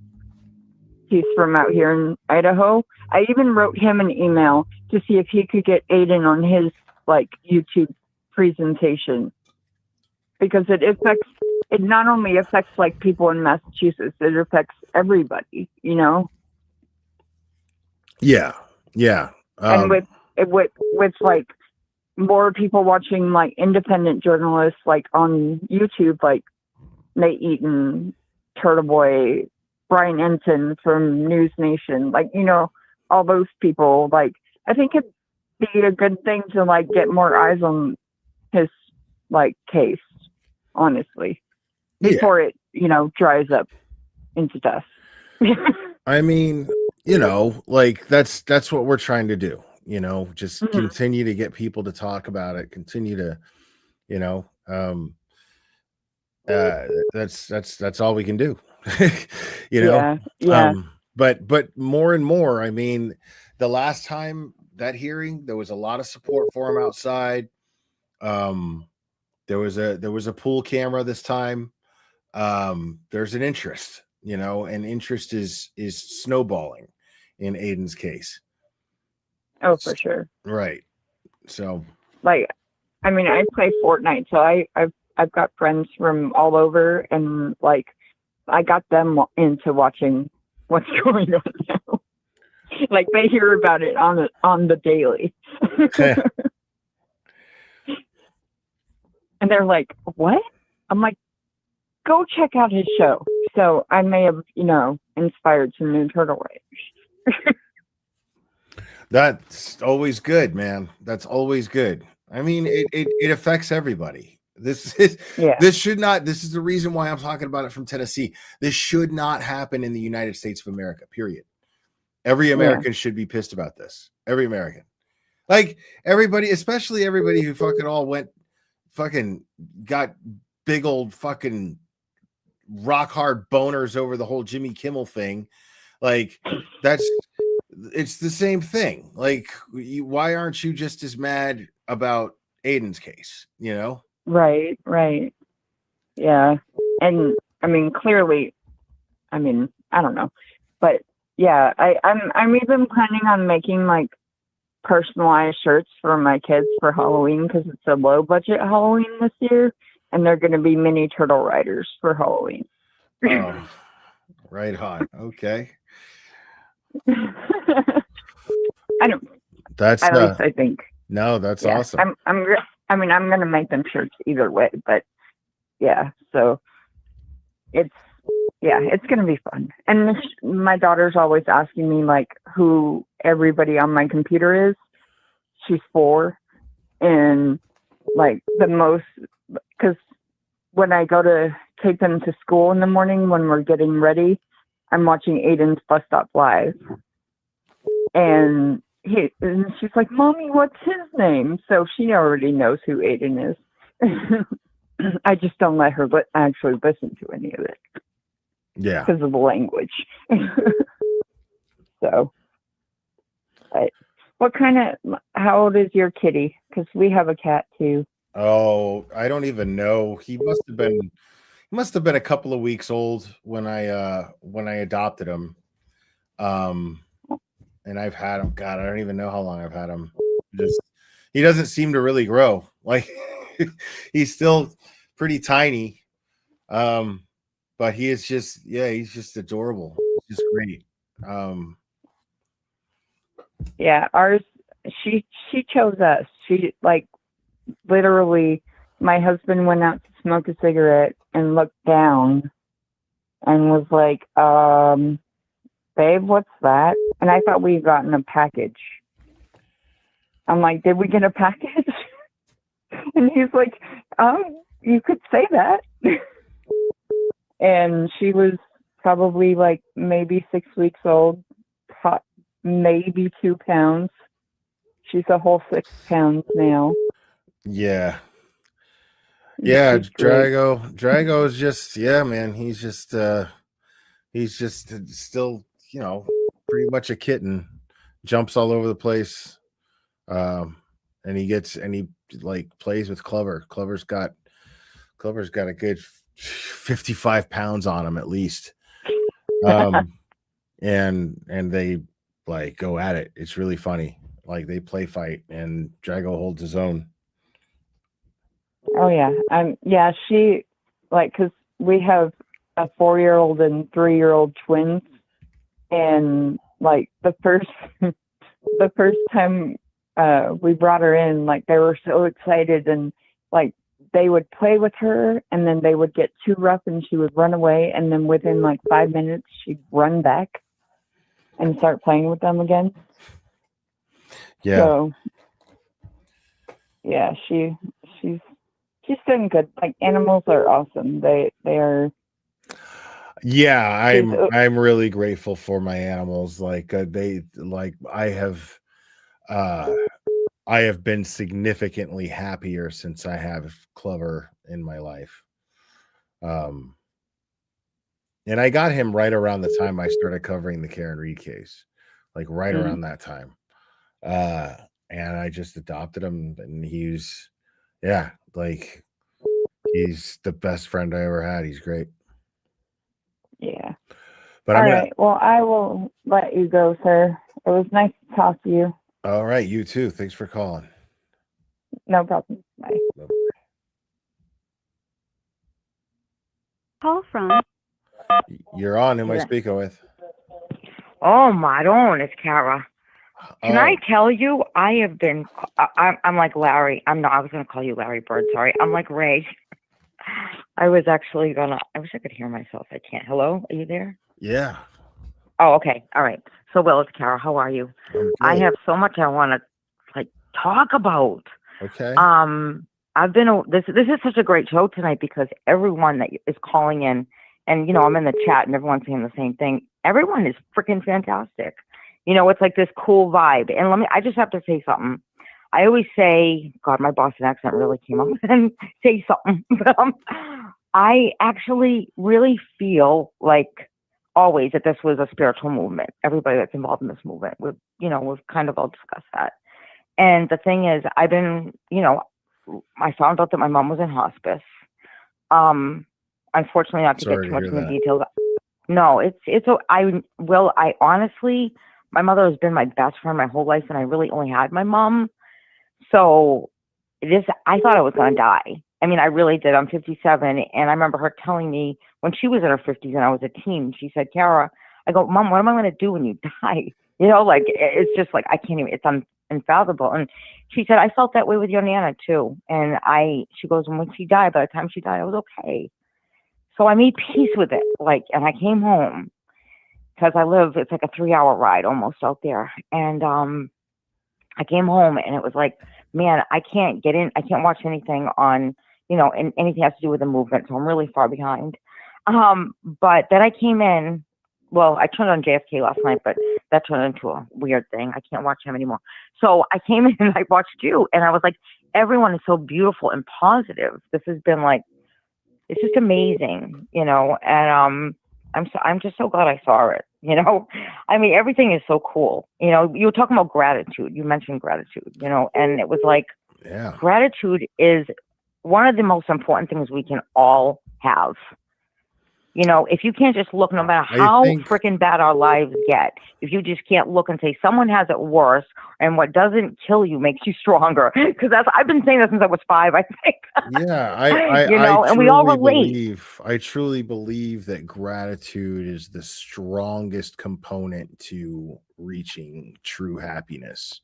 He's from out here in Idaho. I even wrote him an email to see if he could get Aiden on his, like, YouTube presentation. Because it not only affects like people in Massachusetts, it affects everybody, you know? Yeah. Yeah. And with like more people watching like independent journalists, like on YouTube, like Nate Eaton, Turtle Boy, Brian Ensign from News Nation, like, you know, all those people, like, I think it'd be a good thing to like get more eyes on his like case. Honestly, before it, you know, dries up into dust. I mean, you know, like that's what we're trying to do, you know, just continue to get people to talk about it, continue to, you know, that's all we can do. You know? Yeah. But more and more, I mean, the last time that hearing, there was a lot of support for him outside. There was a pool camera this time. There's an interest, you know, and interest is snowballing in Aiden's case. Oh, for sure. Right. So, like, I mean, I play Fortnite, so I've got friends from all over, and like, I got them into watching what's going on now. Like, they hear about it on the daily. And they're like, what? I'm like, go check out his show. So I may have, you know, inspired some new Turtle Riders. That's always good, man. That's always good. I mean, it affects everybody. This is the reason why I'm talking about it from Tennessee. This should not happen in the United States of America, period. Every American should be pissed about this. Every American. Like, everybody, especially everybody who fucking got big old fucking rock hard boners over the whole Jimmy Kimmel thing. Like, it's the same thing. Like, why aren't you just as mad about Aiden's case, you know? Right. Yeah. And I mean, clearly, I mean, I don't know, but yeah, I'm even planning on making like personalized shirts for my kids for Halloween, because it's a low budget Halloween this year, and they're going to be mini Turtle Riders for Halloween. Oh, right on. Okay. I don't. That's at least I think. No, that's awesome. I'm going to make them shirts either way, but yeah. So it's going to be fun. And my daughter's always asking me like who everybody on my computer is. She's 4, and like the most, because when I go to take them to school in the morning when we're getting ready, I'm watching Aiden's Bus Stop Live. And she's like, Mommy, what's his name? So she already knows who Aiden is. I just don't let her actually listen to any of it. Yeah. Because of the language. So, how old is your kitty? Because we have a cat too. Oh, I don't even know. He must have been a couple of weeks old when I adopted him. And I've had him, God, I don't even know how long I've had him. He doesn't seem to really grow. Like he's still pretty tiny. But he is just, he's just adorable. He's just great. Yeah, ours, she chose us. She, like, literally, my husband went out to smoke a cigarette and looked down and was like, babe, what's that? And I thought we'd gotten a package. I'm like, did we get a package? And he's like, you could say that. And she was probably like maybe 6 weeks old, maybe 2 pounds. She's a whole 6 pounds now. Yeah. Yeah, Drago is just, man, he's just still, pretty much a kitten. Jumps all over the place. And he like plays with Clover. Clover's got a good 55 pounds on him at least. And they like go at it. It's really funny. Like they play fight and Drago holds his own. Oh yeah. She, like, cause we have a 4-year-old and 3-year-old twins. And like the first time we brought her in, like they were so excited, and like they would play with her and then they would get too rough and she would run away, and then within like 5 minutes she'd run back and start playing with them again. Yeah. So yeah, she's doing good. Like animals are awesome. They are. Yeah, I'm really grateful for my animals. Like I have been significantly happier since I have Clover in my life. And I got him right around the time I started covering the Karen Reed case, like right around that time. And I just adopted him, and he's the best friend I ever had. He's great. Yeah. But all right. Well, I will let you go, sir. It was nice to talk to you. All right, you too. Thanks for calling. No problem. Bye. Call from. You're on. Who am I speaking with? Oh, Maron, it's Kara. Can I tell you, I have been, I'm like Larry. I was going to call you Larry Bird. Sorry. I'm like Ray. I was actually I wish I could hear myself. I can't. Hello? Are you there? Yeah. Oh, okay. All right. So, Will, it's Kara. How are you? I have so much I want to talk about. Okay. This is such a great show tonight because everyone that is calling in, and I'm in the chat and everyone's saying the same thing. Everyone is freaking fantastic. It's like this cool vibe. And I just have to say something. I always say, God, my Boston accent really came out and say something. I actually really feel like always that this was a spiritual movement. Everybody that's involved in this movement, we've kind of all discussed that. And the thing is, I've been, I found out that my mom was in hospice. Unfortunately, not to get too much into the details. No, I honestly, my mother has been my best friend my whole life, and I really only had my mom. So I thought I was going to die. I mean, I really did. I'm 57, and I remember her telling me when she was in her 50s and I was a teen, she said, Kara, I go, Mom, what am I going to do when you die? It's just like, I can't even, it's unfathomable. And she said, I felt that way with your Nana too. And she goes, and when she died, by the time she died, I was okay. So I made peace with it. And I came home because it's like a 3-hour ride almost out there. And I came home and it was like, man, I can't watch anything on, and anything has to do with the movement. So I'm really far behind. But then I came in well, I turned on JFK last night, but that turned into a weird thing. I can't watch him anymore. So I came in and I watched you, and I was like, everyone is so beautiful and positive. This has been like, it's just amazing, you know. And I'm just so glad I saw it. You know, I mean, everything is so cool. You know, you were talking about gratitude. You mentioned gratitude. You know, and it was like, Yeah. gratitude is one of the most important things we can all have. You know, if you can't just look, no matter I how think- freaking bad our lives get, if you just can't look and say someone has it worse, and what doesn't kill you makes you stronger. Because I've been saying that since I was 5, I think. Yeah, I You know, I and we all truly relate. I truly believe that gratitude is the strongest component to reaching true happiness.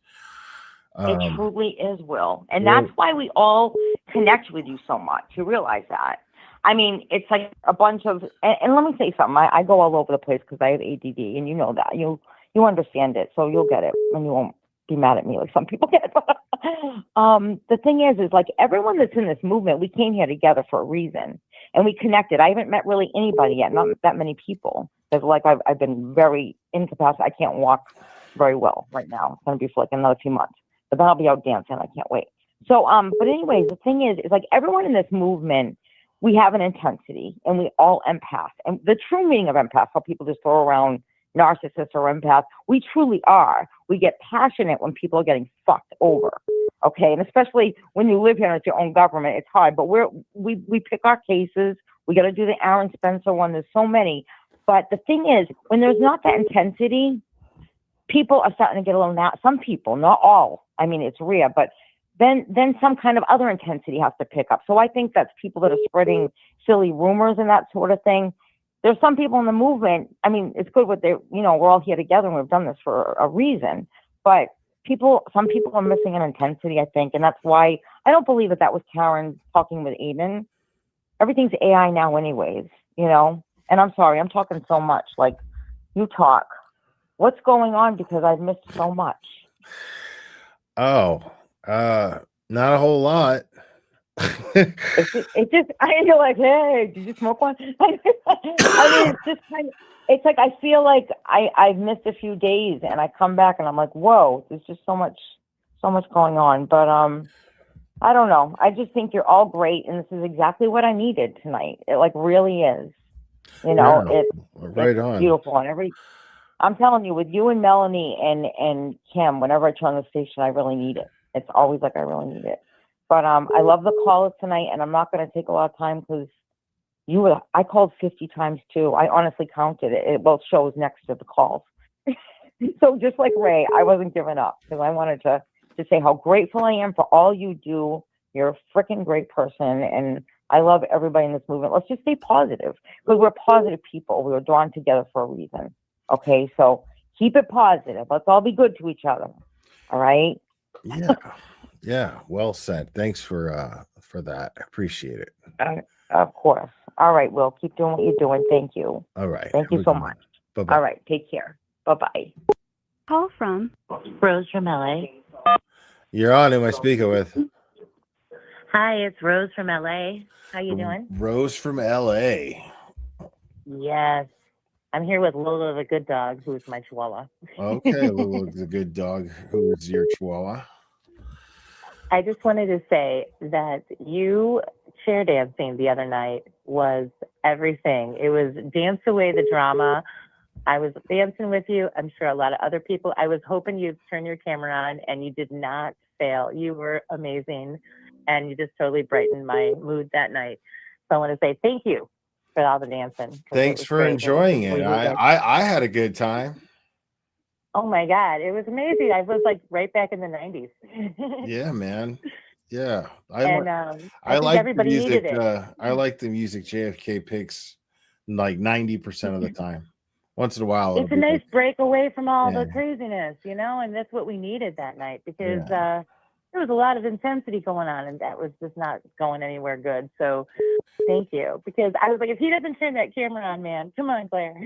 It truly is, Will. And well- that's why we all connect with you so much. You realize that? I mean, it's like a bunch of, and let me say something. I go all over the place because I have ADD, and you know that. You understand it, so you'll get it, and you won't be mad at me like some people get. The thing is like everyone that's in this movement, we came here together for a reason, and we connected. I haven't met really anybody yet, not that many people. Because like I've been very incapacitated. I can't walk very well right now. It's going to be for like another few months. But then I'll be out dancing. I can't wait. So, but anyways, the thing is like everyone in this movement, we have an intensity, and we all empath. And the true meaning of empath, how people just throw around narcissists or empath, we truly are. We get passionate when people are getting fucked over. Okay, and especially when you live here and it's your own government, it's hard. But we pick our cases. We got to do the Aaron Spencer one. There's so many. But the thing is, when there's not that intensity, people are starting to get a little now. Some people, not all. I mean, it's rare, but then some kind of other intensity has to pick up. So I think that's people that are spreading silly rumors and that sort of thing. There's some people in the movement. I mean, it's good what they, you know, we're all here together and we've done this for a reason. But some people are missing an intensity, I think, and that's why I don't believe that was Karen talking with Aiden. Everything's AI now, anyways, you know. And I'm sorry, I'm talking so much. Like, you talk. What's going on? Because I've missed so much. Oh, not a whole lot. It just, I feel like, hey, did you smoke one? I mean, it's just kind of, it's like, I feel like I've missed a few days and I come back and I'm like, whoa, there's just so much going on. But, I don't know. I just think you're all great. And this is exactly what I needed tonight. It like really is, you know, Yeah, it's right on. beautiful. And I'm telling you, with you and Melanie and Kim, whenever I turn on the station, I really need it. It's always like I really need it. But I love the callers tonight, and I'm not going to take a lot of time because I called 50 times too. I honestly counted it. It both shows next to the calls. So just like Ray, I wasn't giving up because I wanted to say how grateful I am for all you do. You're a freaking great person, and I love everybody in this movement. Let's just stay positive because we're positive people. We were drawn together for a reason. Okay, so keep it positive. Let's all be good to each other. All right. Yeah, well said. Thanks for that. I appreciate it. Of course. All right, Will. Keep doing what you're doing. Thank you. All right. Thank you so much. Bye-bye. All right. Take care. Bye-bye. Call from Rose from LA. You're on. Who am I speaking with? Hi, it's Rose from LA. How you doing? Rose from LA. Yes. I'm here with Lola the good dog, who's my chihuahua. Okay, Lulu, the good dog. Who's your chihuahua? I just wanted to say that you chair dancing the other night was everything. It was dance away the drama. I was dancing with you. I'm sure a lot of other people. I was hoping you'd turn your camera on, and you did not fail. You were amazing, and you just totally brightened my mood that night. So I want to say thank you for all the dancing. 'cause Thanks was for great. enjoying it. We were dancing. I had a good time. Oh my God, it was amazing. I was like right back in the 90s. Yeah, man. Yeah, I think like the everybody music. needed it. I like the music JFK picks like 90% of the time. Once in a while, it'll It's a be nice like, break away from all Yeah. the craziness, you know, and that's what we needed that night because there was a lot of intensity going on, and that was just not going anywhere good. So thank you, because I was like, if he doesn't turn that camera on, man, come on, Claire.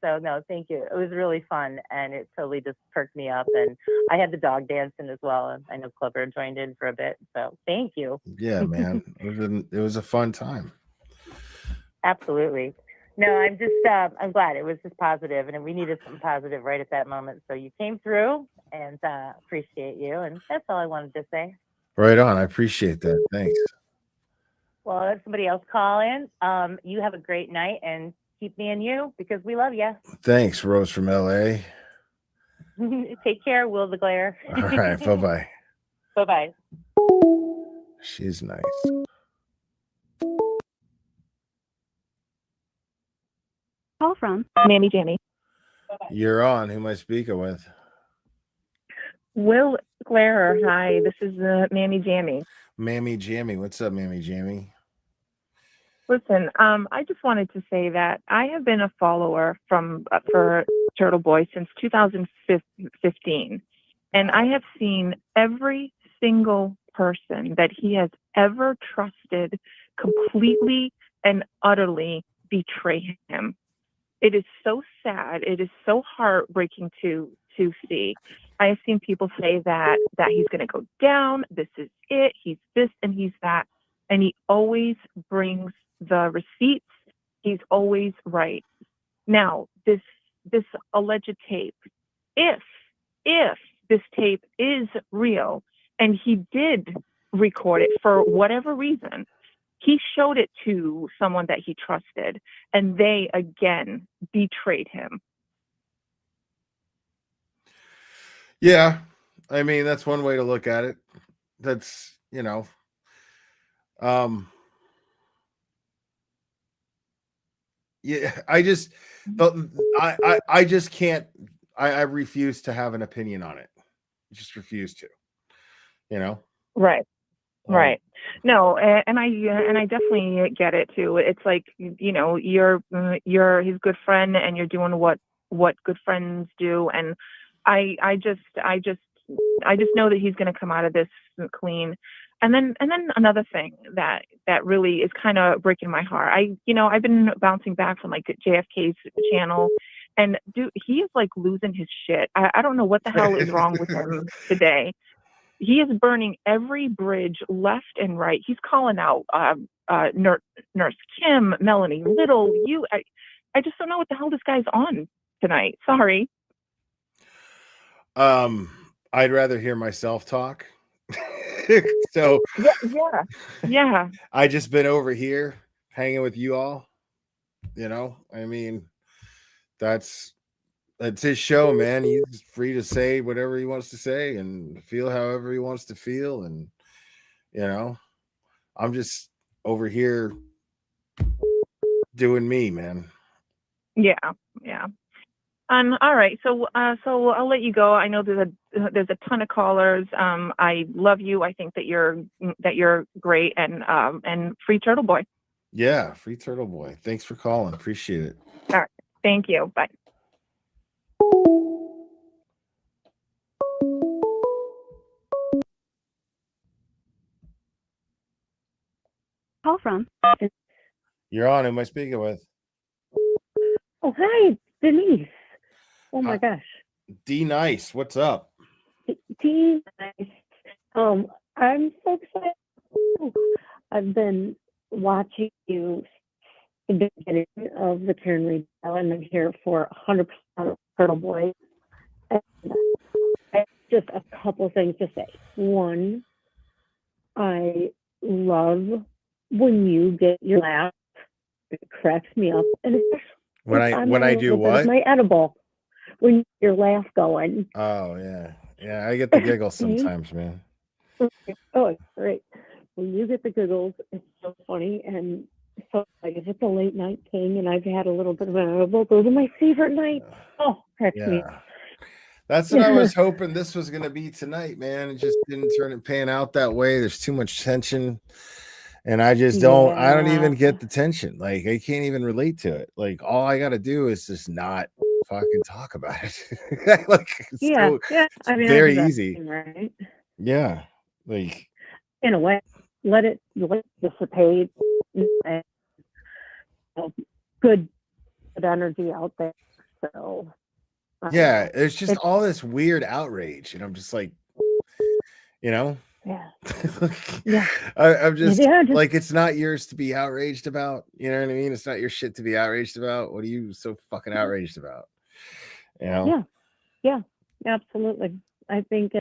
So no, thank you. It was really fun, and it totally just perked me up. And I had the dog dancing as well, and I know Clover joined in for a bit. So thank you. yeah, man. It was a fun time. Absolutely. No, I'm just, I'm glad it was just positive, and we needed something positive right at that moment. So you came through, and appreciate you, and that's all I wanted to say. Right on. I appreciate that. Thanks. Well, let somebody else call in. You have a great night, and keep me and you because we love you. Thanks, Rose from LA. Take care, Will the Glare. All right. Bye-bye. Bye-bye. She's nice. Call from Mammy Jamie. You're on. Who am I speaking with? Will Glare. Hi, this is Mammy Jamie. Mammy Jammy. What's up, Mammy Jammy? Listen, I just wanted to say that I have been a follower for Turtle Boy since 2015, and I have seen every single person that he has ever trusted completely and utterly betray him. It is so sad. It is so heartbreaking to see. I have seen people say that he's going to go down. This is it. He's this and he's that, and he always brings the receipts. He's always right. Now, this alleged tape, if this tape is real and he did record it for whatever reason, he showed it to someone that he trusted, and they again betrayed him. Yeah. I mean, that's one way to look at it. That's, yeah, I just can't. I refuse to have an opinion on it. Just refuse to. Right. Right. No, and I definitely get it too. It's like, you're his good friend, and you're doing what good friends do, and I just know that he's going to come out of this clean. And then another thing that really is kind of breaking my heart. I've been bouncing back from like JFK's channel, and dude, he is like losing his shit. I don't know what the hell is wrong with him today. He is burning every bridge left and right. He's calling out Nurse Kim, Melanie Little. I just don't know what the hell this guy's on tonight. Sorry. I'd rather hear myself talk. So yeah. I just been over here hanging with you all. I mean, that's his show, man. He's free to say whatever he wants to say and feel however he wants to feel. And, I'm just over here doing me, man. Yeah. All right. So I'll let you go. I know there's a ton of callers. I love you. I think that you're great, and free Turtle Boy. Yeah. Free Turtle Boy. Thanks for calling. Appreciate it. All right. Thank you. Bye. Call from. You're on. Who am I speaking with? Oh, hi, Denise. Oh my gosh. D Nice. What's up? D Nice. I'm so excited. I've been watching you at the beginning of the Karen Reed show, and I'm here for 100% of Turtle Boy. And I have just a couple things to say. One, I love when you get your laugh. It cracks me up, and especially when I do what? My edible. When your laugh going. Oh yeah, I get the giggles sometimes, man. Oh, it's great. When you get the giggles, it's so funny. And so, like, if it's a late night thing and I've had a little bit of an edible, those are my favorite nights. Oh, cracks me. That's what I was hoping this was going to be tonight, man. It just didn't pan out that way. There's too much tension. And I just don't, I don't even get the tension. Like, I can't even relate to it. Like, all I got to do is just not fucking talk about it. Like, it's I mean, very easy. Right? Yeah. Like, in a way, let it dissipate. And, good energy out there. So, yeah, it's just all this weird outrage. And I'm just like, Yeah. Yeah. I'm just Yeah, just- like, it's not yours to be outraged about. You know what I mean? It's not your shit to be outraged about. What are you so fucking outraged about? You know? Yeah. Yeah. Absolutely. I think,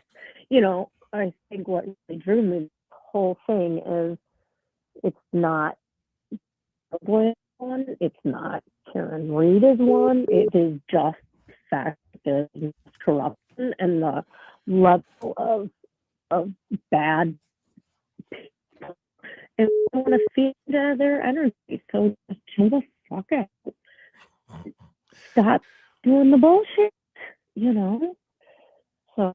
I think what really drew me to the whole thing is it's not one, it's not Karen Reed is one, it is just the fact that there's corruption and the level of bad people, and we don't want to feed their energy. So just chill the fuck out. Stop doing the bullshit, So,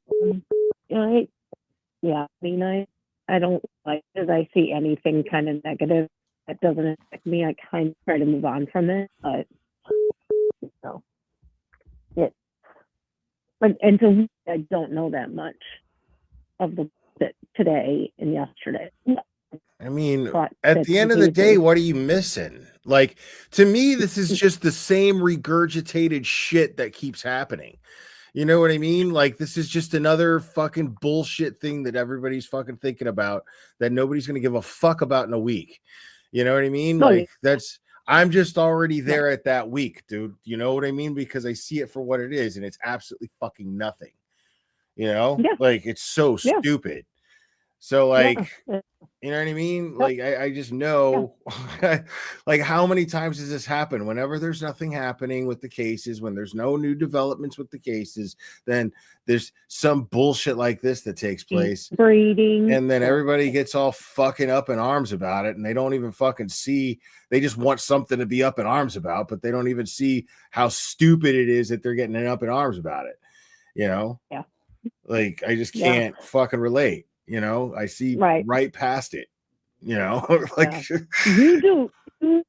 I don't like as I see anything kind of negative that doesn't affect me. I kind of try to move on from it, but and so I don't know that much of today and yesterday. I mean, But at that the end of the day, completely- what are you missing? Like, to me, this is just the same regurgitated shit that keeps happening. You know what I mean? Like, this is just another fucking bullshit thing that everybody's fucking thinking about that nobody's going to give a fuck about in a week. You know what I mean? No, Like, I'm just already there at that week, dude. You know what I mean? Because I see it for what it is, and it's absolutely fucking nothing. Yeah. Like, it's so Yeah. stupid. So, like, Yeah. you know what I mean? Like, I just know, like, how many times does this happen? Whenever there's nothing happening with the cases, when there's no new developments with the cases, then there's some bullshit like this that takes place. Breeding. And then everybody gets all fucking up in arms about it. And they don't even fucking see, they just want something to be up in arms about, but they don't even see how stupid it is that they're getting up in arms about it. Yeah. Like, I just Yeah. can't fucking relate. I see right past it, like You do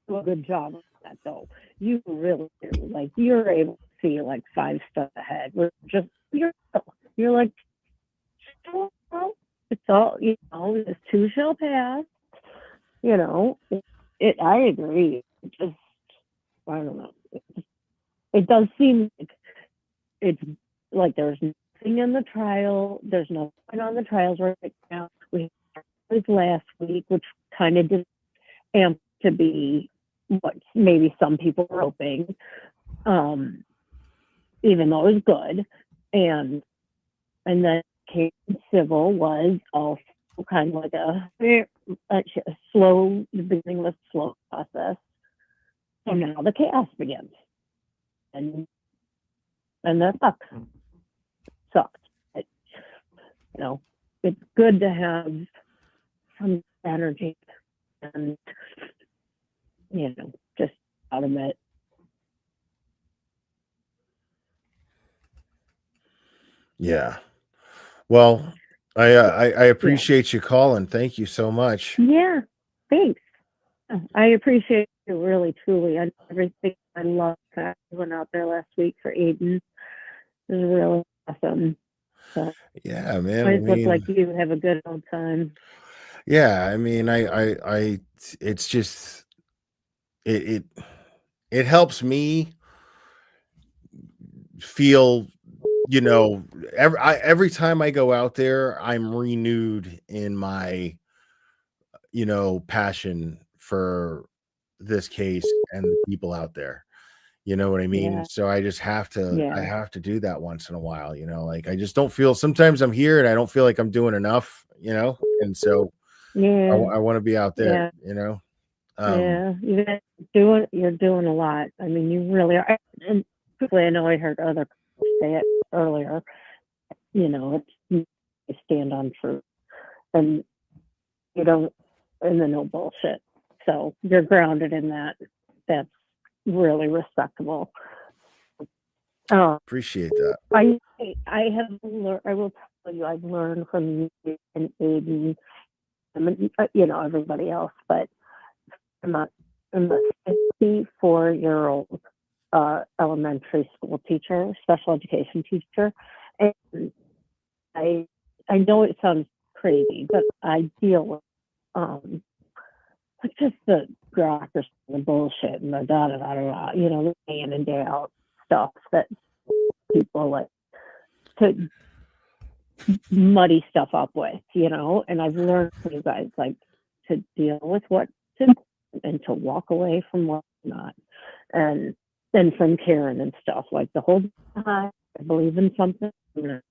a good job of that, though. You really do. Like, you're able to see like 5 steps ahead. You're like, it's all, this too shall pass. I agree. It just, I don't know. It does seem like it's like there's nothing in the trial. There's nothing on the trials right now. We had this last week, which kind of did amp to be what maybe some people were hoping, even though it was good. And then case civil was also kind of like a slow, the beginning of a slow process. So now the chaos begins. And that sucks. But, it's good to have some energy and, just out of it. Yeah. Well, I appreciate you calling. Thank you so much. Yeah, thanks. I appreciate it really, truly. And everything. I love that you went out there last week for Aiden. It was really awesome. So, Yeah, man. I look like you have a good old time. Yeah, I mean, it's just it helps me feel, every time I go out there, I'm renewed in my, passion for this case and the people out there. You know what I mean? Yeah. So I just have to, Yeah. I have to do that once in a while, like I just don't feel, sometimes I'm here and I don't feel like I'm doing enough, and so Yeah. I want to be out there, Yeah, you're doing a lot. I mean, you really are. And quickly, I know I heard other people say it earlier. It's you stand on truth, and you don't, and the no bullshit. So you're grounded in that. That's really respectable. Appreciate that. I have learned. I will tell you, I've learned from you and Aiden, and everybody else, but I'm a 54-year-old elementary school teacher, special education teacher, and I know it sounds crazy, but I deal with like just the bureaucracy, the bullshit, and the the day in and day out stuff that people like to muddy stuff up with, you know. And I've learned from you guys, like, to deal with what's important and to walk away from what's not. And then from Karen and stuff, like the whole time I believe in something, I'm gonna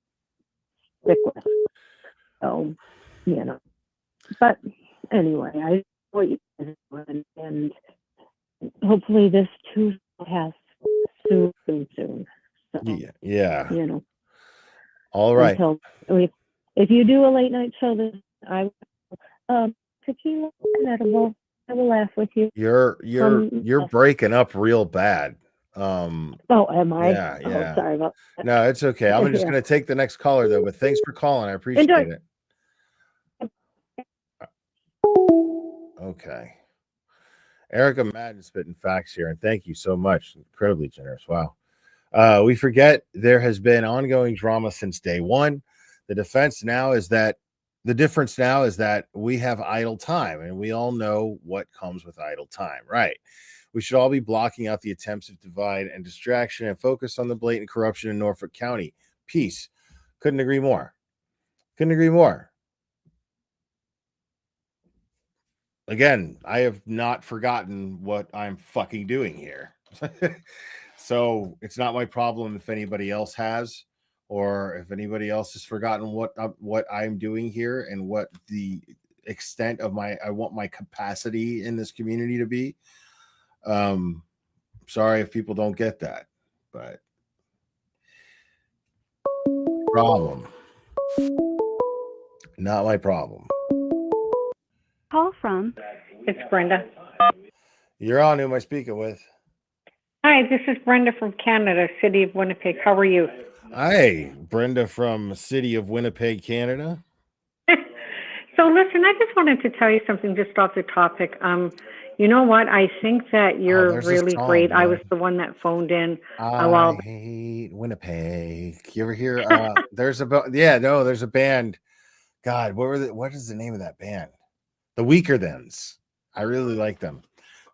stick with it. So, you know. But anyway, I know what you guys are doing, and hopefully this too has soon. So, Yeah. you know. All right. Until if you do a late night show, then I tequila and edible. I will laugh with you. You're breaking up real bad. Oh, am I? Yeah, Oh, yeah. sorry about that. No, it's okay. I'm just Yeah. gonna take the next caller though, but thanks for calling. I appreciate Enjoy. it. Okay. Erica Madden spitting facts here, and thank you so much. Incredibly generous. Wow. We forget there has been ongoing drama since day one. The difference now is that we have idle time, and we all know what comes with idle time, right? We should all be blocking out the attempts of divide and distraction and focus on the blatant corruption in Norfolk County. Peace. Couldn't agree more. Couldn't agree more. Again, I have not forgotten what I'm fucking doing here. So it's not my problem if anybody else has, or if anybody else has forgotten what I'm doing here and what the extent of I want my capacity in this community to be. Sorry if people don't get that, but problem. Not my problem. Call from. It's Brenda. You're on. Who am I speaking with? Hi, this is Brenda from Canada, City of Winnipeg. How are you? Hi, Brenda from City of Winnipeg, Canada. So listen, I just wanted to tell you something just off the topic. You know what? I think that you're there's this really song, great. I man. was the one that phoned in a I while back. hate Winnipeg. You ever hear? There's a band. God, what is the name of that band? The Weaker Thans. I really like them.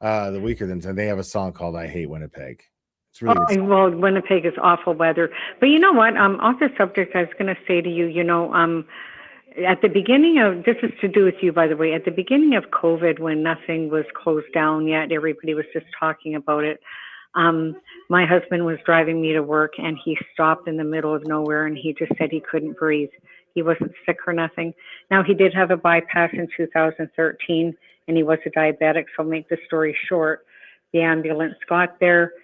The Weaker Thans, and they have a song called "I Hate Winnipeg." It's really good. Well, Winnipeg is awful weather. But you know what? Off the subject, I was going to say to you, at the beginning of, this is to do with you, by the way, at the beginning of COVID, when nothing was closed down yet, everybody was just talking about it. My husband was driving me to work, and he stopped in the middle of nowhere, and he just said he couldn't breathe. He wasn't sick or nothing. Now, he did have a bypass in 2013, and he was a diabetic, so I'll make the story short. The ambulance got there,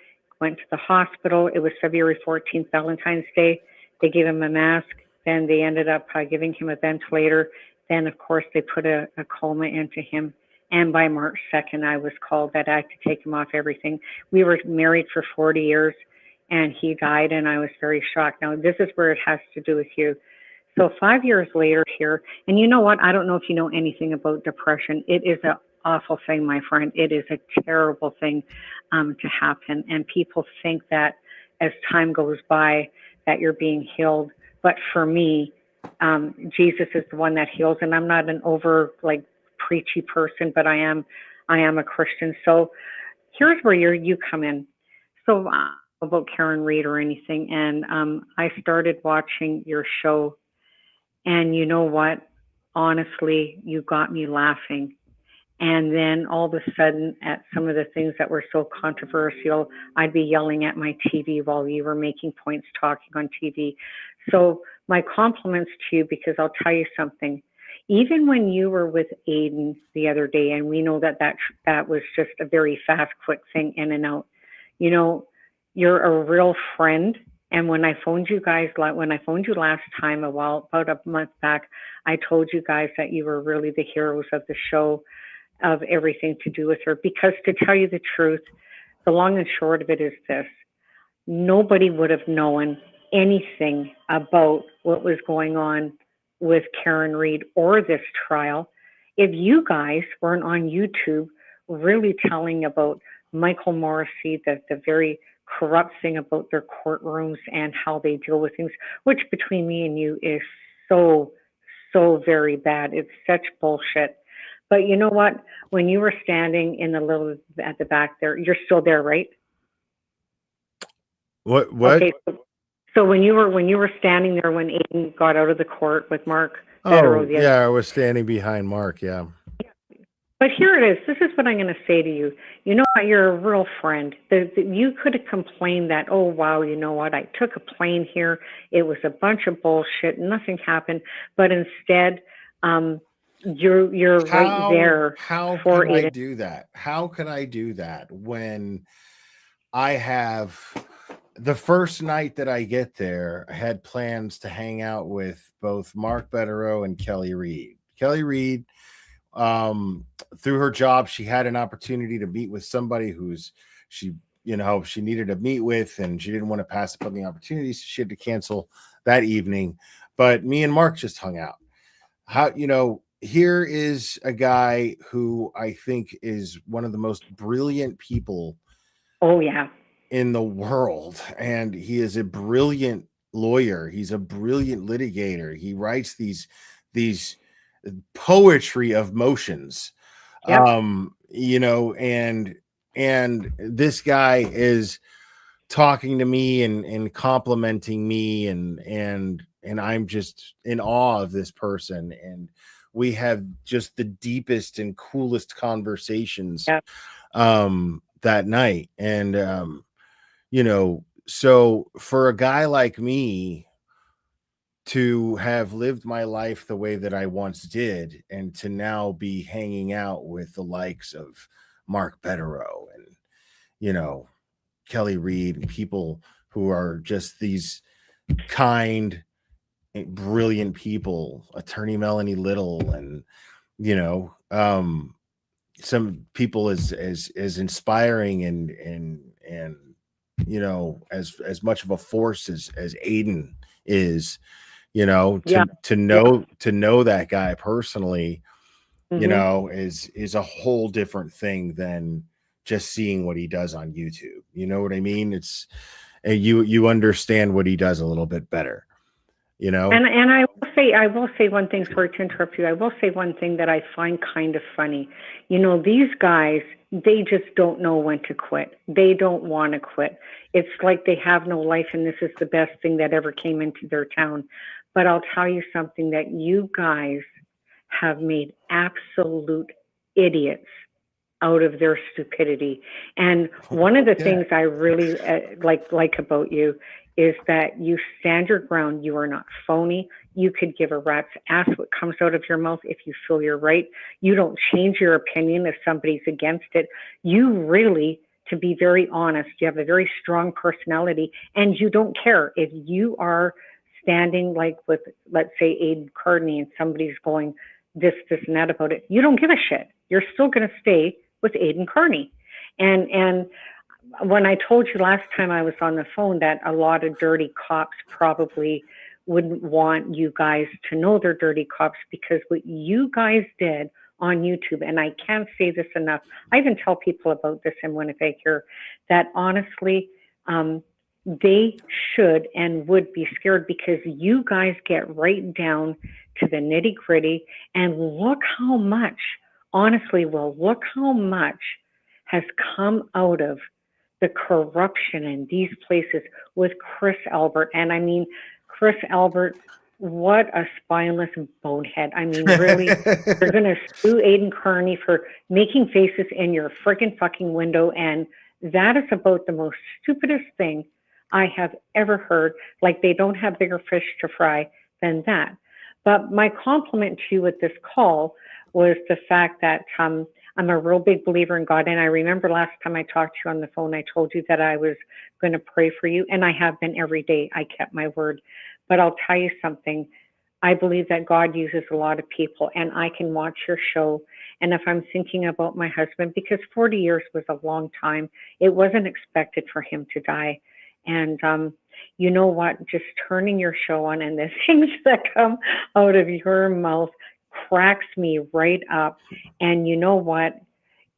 went to the hospital. It was February 14th, Valentine's Day. They gave him a mask. Then they ended up giving him a ventilator. Then, of course, they put a coma into him. And by March 2nd, I was called that I had to take him off everything. We were married for 40 years, and he died, and I was very shocked. Now, this is where it has to do with you. So 5 years later here, and you know what? I don't know if you know anything about depression. It is an awful thing, my friend. It is a terrible thing to happen. And people think that as time goes by that you're being healed. But for me, Jesus is the one that heals. And I'm not an over preachy person, but I am a Christian. So here's where you come in. So about Karen Reed or anything. And I started watching your show. And you know what? Honestly, you got me laughing. And then all of a sudden, at some of the things that were so controversial, I'd be yelling at my TV while you were making points talking on TV. So my compliments to you, because I'll tell you something. Even when you were with Aiden the other day, and we know that was just a very fast, quick thing, in and out. You're a real friend. And when I phoned you last time, about a month back, I told you guys that you were really the heroes of the show, of everything to do with her. Because to tell you the truth, the long and short of it is this: nobody would have known anything about what was going on with Karen Reed or this trial if you guys weren't on YouTube really telling about Michael Morrissey, the very corrupt thing about their courtrooms and how they deal with things, which between me and you is so very bad. It's such bullshit. But you know what? When you were standing in at the back there, you're still there, right? What? Okay. So when you were standing there when Aiden got out of the court with Mark Federer, Oh, yeah, I was standing behind Mark. Yeah. But here it is. This is what I'm going to say to you. You know what? You're a real friend. You could have complained that, oh, wow, you know what? I took a plane here. It was a bunch of bullshit. Nothing happened. But instead, you're right there. How for can I Aiden. do that? How can I do that when I have the first night that I get there, I had plans to hang out with both Mark Betterow and Kelly Reed. Kelly Reed, through her job, she had an opportunity to meet with somebody she needed to meet with, and she didn't want to pass up on the opportunity, so she had to cancel that evening. But me and Mark just hung out. Here is a guy who I think is one of the most brilliant people. Oh, yeah. In the world. And he is a brilliant lawyer. He's a brilliant litigator. He writes these poetry of motions. Yep. And this guy is talking to me and complimenting me, and I'm just in awe of this person. And we have just the deepest and coolest conversations that night. And so for a guy like me to have lived my life the way that I once did, and to now be hanging out with the likes of Mark Betterow and, Kelly Reed, and people who are just these kind, brilliant people, attorney Melanie Little, and, some people as inspiring and as much of a force as Aiden is, to know that guy personally, is a whole different thing than just seeing what he does on YouTube. You know what I mean? It's you understand what he does a little bit better, And I will say one thing, sorry to interrupt you. I will say one thing that I find kind of funny. These guys, they just don't know when to quit. They don't want to quit. It's like they have no life, and this is the best thing that ever came into their town. But I'll tell you something, that you guys have made absolute idiots out of their stupidity. And one of the things I really like about you is that you stand your ground. You are not phony. You could give a rat's ass what comes out of your mouth if you feel you're right. You don't change your opinion if somebody's against it. You really, to be very honest, you have a very strong personality, and you don't care if you are standing like with, let's say, Aiden Carney, and somebody's going this, and that about it. You don't give a shit. You're still going to stay with Aiden Carney. And when I told you last time I was on the phone that a lot of dirty cops probably wouldn't want you guys to know they're dirty cops, because what you guys did on YouTube, and I can't say this enough, I even tell people about this in Winnipeg here, that honestly, they should and would be scared, because you guys get right down to the nitty gritty. And look how much, honestly, look how much has come out of the corruption in these places with Chris Albert. And I mean, Chris Albert, what a spineless bonehead. I mean, really, you're going to sue Aiden Carney for making faces in your freaking fucking window. And that is about the most stupidest thing I have ever heard. Like, they don't have bigger fish to fry than that. But my compliment to you with this call was the fact that I'm a real big believer in God. And I remember last time I talked to you on the phone, I told you that I was going to pray for you. And I have been every day. I kept my word. But I'll tell you something. I believe that God uses a lot of people, and I can watch your show. And if I'm thinking about my husband, because 40 years was a long time, it wasn't expected for him to die. And you know what? Just turning your show on and the things that come out of your mouth cracks me right up. And you know what?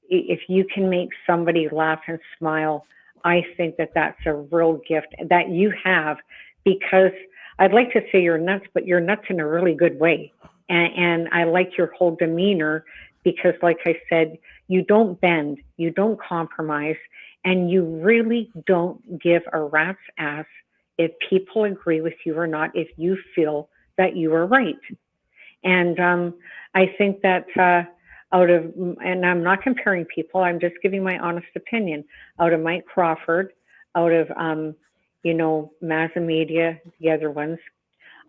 If you can make somebody laugh and smile, I think that that's a real gift that you have, because I'd like to say you're nuts, but you're nuts in a really good way. And I like your whole demeanor, because like I said, you don't bend, you don't compromise, and you really don't give a rat's ass if people agree with you or not, if you feel that you are right. And I think that and I'm not comparing people, I'm just giving my honest opinion, out of Mike Crawford, out of, Mazza Media, the other ones,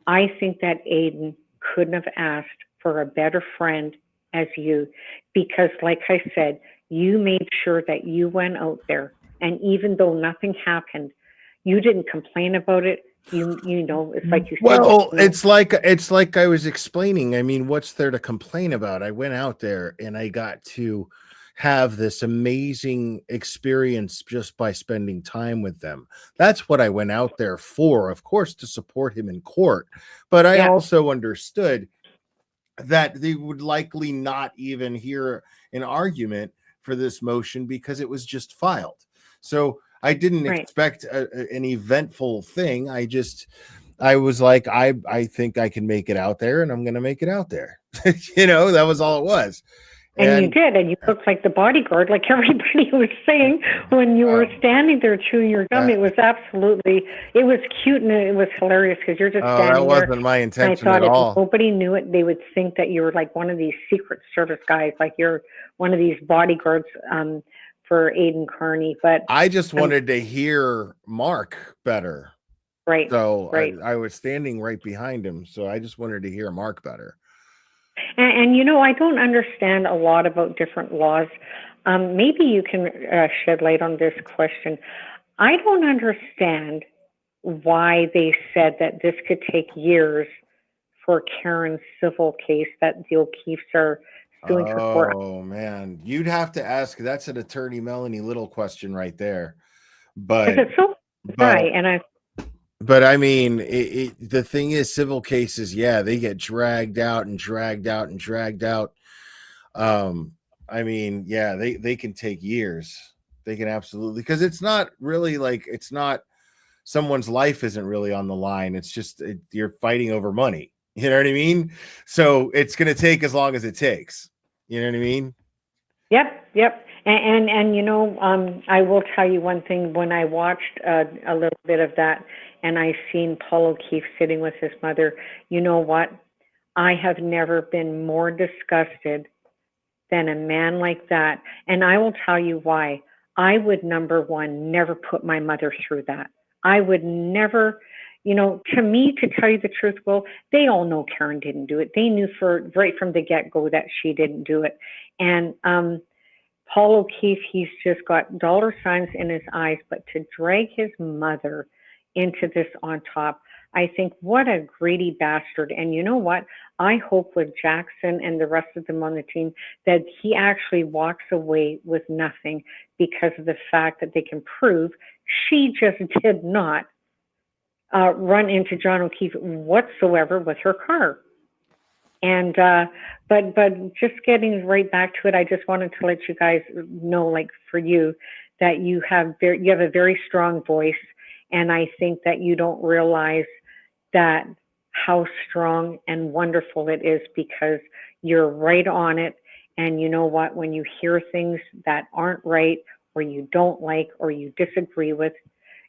I think that Aiden couldn't have asked for a better friend as you, because like I said, you made sure that you went out there, and even though nothing happened, you didn't complain about it. It's like you said. Well, it's like I was explaining. I mean, what's there to complain about? I went out there and I got to have this amazing experience just by spending time with them. That's what I went out there for, of course, to support him in court. But I also understood that they would likely not even hear an argument for this motion because it was just filed. So I didn't expect an eventful thing. I was like, I think I can make it out there, and I'm going to make it out there. That was all it was. And you did, and you looked like the bodyguard, like everybody was saying when you were standing there chewing your gum. It was cute and it was hilarious because you're just standing there. That wasn't my intention at all. If nobody knew it, they would think that you were like one of these Secret Service guys, like you're one of these bodyguards for Aiden Carney. But I just wanted to hear Mark better. Right. So I was standing right behind him, so I just wanted to hear Mark better. And I don't understand a lot about different laws. Maybe you can shed light on this question. I don't understand why they said that this could take years for Karen's civil case that the O'Keefes are suing her for. Oh, man. You'd have to ask. That's an attorney Melanie Little question right there. But it's so right, and But I mean, the thing is, civil cases, they get dragged out and dragged out and dragged out. I mean, they can take years. They can absolutely, because it's not really someone's life isn't really on the line. It's just you're fighting over money. You know what I mean? So it's going to take as long as it takes. You know what I mean? Yep. And I will tell you one thing. When I watched a little bit of that, and I seen Paul O'Keefe sitting with his mother, you know what? I have never been more disgusted than a man like that. And I will tell you why. I would, number one, never put my mother through that. I would never, to me, to tell you the truth, Will, they all know Karen didn't do it. They knew right from the get-go that she didn't do it. And Paul O'Keefe, he's just got dollar signs in his eyes, but to drag his mother into this on top, I think what a greedy bastard. And you know what? I hope with Jackson and the rest of them on the team that he actually walks away with nothing because of the fact that they can prove she just did not run into John O'Keefe whatsoever with her car. And but just getting right back to it, I just wanted to let you guys know, like for you, that you have a very strong voice, and I think that you don't realize that how strong and wonderful it is because you're right on it. And you know what? When you hear things that aren't right, or you don't like, or you disagree with,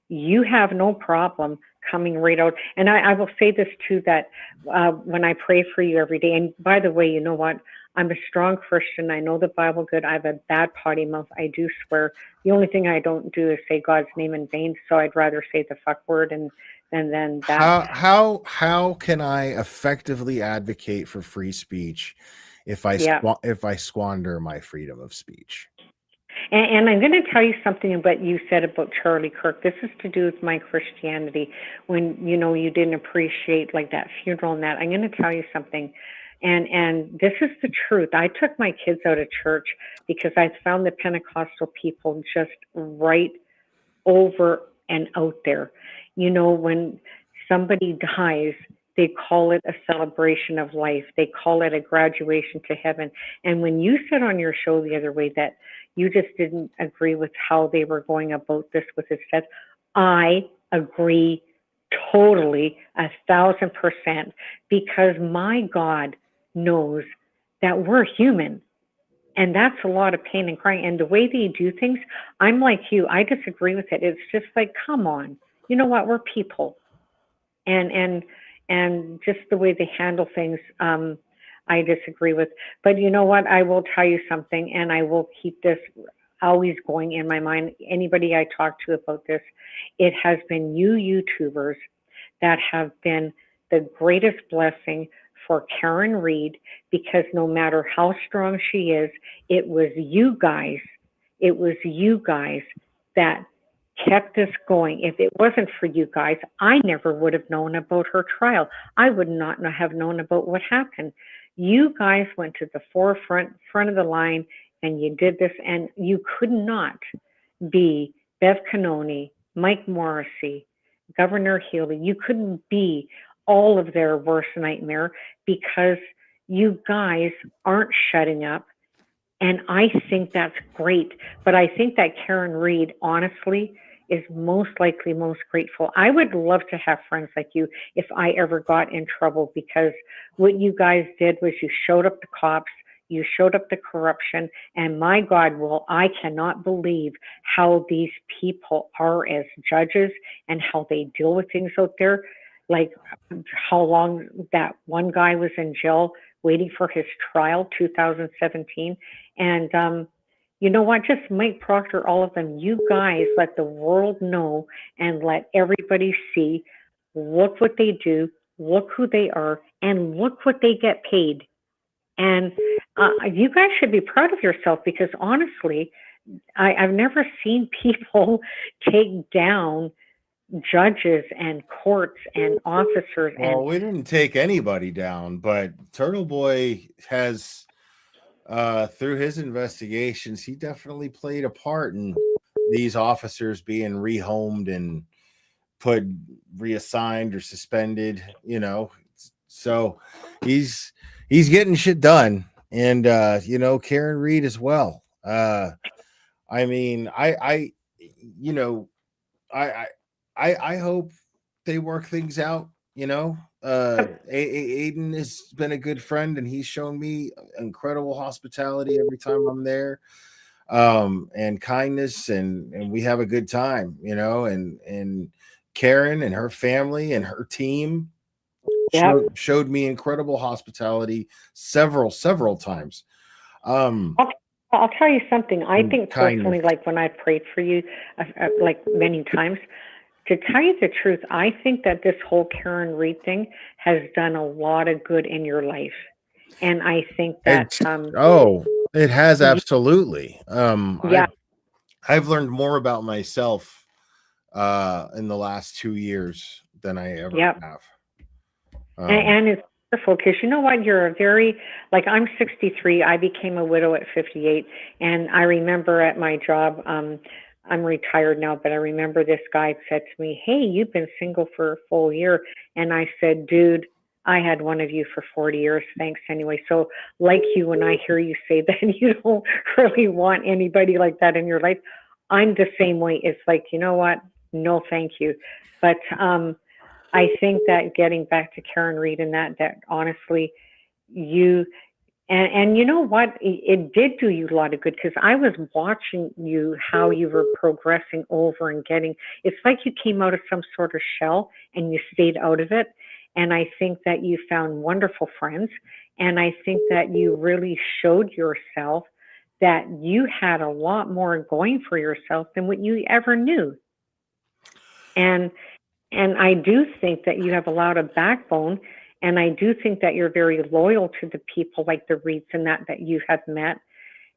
you have no problem coming right out. And I will say this too, that when I pray for you every day, and by the way, you know what? I'm a strong Christian. I know the Bible good. I have a bad potty mouth. I do swear. The only thing I don't do is say God's name in vain. So I'd rather say the fuck word and then that. How can I effectively advocate for free speech if I squander my freedom of speech? And I'm going to tell you something about you said about Charlie Kirk. This is to do with my Christianity. When, you didn't appreciate like that funeral and that. I'm going to tell you something. And this is the truth. I took my kids out of church because I found the Pentecostal people just right over and out there. When somebody dies, they call it a celebration of life. They call it a graduation to heaven. And when you said on your show the other way that you just didn't agree with how they were going about this with his death, I agree totally, 1,000%, because my God knows that we're human. And that's a lot of pain and crying. And the way they do things, I'm like you, I disagree with it. It's just like, come on. you know what, we're people. And just the way they handle things, I disagree with. But you know what? I will tell you something, and I will keep this always going in my mind. Anybody I talk to about this, it has been you YouTubers that have been the greatest blessing for Karen Reed, because no matter how strong she is, it was you guys that kept us going. If it wasn't for you guys, I never would have known about her trial. I would not have known about what happened. You guys went to the front of the line, and you did this, and you could not be Bev Canoni, Mike Morrissey, Governor Healy. You couldn't be all of their worst nightmare, because you guys aren't shutting up. And I think that's great. But I think that Karen Reed, honestly, is most likely most grateful. I would love to have friends like you if I ever got in trouble, because what you guys did was you showed up the cops, you showed up the corruption, and my God, well, I cannot believe how these people are as judges and how they deal with things out there. Like how long that one guy was in jail waiting for his trial, 2017. And you know what, just Mike Proctor, all of them, you guys let the world know and let everybody see, look what they do, look who they are, and look what they get paid. And you guys should be proud of yourself, because honestly, I've never seen people take down judges and courts and officers. Well, we didn't take anybody down, but Turtle Boy has, through his investigations, he definitely played a part in these officers being rehomed and reassigned or suspended, you know. So he's getting shit done. And you know, Karen Reed as well. I mean, I hope they work things out, you know. Aiden has been a good friend, and he's shown me incredible hospitality every time I'm there, and kindness, and we have a good time, you know. And Karen and her family and her team showed me incredible hospitality several times. I'll tell you something. I think personally, like when I prayed for you, like many times, to tell you the truth, I think that this whole Karen Reed thing has done a lot of good in your life. And I think that it has, absolutely. Yeah. I've learned more about myself in the last 2 years than I ever have. And it's wonderful, because you know what, you're a very, like, I'm 63, I became a widow at 58, and I remember at my job, I'm retired now, but I remember this guy said to me, "Hey, you've been single for a full year." And I said, "Dude, I had one of you for 40 years. Thanks anyway." So like you, when I hear you say that you don't really want anybody like that in your life, I'm the same way. It's like, you know what? No, thank you. But I think that getting back to Karen Reed and that honestly, you, and you know what? It did do you a lot of good, because I was watching you, how you were progressing over and getting, it's like you came out of some sort of shell and you stayed out of it. And I think that you found wonderful friends. And I think that you really showed yourself that you had a lot more going for yourself than what you ever knew. And I do think that you have a lot of backbone. And I do think that you're very loyal to the people like the Reeds and that you have met.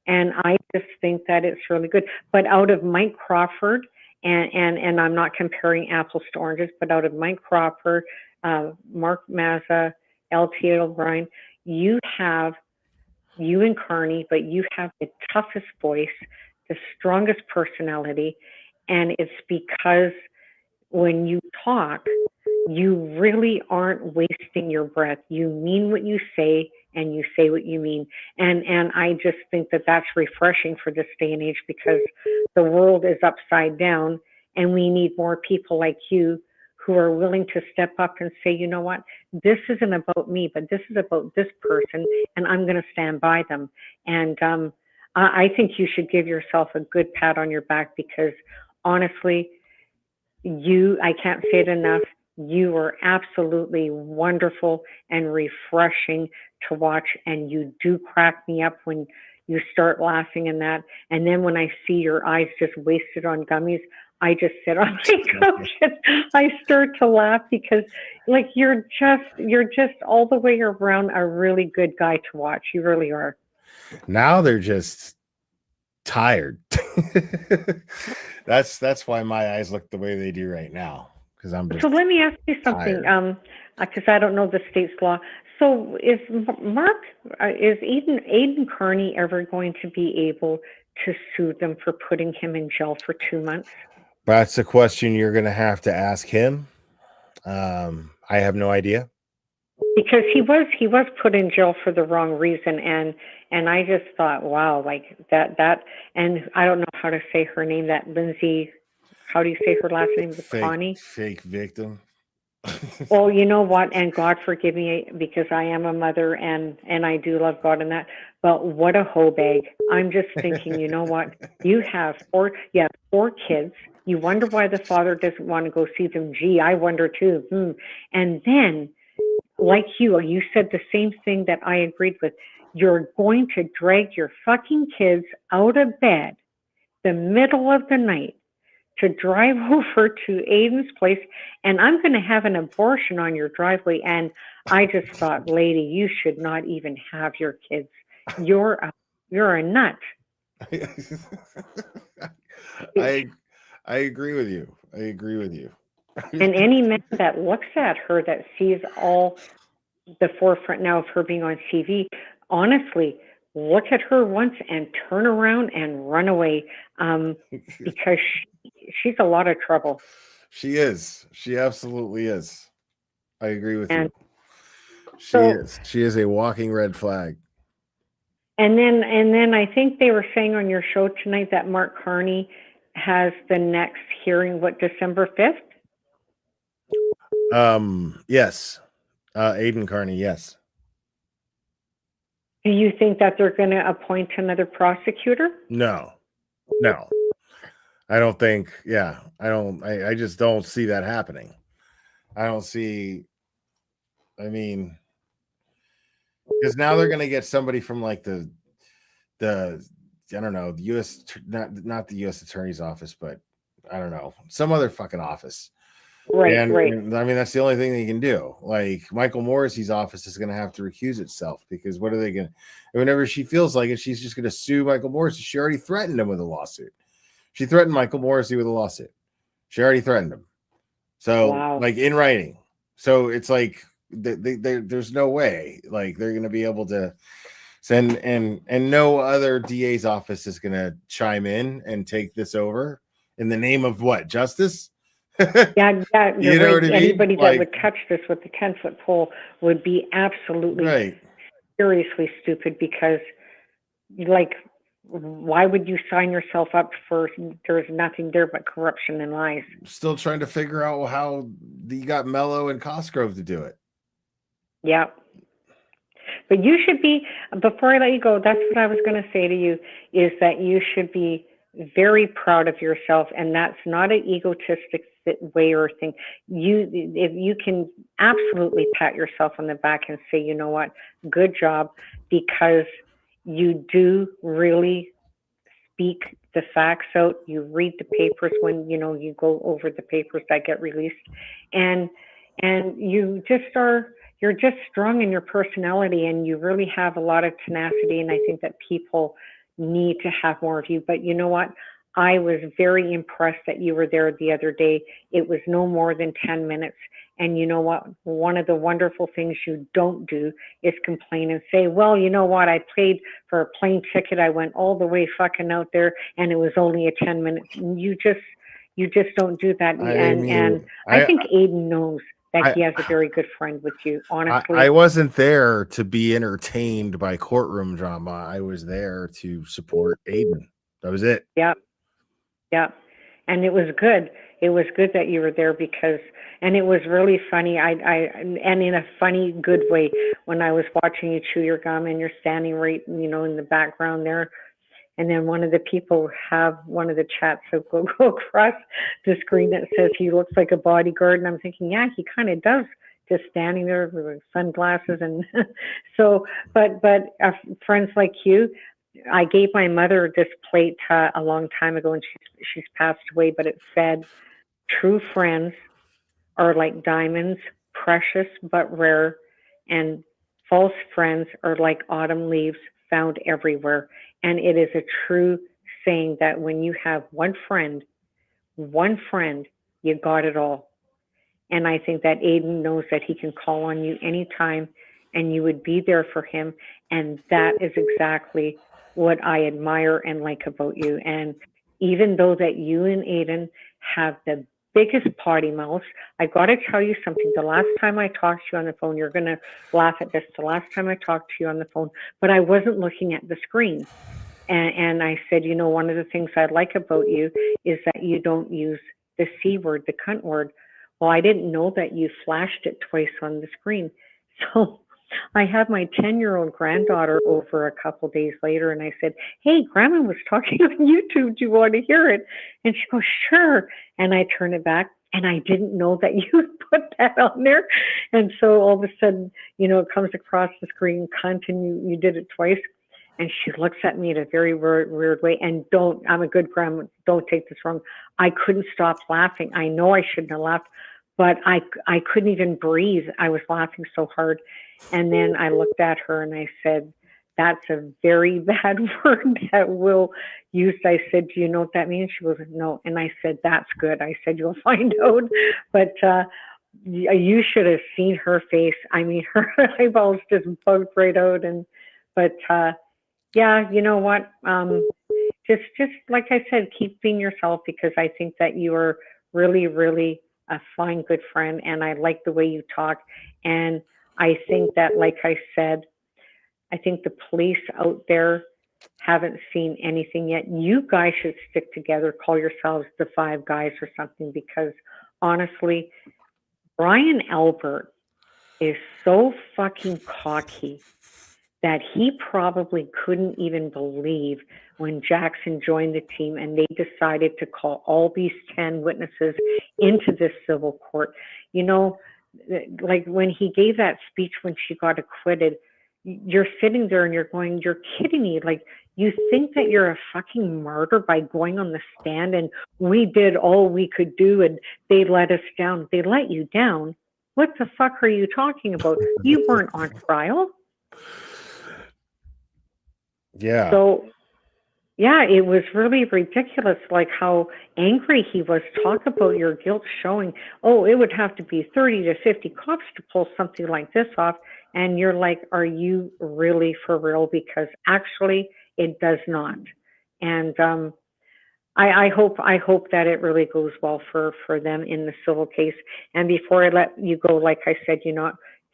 And I just think that it's really good. But out of Mike Crawford, and I'm not comparing apples to oranges, but out of Mike Crawford, Mark Mazza, LT O'Brien, you and Carney, but you have the toughest voice, the strongest personality. And it's because when you talk, you really aren't wasting your breath. You mean what you say, and you say what you mean. And I just think that that's refreshing for this day and age, because the world is upside down, and we need more people like you who are willing to step up and say, you know what, this isn't about me, but this is about this person, and I'm going to stand by them. And I think you should give yourself a good pat on your back, because honestly, I can't say it enough. You are absolutely wonderful and refreshing to watch, and you do crack me up when you start laughing and that. And then when I see your eyes just wasted on gummies, I just sit on my couch and I start to laugh because, like, you're just all the way around a really good guy to watch. You really are. Now they're just tired. That's why my eyes look the way they do right now, because I'm just So let me ask you something, tired. because I don't know the state's law. So is Aiden Kearney ever going to be able to sue them for putting him in jail for 2 months? That's a question you're gonna have to ask him. I have no idea. Because he was put in jail for the wrong reason, and I just thought, wow, like that, and I don't know how to say her name, that Lindsay, how do you say her last name? Connie? Fake victim. Well, you know what? And God forgive me because I am a mother and I do love God and that. But what a hoe bag. I'm just thinking, you know what? You have four kids. You wonder why the father doesn't want to go see them. Gee, I wonder too. And then, like you said the same thing that I agreed with. You're going to drag your fucking kids out of bed the middle of the night to drive over to Aiden's place, and I'm going to have an abortion on your driveway. And I just thought, lady, you should not even have your kids. You're a nut. I agree with you. I agree with you. And any man that looks at her, that sees all the forefront now of her being on TV, honestly, look at her once and turn around and run away, because she's a lot of trouble. She is. She absolutely is. I agree with you. So- She is a walking red flag. And then I think they were saying on your show tonight that Mark Carney has the next hearing, December 5th? Yes. Aiden Kearney, yes. Do you think that they're going to appoint another prosecutor? No. I don't think, I just don't see that happening. Because now they're going to get somebody from like the I don't know, the U.S. not the U.S. Attorney's office, but I don't know, some other fucking office. Right. And, I mean, that's the only thing they can do. Like Michael Morrissey's office is going to have to recuse itself, because what are they going to? Whenever she feels like it, she's just going to sue Michael Morrissey. She already threatened him with a lawsuit. She threatened Michael Morrissey with a lawsuit. She already threatened him. So, Wow. like, in writing. So it's like there's no way like they're going to be able to send, and no other DA's office is going to chime in and take this over in the name of what? Justice? Yeah, You know what I mean? Anybody that Like- would touch this with the 10-foot pole would be absolutely Right. seriously stupid, because, like, why would you sign yourself up for, there's nothing there but corruption and lies? Still trying to figure out how you got Mello and Cosgrove to do it. Yeah. But you should be, before I let you go, that's what I was going to say to you, is that you should be very proud of yourself, and that's not an egotistic way or thing. If you can absolutely pat yourself on the back and say, you know what, good job, because you do really speak the facts out. You read the papers when you go over the papers that get released, and you just you're just strong in your personality, and you really have a lot of tenacity, and I think that people need to have more of you. But you know what? I was very impressed that you were there the other day. It was no more than 10 minutes. And you know what? One of the wonderful things you don't do is complain and say, well, you know what? I paid for a plane ticket. I went all the way fucking out there, and it was only a 10 minutes. You just don't do that. And I think Aiden knows that he has a very good friend with you, honestly. I wasn't there to be entertained by courtroom drama. I was there to support Aiden. That was it. Yeah. And it was good. It was good that you were there, and it was really funny. And in a funny, good way, when I was watching you chew your gum and you're standing right, in the background there, and then one of the people have one of the chats so go across the screen that says he looks like a bodyguard, and I'm thinking, yeah, he kind of does, just standing there with sunglasses. And so, but friends like you, I gave my mother this plate a long time ago, and she's passed away, but it said, true friends are like diamonds, precious but rare, and false friends are like autumn leaves found everywhere. And it is a true saying that when you have one friend, you got it all. And I think that Aiden knows that he can call on you anytime and you would be there for him. And that is exactly what I admire and like about you. And even though that you and Aiden have the biggest potty mouths, I got to tell you something. The last time I talked to you on the phone, you're going to laugh at this. The last time I talked to you on the phone, but I wasn't looking at the screen. And I said, you know, one of the things I like about you is that you don't use the C word, the cunt word. Well, I didn't know that you flashed it twice on the screen. So I had my 10-year-old granddaughter over a couple days later, and I said, hey, Grandma was talking on YouTube. Do you want to hear it? And she goes, sure. And I turn it back, and I didn't know that you put that on there. And so all of a sudden, you know, it comes across the screen, cunt, and you did it twice. And she looks at me in a very weird way. And I'm a good grandma, don't take this wrong. I couldn't stop laughing. I know I shouldn't have laughed, but I couldn't even breathe. I was laughing so hard. And then I looked at her and I said, that's a very bad word that Will used. I said, do you know what that means? She goes, no. And I said, that's good. I said, you'll find out. But you should have seen her face. I mean, her eyeballs just bugged right out. But yeah, you know what? Just like I said, keep being yourself, because I think that you are really, really a fine, good friend. And I like the way you talk. And I think that, like I said, I think the police out there haven't seen anything yet. You guys should stick together, call yourselves the Five Guys or something, because honestly, Brian Albert is so fucking cocky that he probably couldn't even believe when Jackson joined the team and they decided to call all these 10 witnesses into this civil court. You know, like when he gave that speech when she got acquitted, you're sitting there and you're going, you're kidding me. Like, you think that you're a fucking martyr by going on the stand and we did all we could do and they let us down. They let you down? What the fuck are you talking about? You weren't on trial. Yeah. So, yeah, it was really ridiculous, like how angry he was. Talk about your guilt showing. Oh, it would have to be 30 to 50 cops to pull something like this off. And you're like, are you really for real? Because actually, it does not. And I hope that it really goes well for them in the civil case. And before I let you go, like I said, you know,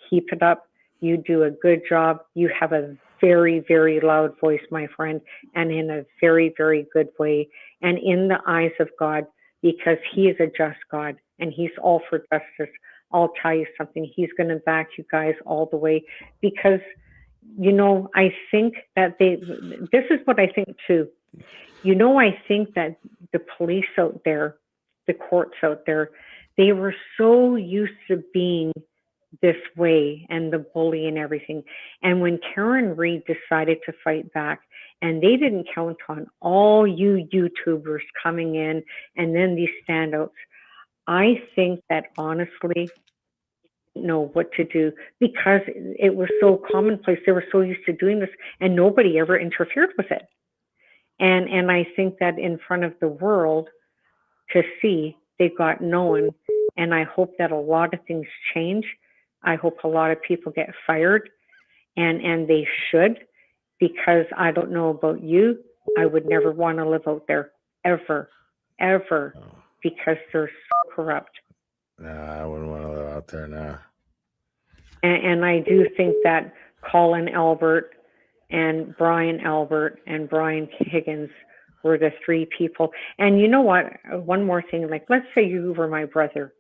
keep it up. You do a good job. You have a very, very loud voice, my friend, and in a very, very good way, and in the eyes of God, because he is a just God and he's all for justice. I'll tell you something, he's going to back you guys all the way, because, you know, I think that this is what I think too. You know, I think that the police out there, the courts out there, they were so used to being this way and the bully and everything. And when Karen Read decided to fight back, and they didn't count on all you YouTubers coming in and then these standouts, I think that honestly didn't know what to do, because it was so commonplace. They were so used to doing this and nobody ever interfered with it. And I think that in front of the world to see, they got known. And I hope that a lot of things change. I hope a lot of people get fired, and they should, because I don't know about you, I would never want to live out there, ever, because they're so corrupt. Nah, I wouldn't want to live out there now. And I do think that Colin Albert and Brian Albert and Brian Higgins were the three people. And you know what? One more thing, like, let's say you were my brother.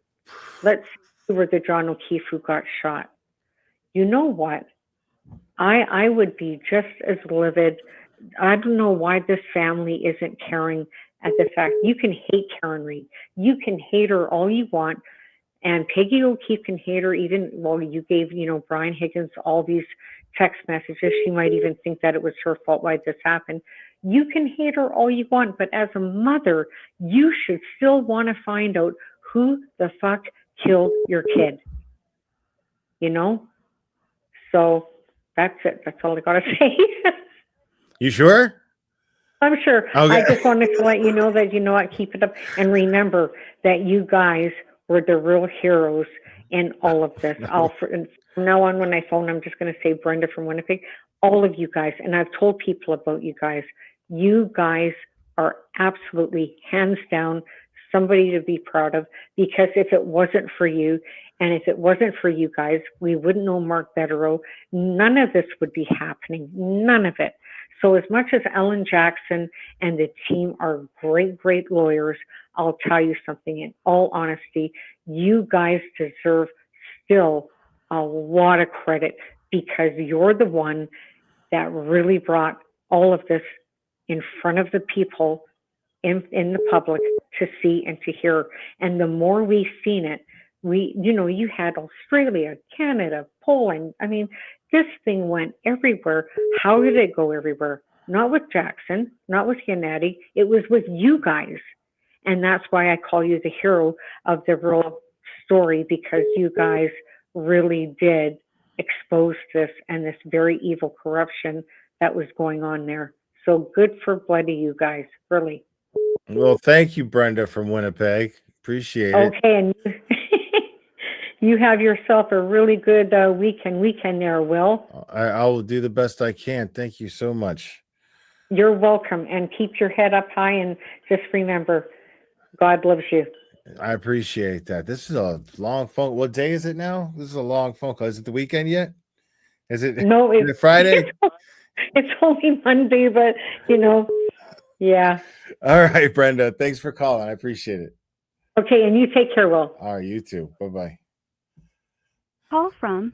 Let's say you were the John O'Keefe who got shot. You know what? I would be just as livid I don't know why this family isn't caring at the fact you can hate Karen Reed. You can hate her all you want. And Peggy O'Keefe can hate her even, well, you gave, Brian Higgins all these text messages. She might even think that it was her fault why this happened. You can hate her all you want, but as a mother, you should still want to find out who the fuck killed your kid. So that's it. That's all I got to say. You sure? I'm sure. Okay. I just wanted to let you know that, what, keep it up. And remember that you guys were the real heroes in all of this. From now on, when I phone, I'm just going to say Brenda from Winnipeg. All of you guys, and I've told people about you guys. You guys are absolutely, hands down, somebody to be proud of, because if it wasn't for you, and if it wasn't for you guys, we wouldn't know Mark Betterow. None of this would be happening. None of it. So as much as Ellen Jackson and the team are great, great lawyers, I'll tell you something in all honesty, you guys deserve still a lot of credit because you're the one that really brought all of this in front of the people, in the public to see and to hear. And the more we've seen it, you had Australia, Canada, Poland. I mean, this thing went everywhere. How did it go everywhere? Not with Jackson, not with Yannetti. It was with you guys. And that's why I call you the hero of the real story, because you guys really did expose this and this very evil corruption that was going on there. So good for bloody you guys, really. Well, thank you, Brenda from Winnipeg. Appreciate it. Okay, and you have yourself a really good weekend there, Will. I will do the best I can. Thank you so much. You're welcome, and keep your head up high, and just remember, God loves you. I appreciate that. This is a long phone. What day is it now? This is a long phone call. Is it the weekend yet? Is it? No, is it Friday? It's only Monday, but yeah. All right, Brenda. Thanks for calling. I appreciate it. Okay, and you take care, Will. All right, you too. Bye-bye. Call from.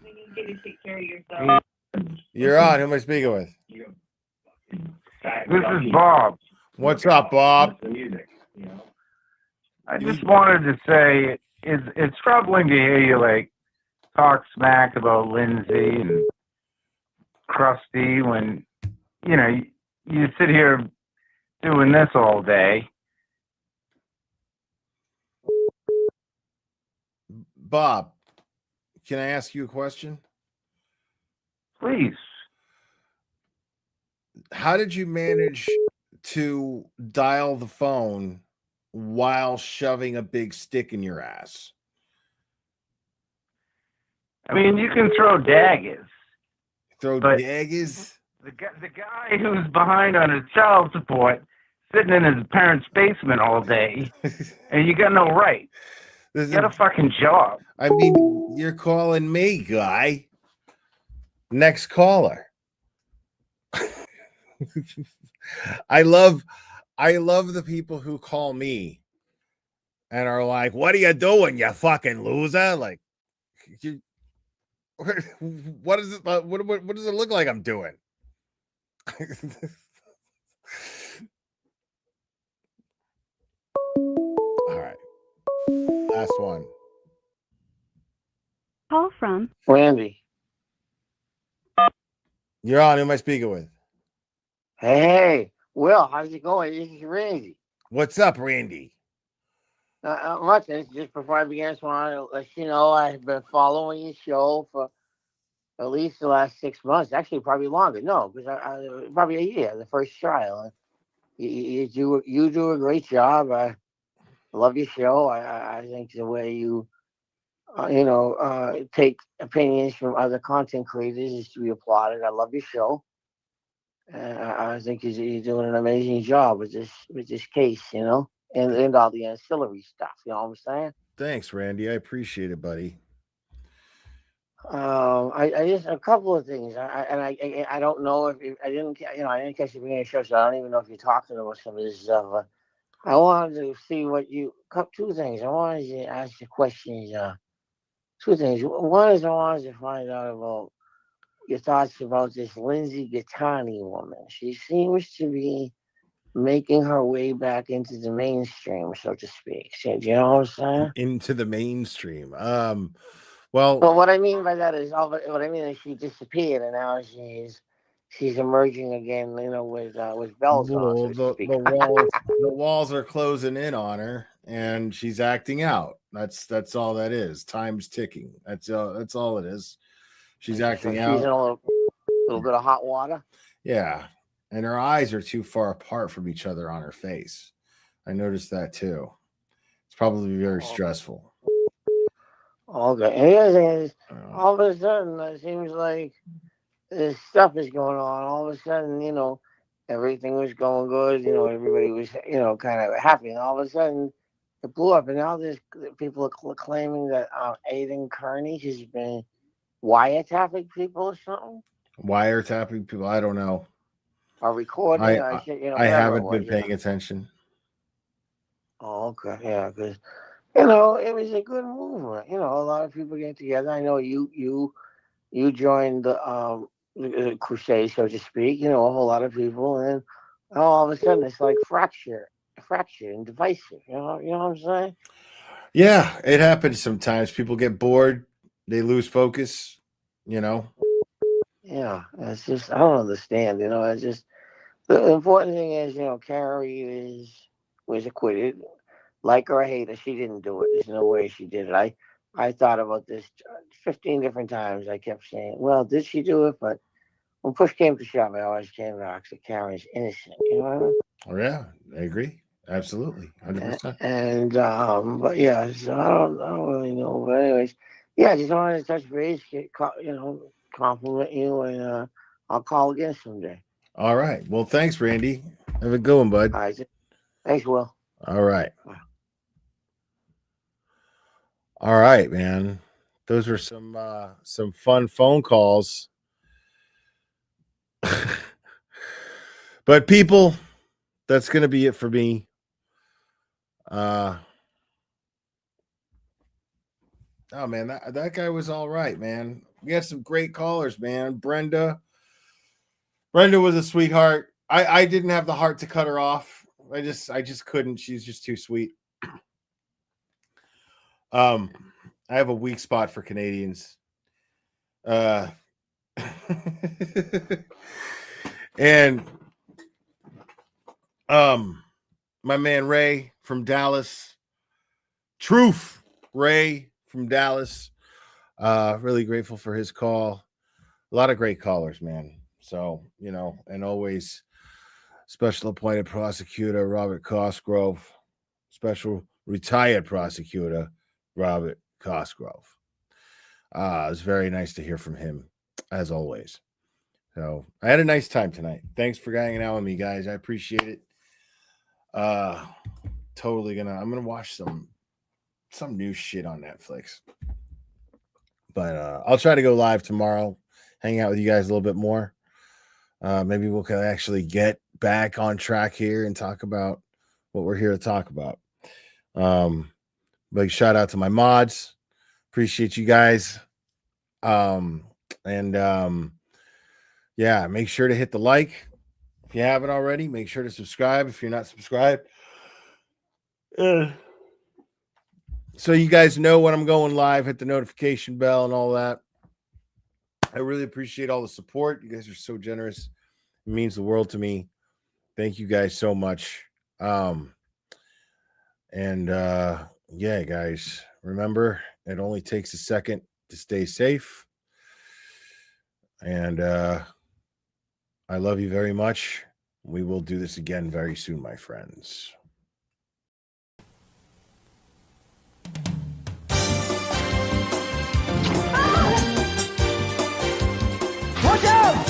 You're on. Who am I speaking with? This is Bob. What's up, Bob? I just wanted to say it's troubling to hear you talk smack about Lindsay and Krusty when you sit here doing this all day. Bob, can I ask you a question? Please. How did you manage to dial the phone while shoving a big stick in your ass? I mean, you can throw daggers. Daggers? The guy who's behind on his child support, sitting in his parents' basement all day, and you got no right. You got a fucking job. I mean, you're calling me, guy. Next caller. I love the people who call me and are like, "What are you doing, you fucking loser?" Like, what is it? What does it look like I'm doing? All right, last one. Call from. Randy. You're on. Who am I speaking with? Hey, Will, how's it going? This is Randy. What's up, Randy? Much. Just before I begin, I just want to let you know I've been following your show for at least the last 6 months. Actually, probably longer. No, because I probably a year, the first trial. You do a great job. I love your show. I think the way you take opinions from other content creators is to be applauded. I love your show. I think you're doing an amazing job with this case, and all the ancillary stuff. You know what I'm saying? Thanks, Randy. I appreciate it, buddy. I just a couple of things. I don't know if I didn't catch the beginning of the show, so I don't even know if you're talking about some of this stuff. I wanted to see two things. I wanted to ask you questions. Two things. One is I wanted to find out about your thoughts about this Lindsay Gattani woman. She seems to be making her way back into the mainstream, so to speak. So, do you know what I'm saying? Into the mainstream. Well, Well, what I mean by that is, what I mean is she disappeared, and now she's emerging again, with bells on, so to the speak. walls are closing in on her, and she's acting out. That's all that is. Time's ticking. That's all it is. She's acting She's out. in a little bit of hot water. Yeah, and her eyes are too far apart from each other on her face. I noticed that too. It's probably very stressful. Okay. And the other thing is, all of a sudden, it seems like this stuff is going on. All of a sudden, everything was going good. Everybody was, kind of happy. And all of a sudden, it blew up. And now there's people are claiming that Aidan Kearney has been wiretapping people or something. Wiretapping people? I don't know. Or recording. I haven't been paying attention. Oh, okay. Yeah, because it was a good movement. A lot of people getting together. I know you joined the crusade, so to speak. A whole lot of people, and all of a sudden it's like fractured and divisive. You know what I'm saying? Yeah, it happens sometimes. People get bored, they lose focus. Yeah, it's just I don't understand. It's just the important thing is Karen Reed was acquitted. Like her or hate her, she didn't do it. There's no way she did it. I thought about this 15 different times. I kept saying, well, did she do it? But when push came to shove, I always came back to Karen's innocent. You know what I mean? Oh, yeah, I agree. Absolutely. 100%. And, but yeah, so I don't really know. But anyways, yeah, I just wanted to touch base, compliment you, and I'll call again someday. All right. Well, thanks, Randy. Have a good one, bud. All right. Thanks, Will. All right. All right, man. Those are some fun phone calls. But people, that's going to be it for me. Oh man, that guy was all right, man. We had some great callers, man. Brenda was a sweetheart. I didn't have the heart to cut her off. I just couldn't. She's just too sweet. I have a weak spot for Canadians. And my man Ray from Dallas. Truth Ray from Dallas. Really grateful for his call. A lot of great callers, man. So, and always Special Appointed Prosecutor Robert Cosgrove, Special Retired Prosecutor Robert Cosgrove. It's very nice to hear from him, as always. So I had a nice time tonight. Thanks for hanging out with me, guys. I appreciate it. I'm gonna watch some new shit on Netflix. But I'll try to go live tomorrow, hang out with you guys a little bit more. Maybe we'll actually get back on track here and talk about what we're here to talk about. Big shout out to my mods. Appreciate you guys. Yeah, make sure to hit the like if you haven't already. Make sure to subscribe if you're not subscribed. So you guys know when I'm going live, hit the notification bell and all that. I really appreciate all the support. You guys are so generous. It means the world to me. Thank you guys so much. Yeah, guys, remember, it only takes a second to stay safe. And I love you very much. We will do this again very soon, my friends. Watch out!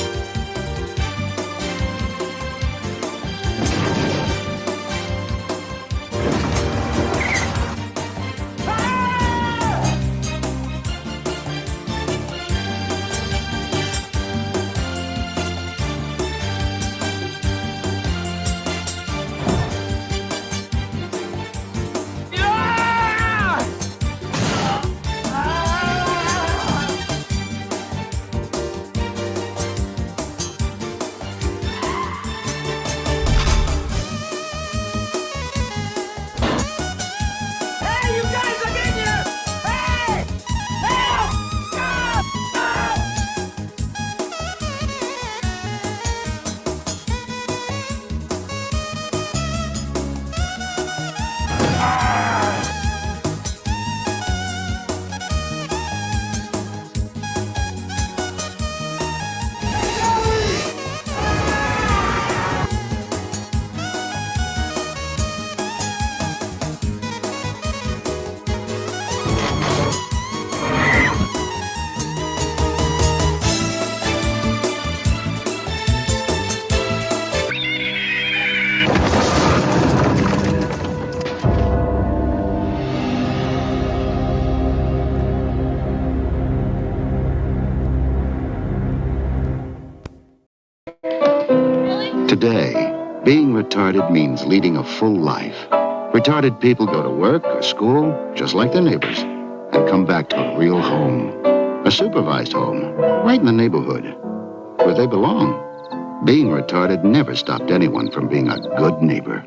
Today, being retarded means leading a full life. Retarded people go to work or school, just like their neighbors, and come back to a real home. A supervised home, right in the neighborhood, where they belong. Being retarded never stopped anyone from being a good neighbor.